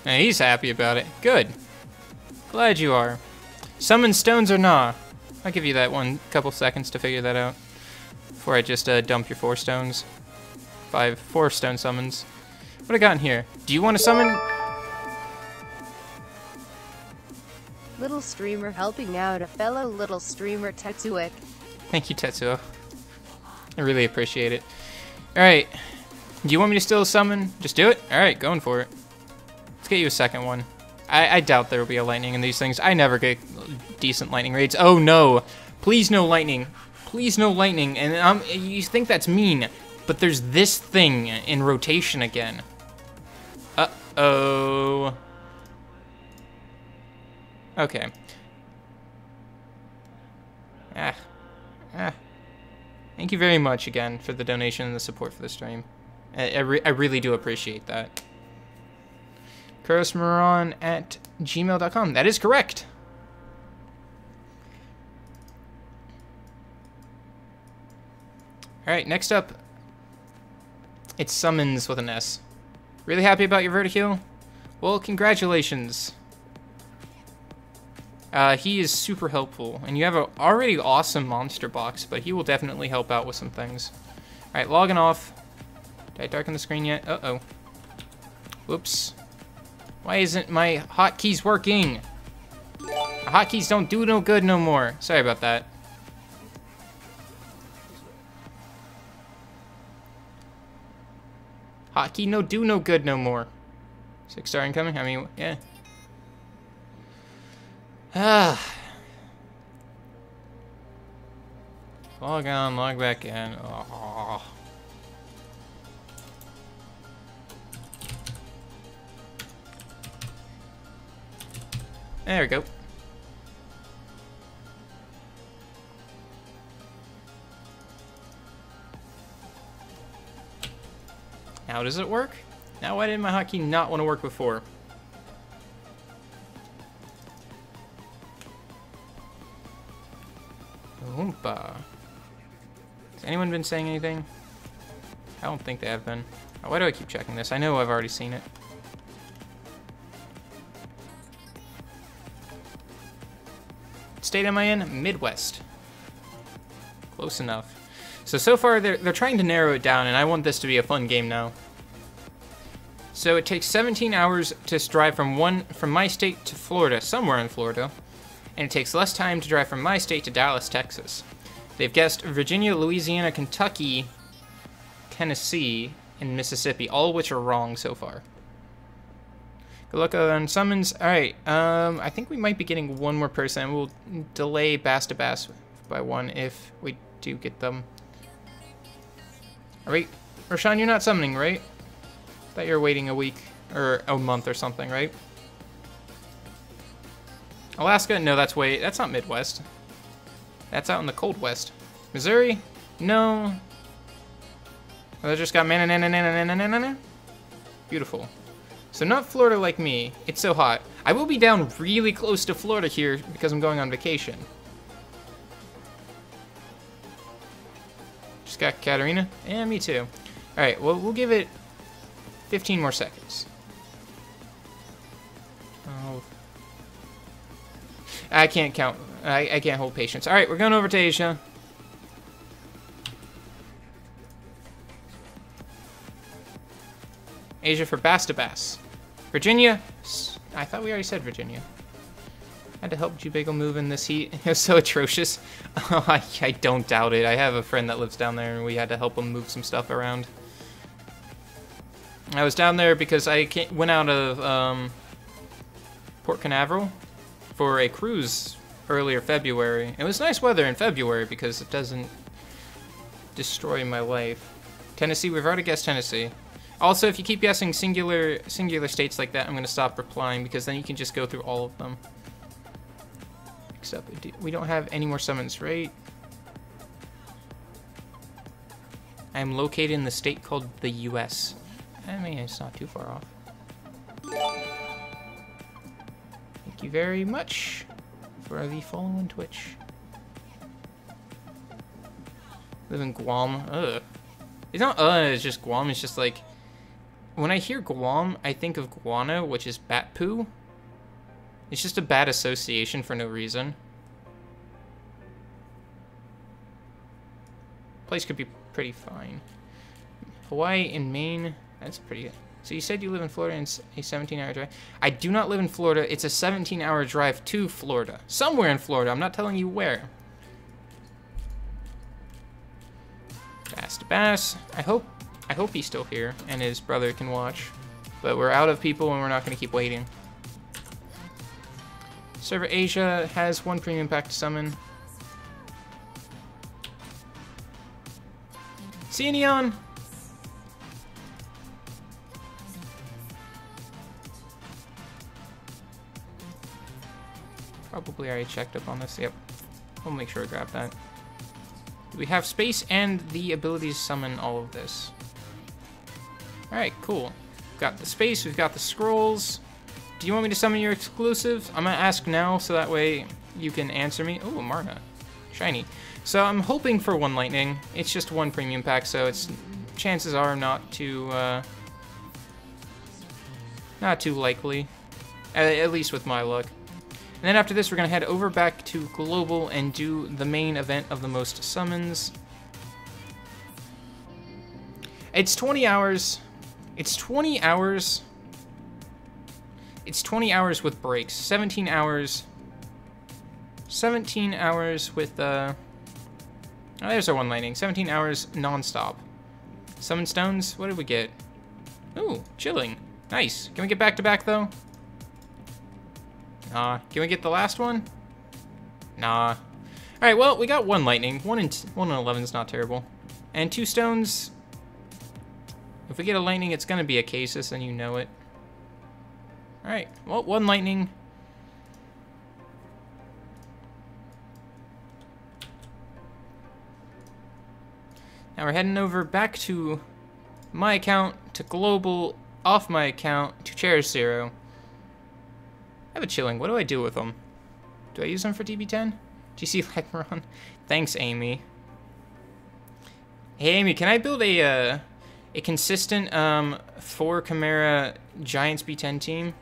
S1: Now he's happy about it. Good. Glad you are. Summon stones or nah? I'll give you that couple seconds to figure that out. Before I just dump your 4 stones. 4 stone summons. What I got in here? Do you want to summon?
S2: Little streamer helping out a fellow little streamer, Tetsuik.
S1: Thank you, Tetsuo. I really appreciate it. Alright. Do you want me to still summon? Just do it? Alright, going for it. Let's get you a second one. I doubt there will be a lightning in these things. I never get decent lightning raids. Oh no. Please no lightning. Please no lightning. And you think that's mean, but there's this thing in rotation again. Uh-oh. Okay. Thank you very much again for the donation and the support for the stream. I really do appreciate that. KurosMaron@gmail.com. That is correct. Alright, next up, it's Summons with an S. Really happy about your Vertikill? Well, congratulations. He is super helpful, and you have an already awesome monster box, but he will definitely help out with some things. Alright, logging off. Did I darken the screen yet? Uh-oh. Whoops. Why isn't my hotkeys working? Hotkeys don't do no good no more. Sorry about that. Hotkey no do no good no more. 6-star incoming? I mean, yeah. Log on, log back in. Oh. There we go. Now does it work? Now why did my hotkey not want to work before? Oompa. Has anyone been saying anything? I don't think they have been. Why do I keep checking this? I know I've already seen it. What state am I in? Midwest. Close enough. So far they're trying to narrow it down, and I want this to be a fun game now. So it takes 17 hours to drive from my state to Florida, somewhere in Florida, and it takes less time to drive from my state to Dallas, Texas. They've guessed Virginia, Louisiana, Kentucky, Tennessee, and Mississippi, all of which are wrong so far. Good luck on summons. Alright, I think we might be getting one more person. We'll delay Bass to Bass by one if we do get them. Alright, Roshan, you're not summoning, right? Thought you were waiting a week, or a month or something, right? Alaska? No, that's not Midwest. That's out in the cold West. Missouri? No. Oh, they just got mana. Beautiful. So not Florida like me. It's so hot. I will be down really close to Florida here because I'm going on vacation. Just got Katarina? Yeah, me too. Alright, well, we'll give it 15 more seconds. Oh. I can't count. I can't hold patience. Alright, we're going over to Asia. Asia for Bass to Bass. Virginia? I thought we already said Virginia. I had to help Jubagel move in this heat. It was so atrocious. Oh, I don't doubt it. I have a friend that lives down there, and we had to help him move some stuff around. I was down there because I went out of Port Canaveral for a cruise earlier February. It was nice weather in February because it doesn't destroy my life. Tennessee, we've already guessed Tennessee. Also, if you keep guessing singular states like that, I'm going to stop replying because then you can just go through all of them. Except we don't have any more summons, right? I'm located in the state called the US. I mean, it's not too far off. Thank you very much for the follow on Twitch. Live in Guam. Ugh. It's not it's just Guam. It's just like, when I hear Guam, I think of guano, which is bat poo. It's just a bad association for no reason. Place could be pretty fine. Hawaii and Maine, that's pretty good. So you said you live in Florida and it's a 17-hour drive. I do not live in Florida. It's a 17-hour drive to Florida. Somewhere in Florida. I'm not telling you where. Bass to Bass. I hope he's still here and his brother can watch. But we're out of people and we're not going to keep waiting. Server Asia has 1 premium pack to summon. See you, Nyan! Probably already checked up on this. Yep. We'll make sure to grab that. We have space and the ability to summon all of this. Alright, cool. We've got the space, we've got the scrolls. Do you want me to summon your exclusive? I'm gonna ask now so that way you can answer me. Oh, Marna. Shiny. So I'm hoping for 1 lightning. It's just 1 premium pack, so it's chances are not too likely. At least with my luck. And then after this, we're gonna head over back to Global and do the main event of the most summons. It's 20 hours. It's 20 hours. It's 20 hours with breaks. 17 hours. 17 hours with, oh, there's our 1 lightning. 17 hours non-stop. Summon stones. What did we get? Ooh, chilling. Nice. Can we get back-to-back, though? Nah. Can we get the last one? Nah. Alright, well, we got 1 lightning. 1 in 11 is not terrible. And 2 stones. If we get a lightning, it's gonna be a Casus, and you know it. Alright, well, 1 lightning. Now we're heading over back to my account, to Global, off my account, to Cherish Zero. I have a chilling. What do I do with them? Do I use them for DB10? GC Legmaron? Thanks, Amy. Hey, Amy, can I build a consistent 4 Chimera Giants B10 team?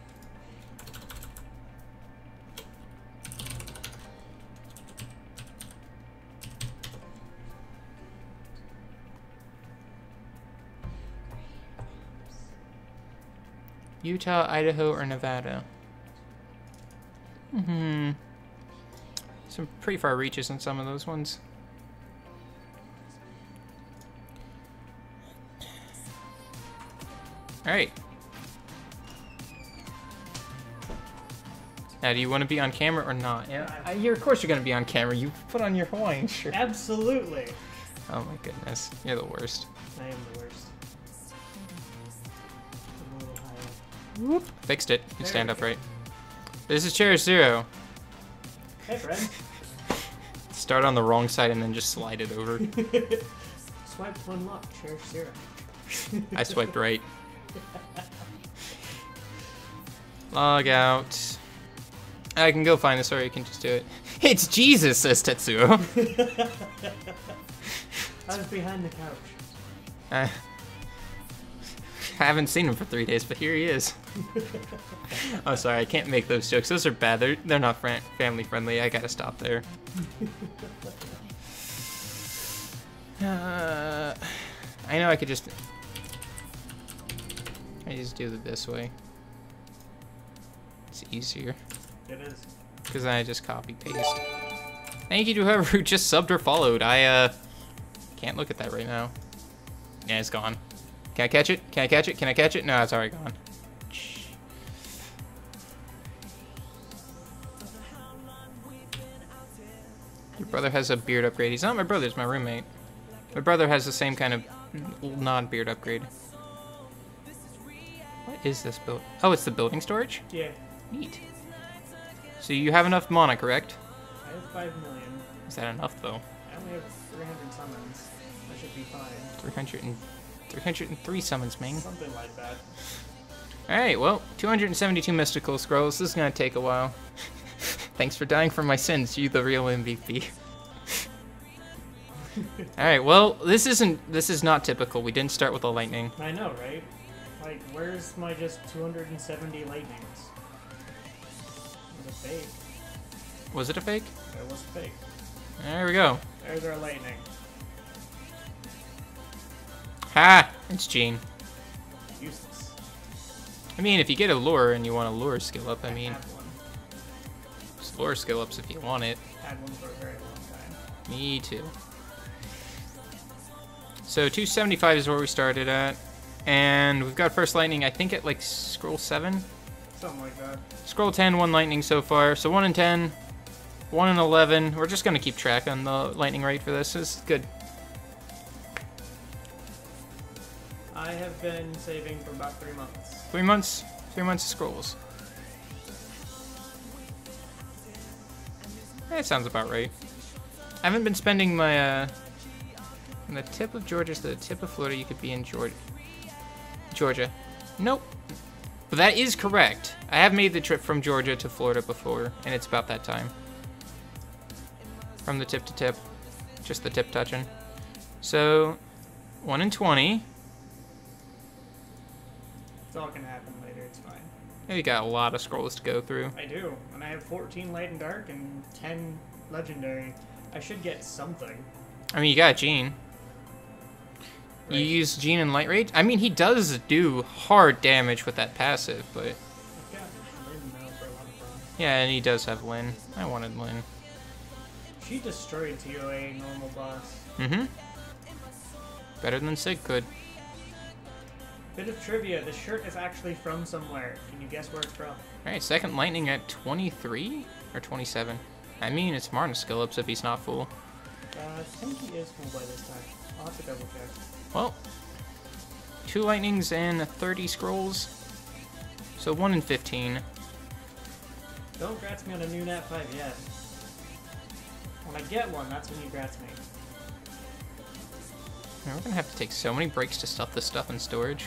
S1: Utah, Idaho, or Nevada? Some pretty far reaches on some of those ones. Alright. Now, do you want to be on camera or not? Yeah, of course you're going to be on camera. You put on your Hawaiian shirt.
S3: Absolutely.
S1: Oh my goodness. You're the worst.
S3: I am the worst. I'm a little higher.
S1: Whoop. Fixed it. You stand upright. This is Cherish Zero.
S3: Hey, friend.
S1: Start on the wrong side and then just slide it over.
S3: Swipe 1 lock, Cherish Zero.
S1: I swiped right. Log out. I can go find this, or you can just do it. It's Jesus, says Tetsuo.
S3: I was behind the couch.
S1: I haven't seen him for 3 days, but here he is. Oh, sorry, I can't make those jokes. Those are bad. They're not family friendly. I gotta stop there. I know I could just... I just do it this way. It's easier.
S3: It is.
S1: Because then I just copy paste. Thank you to whoever who just subbed or followed. I can't look at that right now. Yeah, it's gone. Can I catch it? Can I catch it? Can I catch it? No, it's already gone. Your brother has a beard upgrade. He's not my brother, he's my roommate. My brother has the same kind of non-beard upgrade. What is this build? Oh, it's the building storage?
S3: Yeah.
S1: Neat. So you have enough mana, correct?
S3: I have 5 million.
S1: Is that enough, though?
S3: I only have 300 summons. That should be fine.
S1: 303 summons, man.
S3: Something like that.
S1: Alright, well, 272 mystical scrolls. This is gonna take a while. Thanks for dying for my sins, you the real MVP. Alright, well, this is not typical. We didn't start with a lightning.
S3: I know, right? Like, where's my just 270 lightnings? It was a fake.
S1: Was it a fake?
S3: It was fake.
S1: There we go.
S3: There's our lightning.
S1: Ha! It's Gene.
S3: Useless.
S1: I mean, if you get a lure and you want a lure skill up, I mean,
S3: had one.
S1: just lure skill ups if you want it.
S3: Had one for a very long time.
S1: Me too. So 275 is where we started at. And we've got first lightning, I think at like scroll 7.
S3: Something like that.
S1: Scroll 10, 1 lightning so far. So 1 in 10, 1 in 11. We're just going to keep track on the lightning rate for this. This is good.
S3: I have been saving for about 3 months.
S1: 3 months? 3 months of scrolls. That sounds about right. I haven't been spending my, from the tip of Georgia to the tip of Florida, you could be in Georgia. Nope. But that is correct. I have made the trip from Georgia to Florida before, and it's about that time. From the tip to tip. Just the tip touching. So, 1 in 20.
S3: It's all gonna happen later, it's fine.
S1: You got a lot of scrolls to go through.
S3: I do, and I have 14 light and dark and 10 legendary. I should get something.
S1: I mean, you got Gene.
S3: Right.
S1: You use Gene and Light Rage? I mean, he does do hard damage with that passive, but...
S3: I've got Lynn now for a lot of fun.
S1: Yeah, and he does have Lynn. I wanted Lynn.
S3: She destroyed TOA normal boss.
S1: Mm-hmm. Better than Sig could.
S3: Bit of trivia, the shirt is actually from somewhere. Can you guess where it's from?
S1: Alright, second lightning at 23? Or 27? I mean, it's Martin's skill ups if he's not full.
S3: I think he is full by this time. I'll have to double check.
S1: Well, 2 lightnings and 30 scrolls. So 1 in 15.
S3: Don't grats me on a new Nat 5 yet. When I get one, that's when you grats me.
S1: We're gonna have to take so many breaks to stuff this stuff in storage.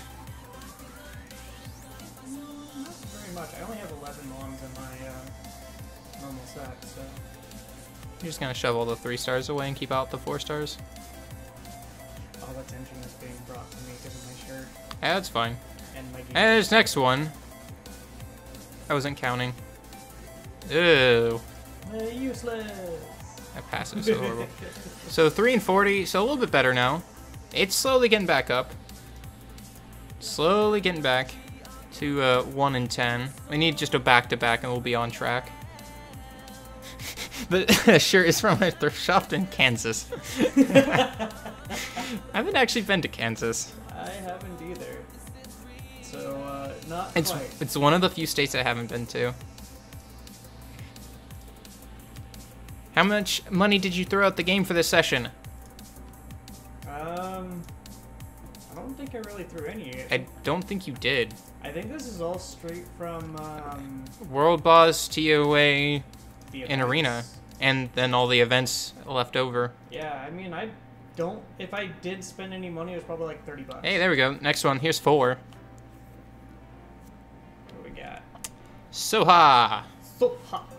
S3: Not very much. I only have 11 longs in my normal set, so...
S1: You're just gonna shove all the 3 stars away and keep out the 4 stars?
S3: All attention is being brought to me because of my shirt
S1: Yeah, that's fine.
S3: and my gear.
S1: And this next one. I wasn't counting. Ew.
S3: Useless!
S1: That passive is so horrible. So 3 and 40, so a little bit better now. It's slowly getting back up. Slowly getting back to 1 and 10. We need just a back-to-back and we'll be on track. The shirt is from a thrift shop in Kansas. I haven't actually been to Kansas.
S3: I haven't either. So, not
S1: It's
S3: quite.
S1: it's one of the few states I haven't been to. How much money did you throw out the game for this session?
S3: I don't think I really threw any.
S1: I don't think you did.
S3: I think this is all straight from,
S1: World Boss, TOA,
S3: the
S1: and
S3: events.
S1: Arena, and then all the events left over.
S3: Yeah, I mean, I don't... If I did spend any money, it was probably like 30 bucks.
S1: Hey, there we go. Next one. Here's 4.
S3: What do we got?
S1: Soha.
S3: So hot.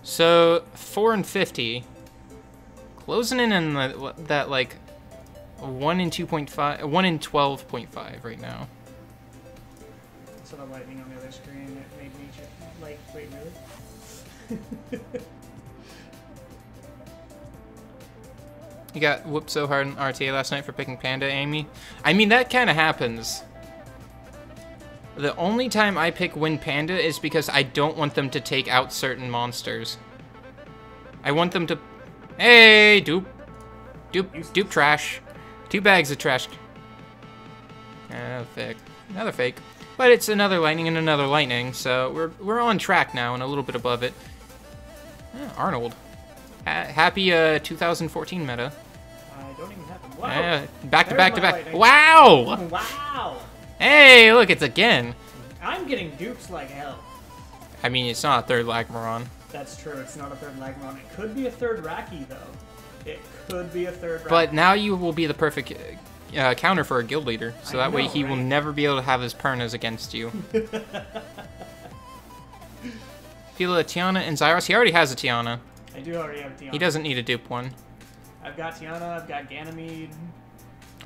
S1: So 4 and 50. Closing in that like 1 in 2.5, 1 in 12.5 right now.
S3: So the lightning on the other screen, it made me just like, wait, really?
S1: You got whooped so hard in RTA last night for picking Panda, Amy. I mean, that kind of happens. The only time I pick Win Panda is because I don't want them to take out certain monsters. I want them to... Hey, dupe. Dupe trash. 2 bags of trash. Fake. Another fake. But it's another lightning and another lightning, so we're on track now and a little bit above it. Arnold. Happy 2014 meta.
S3: I don't even have them. Wow.
S1: Back to
S3: There's
S1: back to
S3: my
S1: back.
S3: lightning.
S1: Wow!
S3: Wow.
S1: Hey, look, it's again.
S3: I'm getting dupes like hell.
S1: I mean, it's not a 3rd Lagmaron.
S3: That's true. It's not a 3rd Lagmon. It could be a 3rd Raki, though. It could be a 3rd Raki.
S1: But now you will be the perfect counter for a guild leader, so that way he will
S3: right?
S1: never be able to have his Pernas against you. Feel a Tiana and Zyros. He already has a Tiana.
S3: I do already have Tiana.
S1: He doesn't need a dupe one.
S3: I've got Tiana. I've got Ganymede.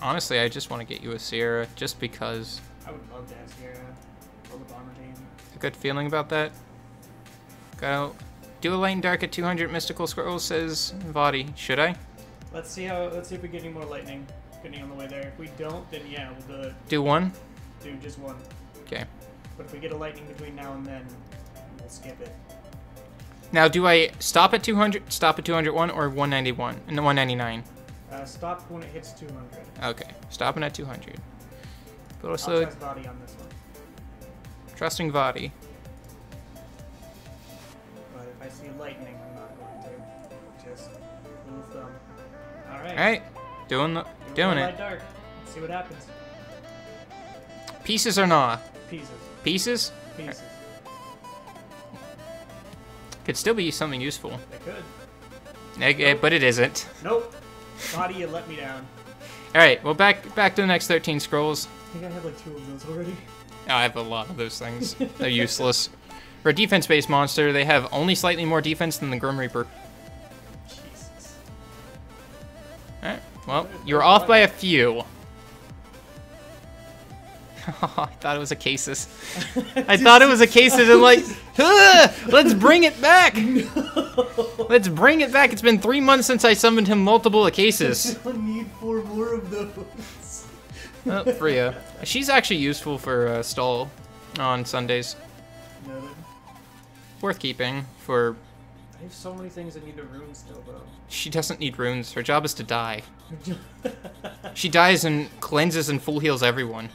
S1: Honestly, I just want to get you a Sierra, just because.
S3: I would love to have Sierra for the bomber team.
S1: A good feeling about that. Go. Do a light and dark at 200 mystical scrolls, says Vadi. Should I?
S3: Let's see if we get any more lightning. Getting on the way there. If we don't, then yeah, we'll do it.
S1: Do 1?
S3: Do just 1.
S1: Okay.
S3: But if we get a lightning between now and then, we'll skip it.
S1: Now, do I stop at 200, stop at 201, or 191? And 199?
S3: Stop when it hits 200.
S1: Okay. Stopping at 200. Go
S3: I'll
S1: slow.
S3: trust body on this one.
S1: Trusting Vadi.
S3: see lightning, I'm not going to. Just rule of thumb. Alright.
S1: Alright. Doing
S3: Light
S1: it.
S3: dark. Let's see what happens.
S1: Pieces or not?
S3: Pieces.
S1: Pieces?
S3: Pieces.
S1: Could still be something useful.
S3: They could.
S1: But it isn't.
S3: Nope. Body, you let me down.
S1: Alright, well back to the next 13 scrolls.
S3: I think I have like 2 of those already.
S1: I have a lot of those things. They're useless. For a defense-based monster, they have only slightly more defense than the Grim Reaper.
S3: Jesus.
S1: Alright, well, you're off by a few. I thought it was a cases. I thought it was a cases and like, let's bring it back! Let's bring it back. It's been 3 months since I summoned him multiple cases.
S3: I need 4 more of those.
S1: Oh, Freya. She's actually useful for stall on Sundays.
S3: Noted.
S1: Worth keeping for...
S3: I have so many things that need a rune still, though.
S1: She doesn't need runes. Her job is to die. She dies and cleanses and full heals everyone.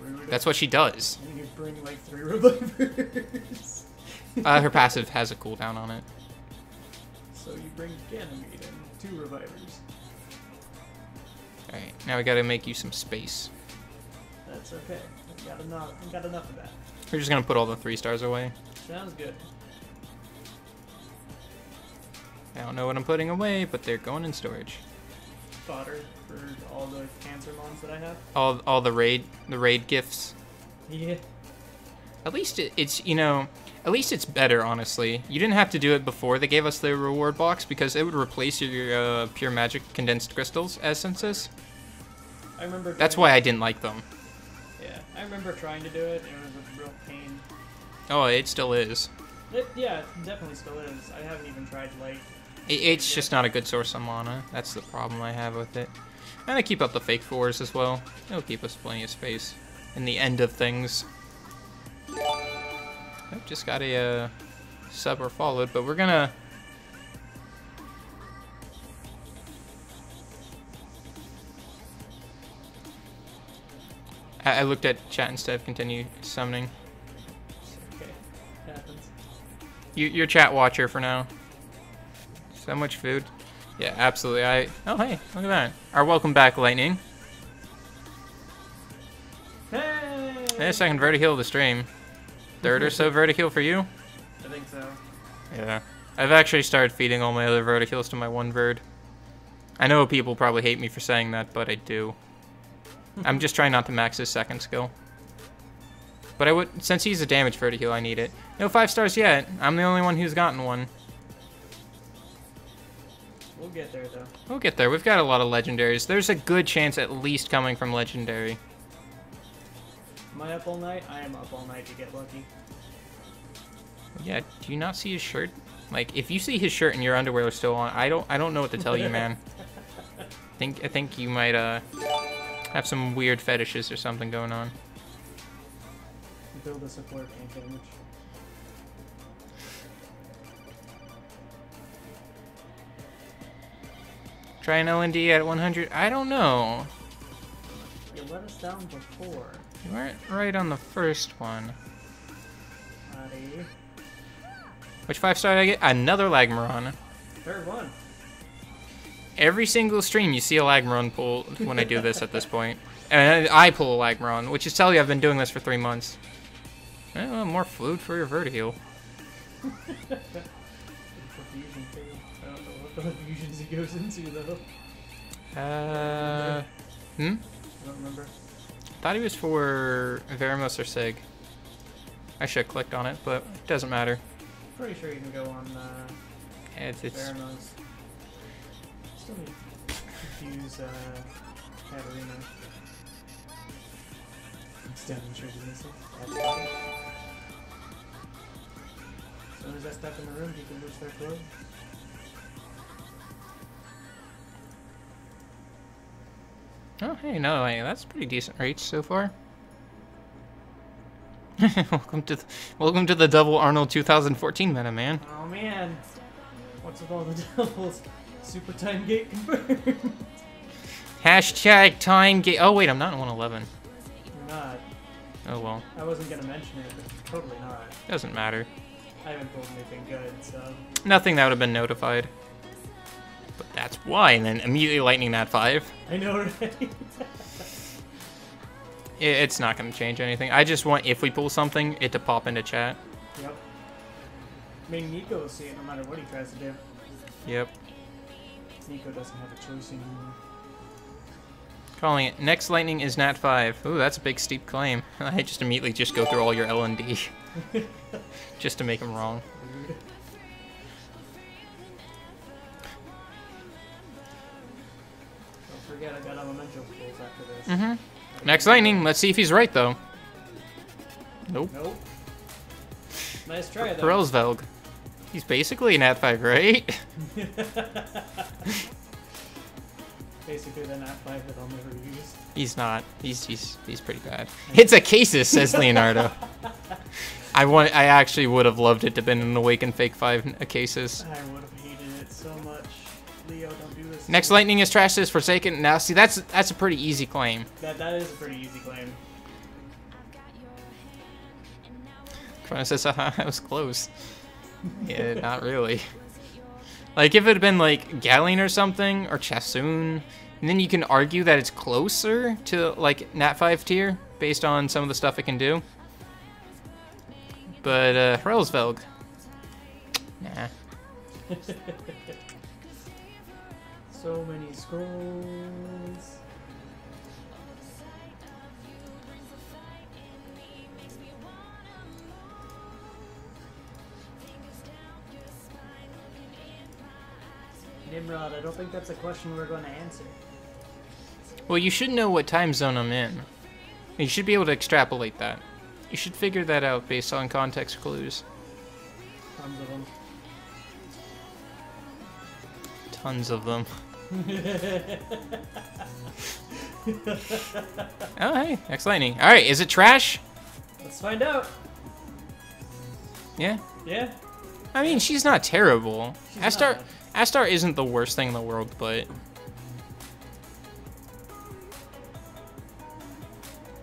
S3: Rude.
S1: That's what she does.
S3: And you bring like 3 revivers.
S1: Her passive has a cooldown on it.
S3: So you bring Ganymede and 2 revivers.
S1: Alright, now we gotta make you some space.
S3: That's okay. I got enough of that.
S1: We're just gonna put all the 3 stars away.
S3: Sounds good.
S1: I don't know what I'm putting away, but they're going in storage.
S3: Fodder for all the cancer mons that I have.
S1: All the raid gifts.
S3: Yeah.
S1: At least it's, you know, at least it's better, honestly. You didn't have to do it before they gave us the reward box because it would replace your pure magic condensed crystals essences.
S3: I remember.
S1: That's why I didn't like them.
S3: Yeah, I remember trying to do it. It was a real pain.
S1: Oh, it still is.
S3: Yeah, it definitely still is. I haven't even tried like.
S1: It's just not a good source of mana. That's the problem I have with it. And I keep up the fake 4s as well. It'll keep us plenty of space in the end of things. I've just got a sub or followed, but we're gonna... I looked at chat instead of continue summoning.
S3: Okay, happens.
S1: You're chat watcher for now. So much food. Yeah, absolutely. Oh, hey, look at that. Our welcome back, Lightning.
S3: Hey!
S1: Hey, second vertiheal of the stream. Third or so vertiheal for you?
S3: I think so.
S1: Yeah. I've actually started feeding all my other vertiheals to my one verd. I know people probably hate me for saying that, but I do. I'm just trying not to max his second skill. But I would, since he's a damage vertiheal, I need it. No 5 stars yet. I'm the only one who's gotten one.
S3: We'll get there, though.
S1: We'll get there. We've got a lot of legendaries. There's a good chance at least coming from legendary.
S3: Am I up all night? I am up all night to get lucky.
S1: Yeah, do you not see his shirt? Like, if you see his shirt and your underwear are still on, I don't know what to tell you, man. I think you might have some weird fetishes or something going on.
S3: Build a support and damage.
S1: Try an LND at 100? I don't know.
S3: You let us down before.
S1: You weren't right on the first one.
S3: Buddy.
S1: Which 5-star did I get? Another Lagmaron.
S3: Third one.
S1: Every single stream you see a Lagmaron pull when I do this at this point. And I pull a Lagmaron, which is tell you I've been doing this for 3 months. Well, more food for your vertiheal.
S3: Fusion too. I don't know what the fusions he goes into though.
S1: I
S3: don't remember.
S1: Thought he was for Veramos or Sig. I should have clicked on it, but it doesn't matter.
S3: Pretty sure you can go on
S1: It's
S3: Veramos. Still need to use Katarina. Instead of sure missing. That's fine. As soon as I step in the room, he can lose their clothes.
S1: Oh, hey, no, hey, that's pretty decent reach so far. welcome to the double Arnold 2014 meta, man.
S3: Oh man, what's with all the doubles? Super time gate confirmed.
S1: Hashtag time gate. Oh wait, I'm not in 111.
S3: You're not.
S1: Oh well,
S3: I wasn't gonna mention it, but totally not.
S1: doesn't matter.
S3: I haven't pulled anything good, so.
S1: Nothing that would have been notified. But that's why, and then immediately lightning that 5.
S3: I know, right?
S1: It's not going to change anything. I just want, if we pull something, it to pop into chat.
S3: Yep. I mean, Nico will see it no matter what he tries to do.
S1: Yep.
S3: Nico doesn't have a choice anymore.
S1: Calling it. Next lightning is Nat 5. Ooh, that's a big steep claim. I just immediately just go through all your L and D. Just to make them wrong.
S3: Rude. Don't forget, I got elemental pulls after this.
S1: Mm-hmm. Next lightning. Let's see if he's right, though. Nope.
S3: Nope. Nice try, though.
S1: Perelsvelg. He's basically an Nat 5, right?
S3: Basically the Nat 5 that I'll never use.
S1: He's not. He's pretty bad. It's a cases, says Leonardo. I actually would have loved it to have been an Awakened Fake 5 a cases.
S3: I would have hated it so much. Leo, don't do this.
S1: Next lightning is Trash Says Forsaken. Now, see, that's a pretty easy claim.
S3: That is a pretty easy claim.
S1: Corona says, haha, I was close. Yeah, not really. Like, if it had been, like, Galleon or something, or Chassoon, and then you can argue that it's closer to, like, Nat 5 tier, based on some of the stuff it can do. But, Hrelsvelg. Nah.
S3: So many scrolls. Nimrod, I don't think that's a question we're going to answer.
S1: Well, you should know what time zone I'm in. You should be able to extrapolate that. You should figure that out based on context clues.
S3: Tons of them.
S1: Tons of them. Oh, hey, next lightning. All right, is it trash?
S3: Let's find out.
S1: Yeah.
S3: Yeah.
S1: I mean, she's not terrible.
S3: She's
S1: Astar,
S3: not.
S1: Astar isn't the worst thing in the world, but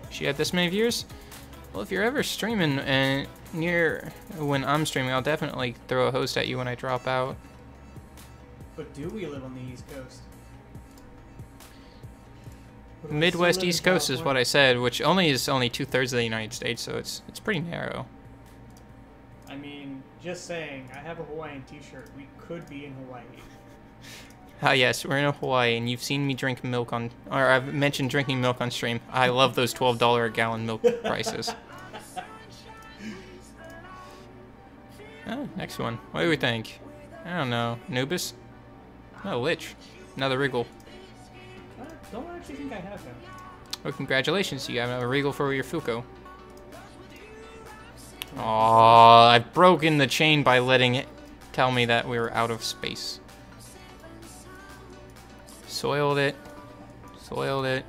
S1: she had this many viewers. Well, if you're ever streaming near when I'm streaming, I'll definitely throw a host at you when I drop out.
S3: But do we live on the East Coast? Or do we
S1: Midwest
S3: still live in
S1: East Coast is what I
S3: California?
S1: said, which only is only 2/3 of the United States, so it's pretty narrow.
S3: I mean, just saying, I have a Hawaiian t-shirt. We could be in Hawaii.
S1: Ah, yes, we're in Hawaii, and you've seen me drink milk on, or I've mentioned drinking milk on stream. I love those $12 a gallon milk prices. Oh, next one. What do we think? I don't know. Anubis? No, Lich. Another Regal.
S3: I don't actually think I have him.
S1: Well, congratulations, you have a Regal for your Fuko. Aww, I've broken the chain by letting it tell me that we were out of space. Soiled it. Soiled it.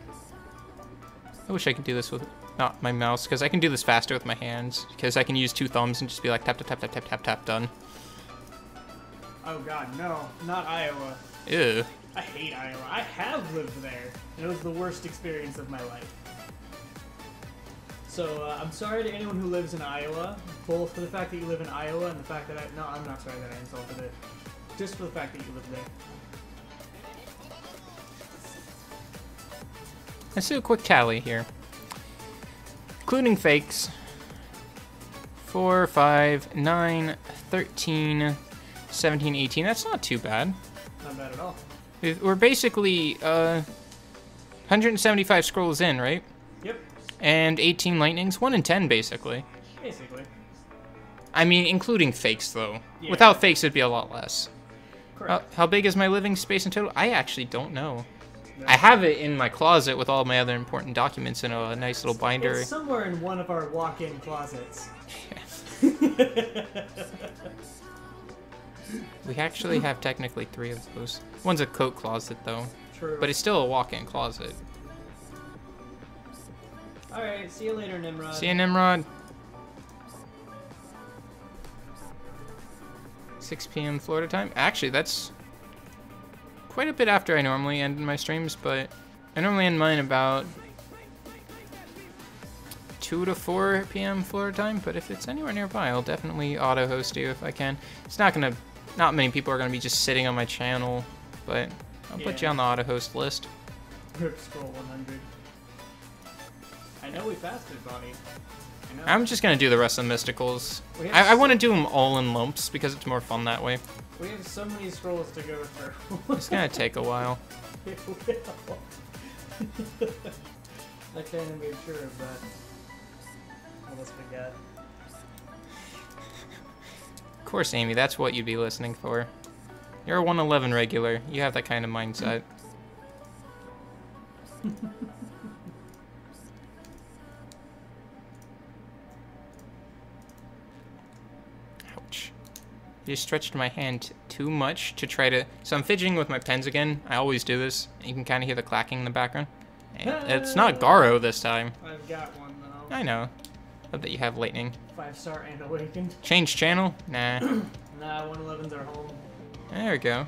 S1: I wish I could do this with not my mouse, because I can do this faster with my hands, because I can use 2 thumbs and just be like tap, tap, tap, tap, tap, tap, tap, done.
S3: Oh god, no. Not Iowa.
S1: Ew.
S3: I hate Iowa. I have lived there. And it was the worst experience of my life. So, I'm sorry to anyone who lives in Iowa, both for the fact that you live in Iowa and the fact that no, I'm not sorry that I insulted it. Just for the fact that you live there.
S1: Let's do a quick tally here. Including fakes. 4, 5, 9, 13, 17, 18. That's not too bad.
S3: Not bad at all.
S1: We're basically 175 scrolls in, right?
S3: Yep.
S1: And 18 lightnings. 1 in 10, basically.
S3: Basically.
S1: I mean, including fakes, though.
S3: Yeah.
S1: Without fakes, it'd be a lot less.
S3: Correct.
S1: How big is my living space in total? I actually don't know.
S3: No.
S1: I have it in my closet with all my other important documents in a nice little binder.
S3: It's somewhere in one of our walk-in closets.
S1: We actually have technically 3 of those. One's a coat closet, though.
S3: True.
S1: But it's still a walk-in closet.
S3: Alright, see you later, Nimrod.
S1: See you, Nimrod. 6 p.m. Florida time. Actually, that's quite a bit after I normally end my streams, but I normally end mine about 2 to 4 p.m. Florida time, but if it's anywhere nearby, I'll definitely auto-host you if I can. It's not many people are gonna be just sitting on my channel, but I'll put you on the auto-host list.
S3: Rip scroll 100. I know we fasted, buddy. I know.
S1: I'm just gonna do the rest of the mysticals. I want to do them all in lumps because it's more fun that way.
S3: We have so many scrolls to go through.
S1: It's gonna take a while.
S3: It will. I kind of made sure of that. What else we got?
S1: Of course, Amy, that's what you'd be listening for. You're a 111 regular. You have that kind of mindset. Ouch. You stretched my hand too much to try to... So I'm fidgeting with my pens again. I always do this. You can kind of hear the clacking in the background. And it's not Garo this time.
S3: I've got one, though.
S1: I know. I bet you have lightning.
S3: 5-star and awakened.
S1: Change channel? Nah.
S3: Nah, 111s are home.
S1: There we go.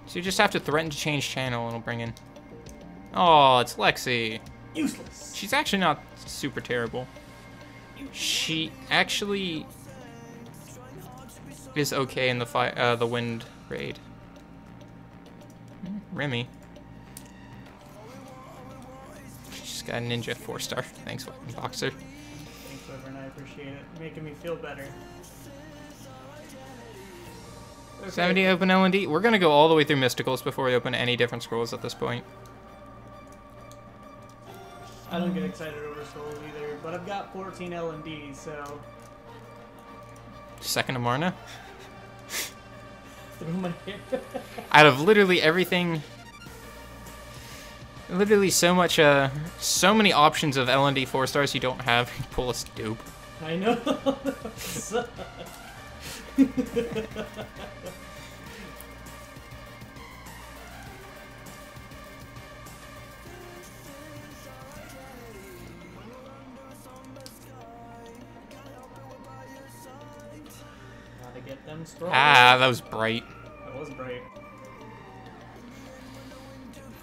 S1: So you just have to threaten to change channel and it'll bring in... Oh, it's Lexi.
S3: Useless.
S1: She's actually not super terrible. She actually is okay in the wind raid. Remy. She's got a ninja 4-star. Thanks, Weapon Boxer.
S3: Thanks, Weber, and I appreciate it. Making me feel better. Okay.
S1: 70 open L&D. We're gonna go all the way through Mysticals before we open any different scrolls at this point.
S3: I don't get excited over scrolls either, but I've got 14 L&D, so...
S1: Second Amarna.
S3: Through my hair.
S1: Out of literally everything... Literally so much, so many options of L&D 4-stars you don't have. Pull a dupe.
S3: I know. Gotta get them strong.
S1: Ah, that was bright.
S3: That was bright.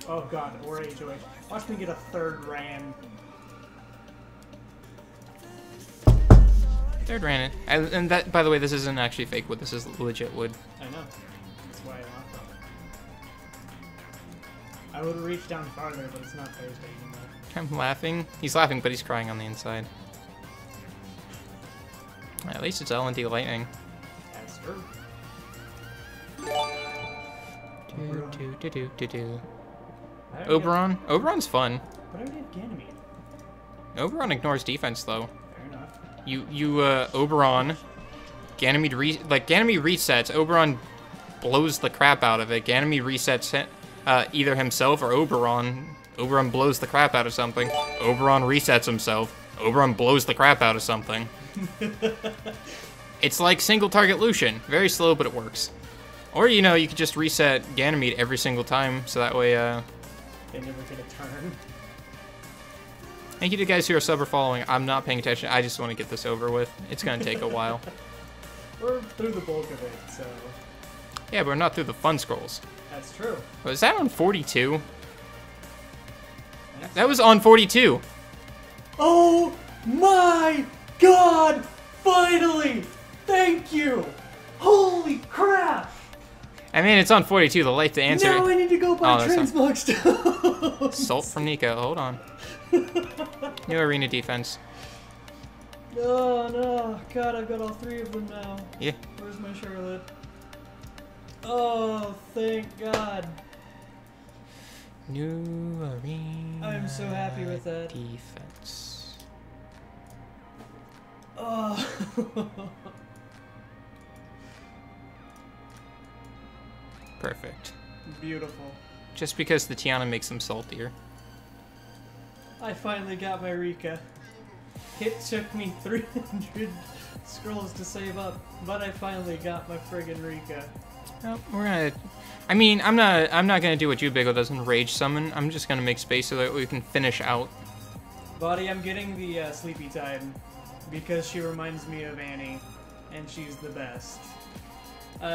S3: Oh god, or HOH. Watch me get a 3rd Ran.
S1: Third ran it. And that, by the way, this isn't actually fake wood. This is legit wood.
S3: I know. That's why I want them. I would reach down farther, but it's not Thursday anymore.
S1: I'm laughing. He's laughing, but he's crying on the inside. At least it's L&D lightning.
S3: That's true.
S1: Do. Oberon? Oberon's fun.
S3: But I already have Ganymede.
S1: Oberon ignores defense, though.
S3: Fair enough.
S1: Oberon, Ganymede resets. Oberon blows the crap out of it. Ganymede resets either himself or Oberon. Oberon blows the crap out of something. Oberon resets himself. Oberon blows the crap out of something. It's like single target Lucian. Very slow, but it works. Or, you could just reset Ganymede every single time, so that way,
S3: They never get a turn.
S1: Thank you to guys who are sub or following. I'm not paying attention. I just want to get this over with. It's going to take a while.
S3: We're through the bulk of it, so...
S1: Yeah, but we're not through the fun scrolls.
S3: That's true.
S1: Was that on 42? That was on 42.
S3: Oh my god! Finally! Thank you! Holy crap!
S1: I mean, it's on 42. The light to answer.
S3: Now I need to go buy
S1: Oh, that's
S3: transmog stuff!
S1: Salt from Nico. Hold on. New arena defense.
S3: Oh no, god, I've got all 3 of them now.
S1: Yeah.
S3: Where's my Charlotte? Oh, thank god.
S1: New arena.
S3: I'm so happy with that.
S1: Defense.
S3: Oh.
S1: Perfect.
S3: Beautiful.
S1: Just because the Tiana makes them saltier.
S3: I finally got my Rika. It took me 300 scrolls to save up, but I finally got my friggin' Rika.
S1: Oh, we're gonna. I mean, I'm not gonna do what Jubigo does and rage summon. I'm just gonna make space so that we can finish out.
S3: Buddy, I'm getting the Sleepy Tide because she reminds me of Annie, and she's the best.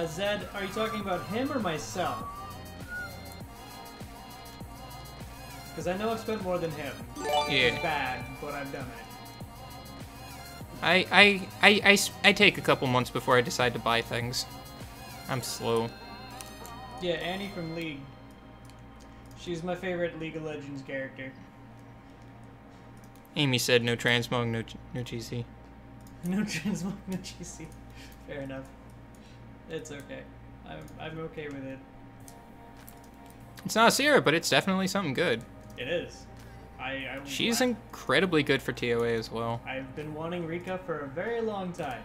S3: Zed, are you talking about him or myself? Because I know I've spent more than him.
S1: Yeah.
S3: It's bad, but I've done it.
S1: I take a couple months before I decide to buy things. I'm slow.
S3: Yeah, Annie from League. She's my favorite League of Legends character.
S1: Amy said no transmog, no GC.
S3: No transmog, no GC. Fair enough. It's okay. I'm okay with it.
S1: It's not a Sierra, but it's definitely something good.
S3: It is.
S1: She's incredibly good for TOA as well.
S3: I've been wanting Rika for a very long time.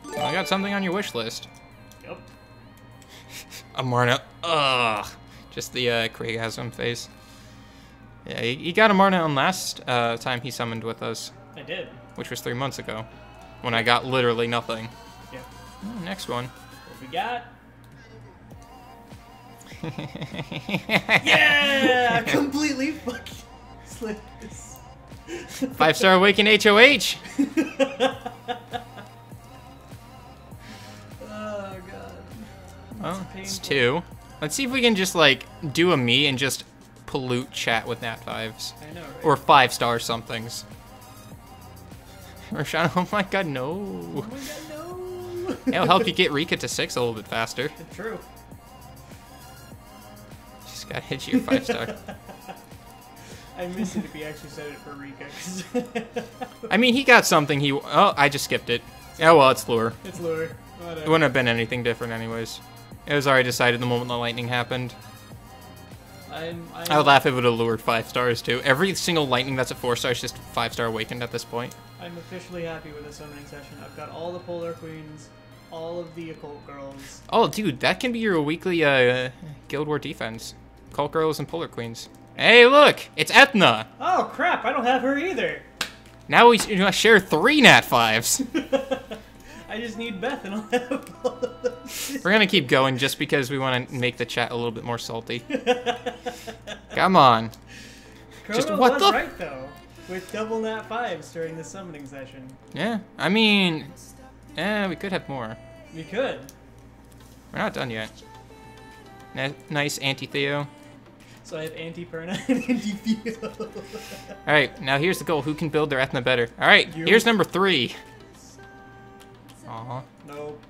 S1: Well, I got something on your wish list.
S3: Yep.
S1: Amarna. Ugh. Just the Craigasm face. Yeah, he got Amarna on last time he summoned with us.
S3: I did.
S1: Which was 3 months ago. When I got literally nothing.
S3: Yep.
S1: Oh, next one.
S3: What we got? Yeah! Completely fucking slipped this.
S1: 5-star Awaken HOH!
S3: Oh, God.
S1: Well, it's 2. Let's see if we can just, like, do a me and just pollute chat with Nat 5s.
S3: I know, right?
S1: Or 5-star somethings. Roshan, oh my god, no.
S3: Oh my god, no!
S1: It'll help you get Rika to 6 a little bit faster.
S3: True.
S1: Just gotta hit your 5-star.
S3: I missed it if he actually said it for Rika.
S1: I mean, he got something he... Oh, I just skipped it. Oh, well, it's Lure.
S3: It's Lure.
S1: It
S3: Whatever.
S1: wouldn't have been anything different anyways. It was already decided the moment the lightning happened. I would laugh if it would have lured 5 stars too. Every single lightning that's at 4 stars is just 5-star awakened at this point.
S3: I'm officially happy with the summoning session. I've got all the Polar Queens, all of the Occult Girls.
S1: Oh, dude, that can be your weekly Guild War defense. Cult Girls and Polar Queens. Hey, look! It's Ethna!
S3: Oh, crap! I don't have her either!
S1: Now we share 3 Nat 5s.
S3: I just need Beth and I'll have all of them.
S1: We're gonna keep going just because we want to make the chat a little bit more salty. Come on.
S3: Chrono
S1: Just what
S3: was
S1: the...
S3: right, though, with double Nat 5s during the summoning session.
S1: Yeah, I mean... we could have more.
S3: We could.
S1: We're not done yet. Nice anti-Theo.
S3: So I have anti-Perna and anti-Theo.
S1: Alright, now here's the goal. Who can build their Ethna better? Alright,
S3: You.
S1: here's number 3. Aw.
S3: Nope.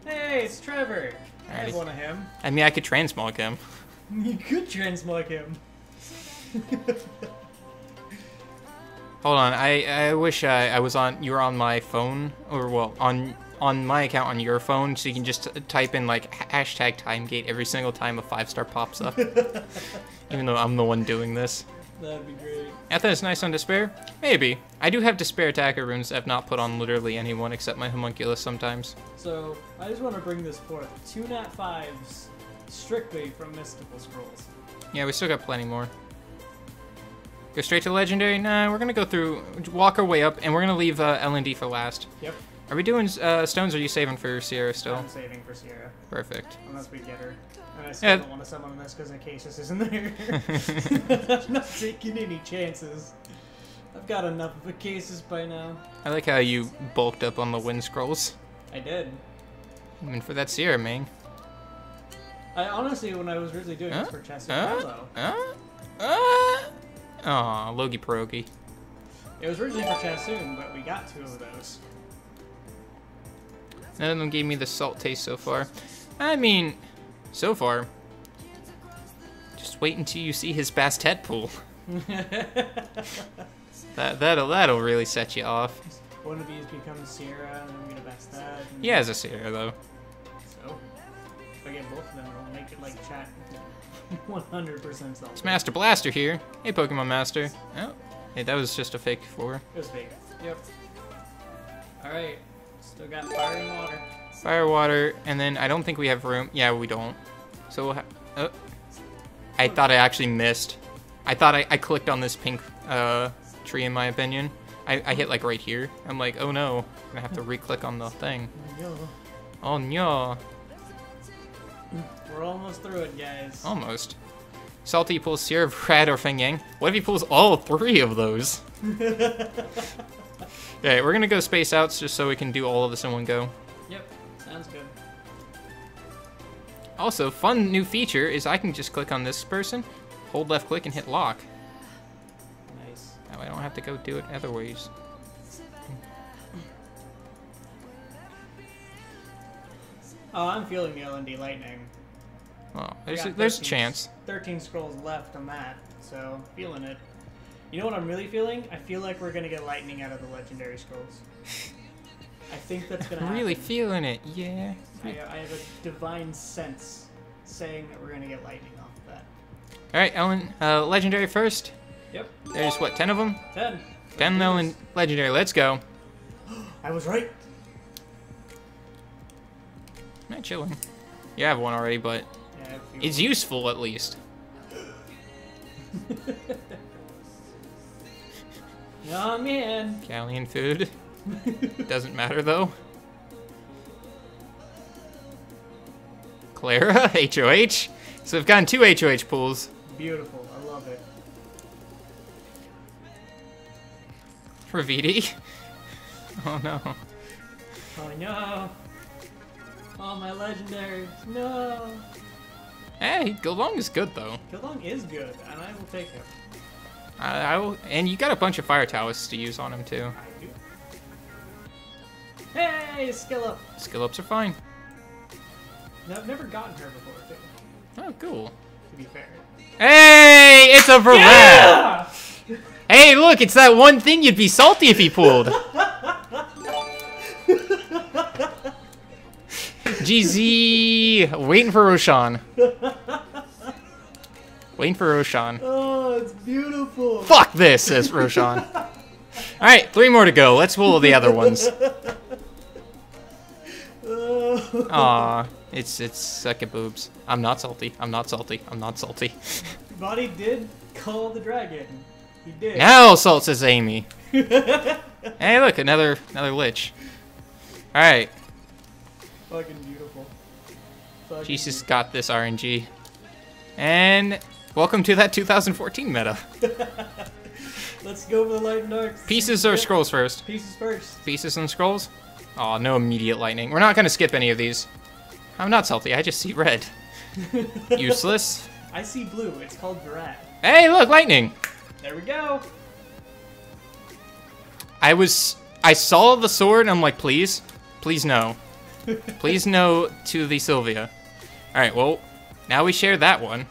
S3: Hey, it's Trevor. I have
S1: Alrighty.
S3: one of him.
S1: I mean, I could transmog him.
S3: You could transmog him.
S1: Hold on, I wish I was on... You were on my phone, or well, on my account on your phone, so you can just type in like hashtag timegate every single time a 5-star pops up. Even though I'm the one doing this.
S3: That'd be great.
S1: Etha is nice on Despair? Maybe. I do have Despair attacker runes that I've not put on literally anyone except my Homunculus sometimes.
S3: So, I just want to bring this forth. 2 Nat 5s strictly from Mystical Scrolls.
S1: Yeah, we still got plenty more. Go straight to Legendary? Nah, we're gonna go through, walk our way up, and we're gonna leave L&D for last.
S3: Yep.
S1: Are we doing stones, or are you saving for Sierra still?
S3: I'm saving for Sierra.
S1: Perfect.
S3: Unless we get her. And I still
S1: Yeah.
S3: don't want to summon this because Acacius isn't there. I'm not taking any chances. I've got enough of Acacius by now.
S1: I like how you bulked up on the wind scrolls.
S3: I did.
S1: I mean, for that Sierra, man.
S3: I honestly, when I was originally doing this for Chess and
S1: Aw, Logie Pierogi.
S3: it was originally for Chassoon, but we got 2 of those.
S1: None of them gave me the salt taste so far. I mean, so far. Just wait until you see his Bastet pool. That'll really set you off.
S3: One of these becomes Sierra, and then we get a Bastet.
S1: He has a Sierra, though.
S3: So, if I get both of them, it'll make it like chat 100% self.
S1: It's Master Blaster here. Hey, Pokemon Master. Oh, hey, that was just a fake 4.
S3: It was fake. Yep. Alright. Still got fire and water.
S1: Fire, water, and then I don't think we have room. Yeah, we don't. So we'll I thought I actually missed. I thought I clicked on this pink tree, in my opinion. I hit like right here. I'm like, oh no. I'm gonna have to re-click on the thing. Oh no.
S3: We're almost through it, guys.
S1: Almost. Salty pulls Sierra, Rad, or Feng Yang. What if he pulls all 3 of those? Okay, we're gonna go space outs just so we can do all of this in one go.
S3: Yep, sounds good.
S1: Also, fun new feature is I can just click on this person, hold left click, and hit lock.
S3: Nice.
S1: Now I don't have to go do it other ways.
S3: Oh, I'm feeling the LND lightning.
S1: Well,
S3: I got
S1: there's a
S3: 13
S1: chance.
S3: 13 scrolls left on that, so feeling it. You know what I'm really feeling? I feel like we're gonna get lightning out of the legendary scrolls. I think that's gonna happen.
S1: Really feeling it, yeah.
S3: I have a divine sense saying that we're gonna get lightning off of that.
S1: All right, Ellen, legendary first.
S3: Yep.
S1: There's what, 10 of them?
S3: 10.
S1: 10 Ellen legendary. Let's go.
S3: I was right.
S1: Not chilling. You have one already, but
S3: Yeah, I have a few
S1: it's
S3: more.
S1: useful at least.
S3: Oh man.
S1: Galleon food. Doesn't matter though. Clara, HOH. So we've gotten 2 HOH pools.
S3: Beautiful. I love it.
S1: For VD. Oh no.
S3: Oh no. Oh, my legendaries. No.
S1: Hey, Gilong is good though.
S3: Kilong is good, and I will take him.
S1: I will, and you got a bunch of fire towers to use on him too.
S3: I do. Hey, skill up.
S1: Skill ups are fine.
S3: No, I've never gotten her before, too,
S1: Oh, cool.
S3: to be fair.
S1: Hey, it's a Varad.
S3: Yeah!
S1: Hey, look, it's that one thing you'd be salty if he pulled. GZ, waiting for Roshan. Waiting for Roshan.
S3: Oh, it's beautiful.
S1: Fuck this, says Roshan. Alright, 3 more to go. Let's wool the other ones. Aw, it's suck at boobs. I'm not salty. I'm not salty. I'm not salty.
S3: Body did call the dragon. He did.
S1: Now salt, says Amy. Hey, look, another lich. Alright,
S3: Fucking beautiful. Fucking
S1: Jesus got this RNG. And welcome to that 2014 meta.
S3: beautiful. Let's go for the light and darks.
S1: Pieces or scrolls first?
S3: Pieces first.
S1: Pieces and scrolls? Aw, no immediate lightning. We're not gonna skip any of these. I'm not salty, I just see red. Useless.
S3: I see blue. It's called Virat.
S1: Hey, look, lightning!
S3: There we go.
S1: I saw the sword and I'm like, please no. Please no to the Sylvia. Alright, well, now we share that one.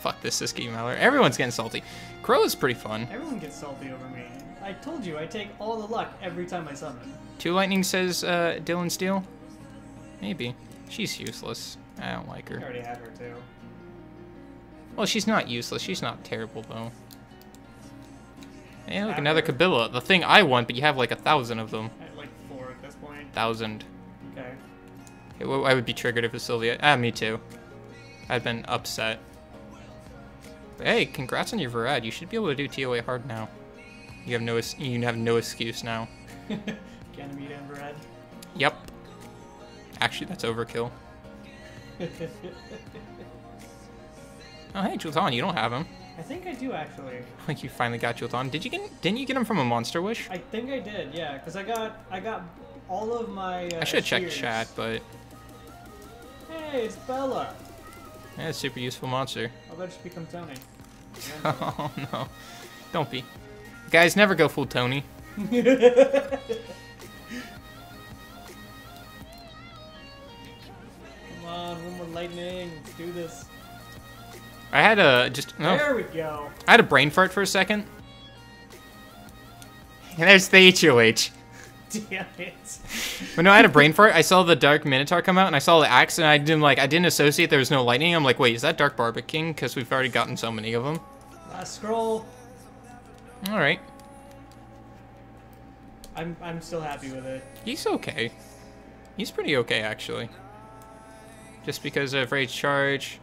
S1: Fuck this Siski Mallor. Everyone's getting salty. Crow is pretty fun.
S3: Everyone gets salty over me. I told you, I take all the luck every time I summon.
S1: 2 lightning, says Dylan Steele. Maybe. She's useless. I don't like
S3: I
S1: her.
S3: already have her too.
S1: Well, she's not useless. She's not terrible, though. Hey, look,
S3: Have
S1: another
S3: her.
S1: Kabila. The thing I want, but you have like 1,000 of them.
S3: I have like 4 at this point.
S1: 1,000.
S3: Okay.
S1: I would be triggered if it's Sylvia. Ah, me too. I'd been upset. But hey, congrats on your Varad. You should be able to do TOA hard now. You have no excuse now.
S3: Ganymede and Brad.
S1: Yep. Actually, that's overkill. Oh, hey, Jultan, you don't have him.
S3: I think I do actually.
S1: Like you finally got Jultan. Didn't you get him from a Monster Wish?
S3: I think I did, yeah, because I got all of my.
S1: I should have checked
S3: shears.
S1: chat, but
S3: Hey, it's Bella.
S1: yeah, it's a super useful monster.
S3: I'll bet you become Tony.
S1: Oh no, don't be. Guys, never go full Tony.
S3: Come on, one more lightning. Let's do this.
S1: I had a
S3: There we go.
S1: I had a brain fart for a second. And there's the HOH.
S3: Damn it.
S1: But no, I had a brain fart. I saw the Dark Minotaur come out, and I saw the axe, and I didn't associate there was no lightning. I'm like, wait, is that Dark Barbic King? Because we've already gotten so many of them.
S3: Last scroll.
S1: All right,
S3: I'm still happy with it.
S1: he's okay. He's pretty okay actually. Just because of Rage Charge,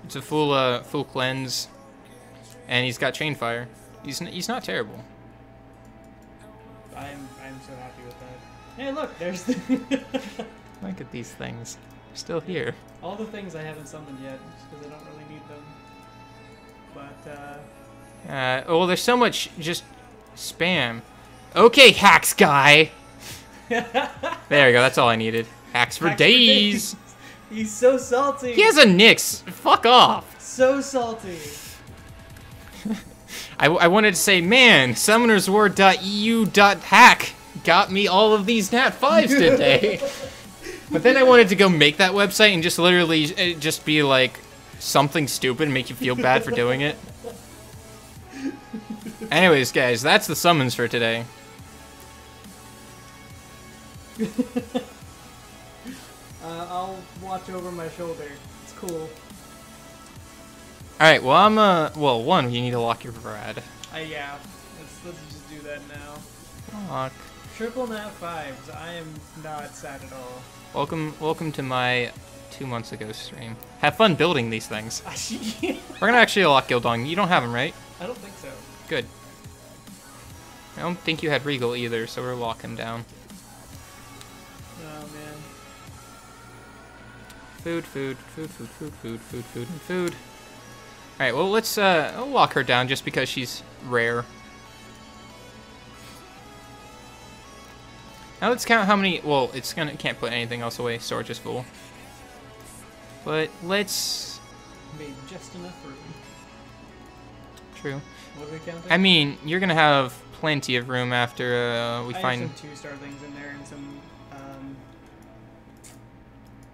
S1: it's a full cleanse, and he's got Chain Fire. He's not terrible.
S3: I'm so happy with that. Hey, look, there's the
S1: Look at these things. They're still here.
S3: all the things I haven't summoned yet, just because I don't really need them. But
S1: Well, there's so much just spam. Okay, hacks guy. There you go. That's all I needed. Hacks for
S3: Hacks for
S1: days.
S3: he's so salty.
S1: He has a Nyx. Fuck off.
S3: So salty.
S1: I wanted to say, man, summonersword.eu.hack got me all of these Nat 5s today. But then I wanted to go make that website and just literally just be like something stupid and make you feel bad for doing it. Anyways, guys, that's the summons for today.
S3: I'll watch over my shoulder. It's cool.
S1: Alright, well, well, one, you need to lock your Vrad.
S3: Yeah. Let's just do that now.
S1: Lock.
S3: Triple Nat 5s. I am not sad at all.
S1: Welcome to my 2 months ago stream. Have fun building these things.
S3: We're
S1: We're gonna actually lock Gildong. You don't have him, right?
S3: I don't think so.
S1: Good. I don't think you had Regal either, so we'll lock him down.
S3: Oh, man.
S1: Food. Alright, well, let's I'll lock her down just because she's rare. Now let's count how many, well, can't put anything else away, storage is full. But let's...
S3: Made just enough room.
S1: True.
S3: What are we counting?
S1: I mean, you're gonna have plenty of room after we find...
S3: I have some 2-star things in there and some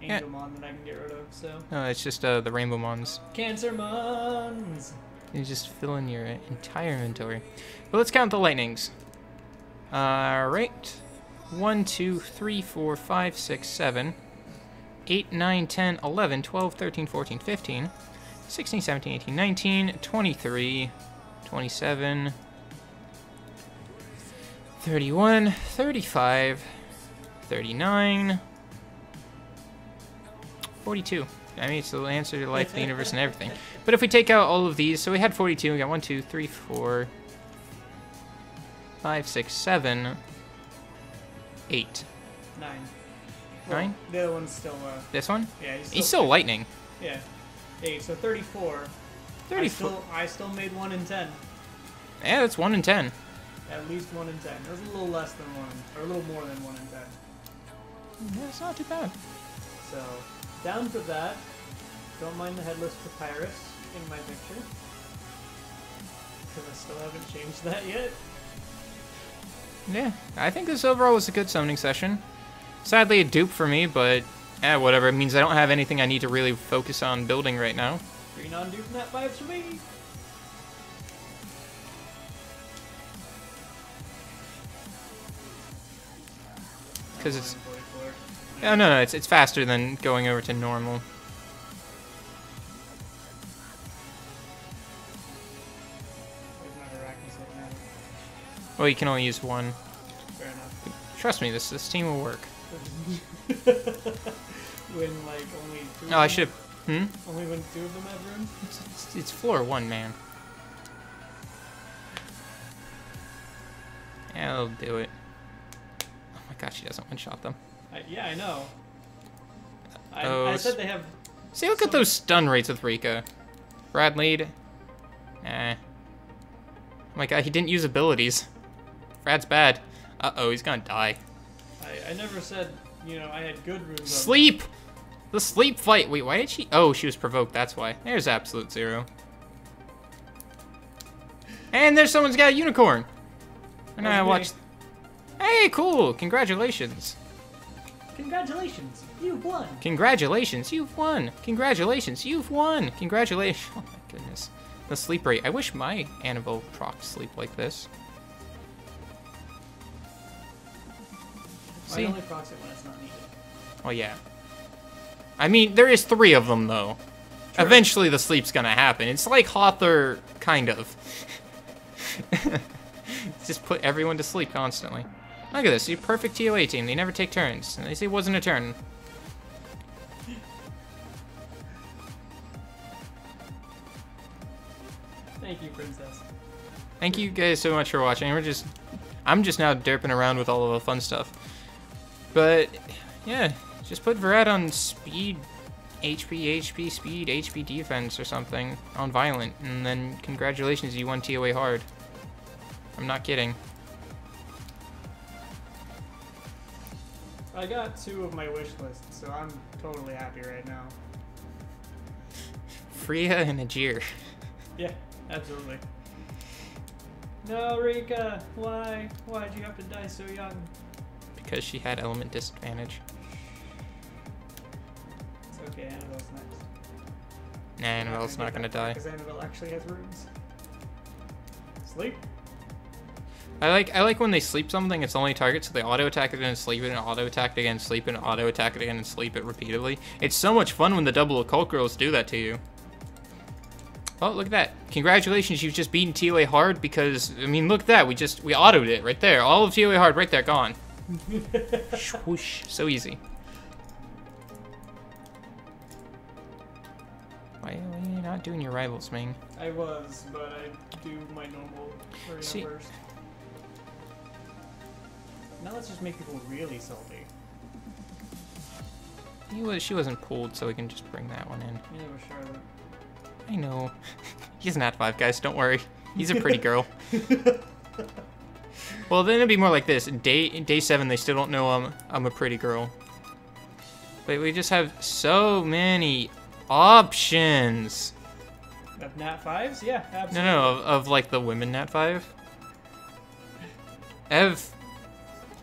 S3: Angel Mon that I can get rid of, so...
S1: No, it's just the Rainbow Mons.
S3: Cancer Mons!
S1: You just fill in your entire inventory. But let's count the lightnings. Alright. 1, 2, 3, 4, 5, 6, 7, 8, 9, 10, 11, 12, 13, 14, 15, 16, 17, 18, 19, 23, 27, 31, 35, 39, 42. I mean, it's the answer to life, the universe, and everything. But if we take out all of these, so we had 42, we got 1, 2, 3, 4, 5, 6, 7, 8.
S3: 9.
S1: 9?
S3: The other one's still,
S1: This one?
S3: yeah,
S1: He's still lightning.
S3: Yeah. 8, so 34.
S1: 34.
S3: I still made 1 in 10.
S1: Yeah, that's 1 in 10.
S3: At least 1 in 10. It was a little less than 1, or a little more than 1 in 10.
S1: Yeah, it's not too bad.
S3: So, down for that. Don't mind the headless papyrus in my picture. Because I still haven't changed that yet.
S1: Yeah, I think this overall was a good summoning session. Sadly a dupe for me, but whatever. It means I don't have anything I need to really focus on building right now.
S3: 3 non-dupe Nat 5s for me!
S1: Because it's...
S3: 44.
S1: Oh, no, it's faster than going over to normal.
S3: Where's my Arachne set now?
S1: Well, you can only use one.
S3: Fair enough.
S1: Trust me, this team will work.
S3: When, like, only 2
S1: Oh, I should... Hmm?
S3: Only when 2 of them have room?
S1: It's floor 1, man. Yeah, I'll do it. Oh my god, she doesn't one-shot them.
S3: Yeah, I know. I
S1: Those-
S3: said they have...
S1: See, look at those stun rates with Rika. Brad lead. Oh my god, he didn't use abilities. Brad's bad. Uh-oh, he's gonna die.
S3: I never said, you know, I had good runes on
S1: Sleep! The sleep fight. Wait, why did she... Oh, she was provoked, that's why. There's Absolute Zero. And there's someone's got a unicorn. And I
S3: That's me.
S1: watched... Hey, cool! Congratulations.
S3: Congratulations, you've won!
S1: Congratulations, you've won! Congratulations, you've won! Congratulations! Oh my goodness. The sleep rate. I wish my Annabelle proc sleep like this.
S3: I
S1: See?
S3: only procs it when it's not needed.
S1: Oh yeah. I mean, there is 3 of them though.
S3: True.
S1: Eventually the sleep's gonna happen. It's like Hother, kind of. Just put everyone to sleep constantly. Look at this, you're perfect TOA team. They never take turns. And they say it wasn't a turn.
S3: Thank you, princess.
S1: Thank you guys so much for watching. I'm just now derping around with all of the fun stuff. But yeah, just put Vrad on speed, HP, speed, HP defense or something on violent, and then congratulations, you won TOA hard. I'm not kidding.
S3: I got 2 of my wish lists, so I'm totally happy right now.
S1: Freya and Ajir.
S3: Yeah, absolutely. No, Rika. Why? Why'd you have to die so young?
S1: Because she had element disadvantage.
S3: It's okay, Annabelle's next.
S1: Nah, Annabelle's not gonna die.
S3: Because Annabelle actually has runes. Sleep.
S1: I like when they sleep something, it's only target, so they auto attack it and sleep it, and auto attack it again, sleep it, and auto attack it again, and sleep it repeatedly. It's so much fun when the double occult girls do that to you. Oh, look at that. Congratulations, you've just beaten TOA hard because, I mean, look at that. We autoed it right there. All of TOA hard right there, gone. Swoosh. So easy. Why are you not doing your rivals, Ming?
S3: I was, but I do my normal arena first. Now let's just make people really salty.
S1: She wasn't pulled, so we can just bring that one in.
S3: Neither was Charlotte.
S1: I know. He's not 5, guys. Don't worry. He's a pretty girl. Well, then it'd be more like this. Day 7, they still don't know I'm a pretty girl. But we just have so many options.
S3: Of Nat 5s? Yeah, absolutely.
S1: No, of like the women Nat 5. I have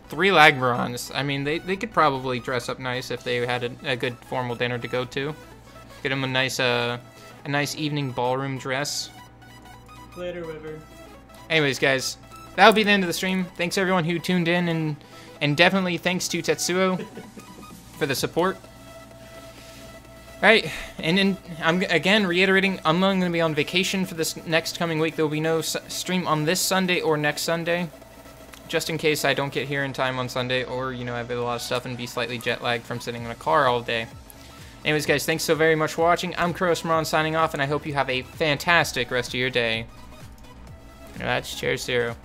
S1: 3 Lagmarons. I mean, they could probably dress up nice if they had a good formal dinner to go to. Get them a nice evening ballroom dress.
S3: Later, Wyvern.
S1: Anyways, guys, that'll be the end of the stream. Thanks everyone who tuned in, and definitely thanks to Tetsuo for the support. Right, and then I'm again reiterating, I'm not going to be on vacation for this next coming week. There will be no stream on this Sunday or next Sunday, just in case I don't get here in time on Sunday, or, you know, I have a lot of stuff and be slightly jet lagged from sitting in a car all day. Anyways, guys, thanks so very much for watching. I'm Kurosmaron signing off, and I hope you have a fantastic rest of your day. And that's Cherish Zero.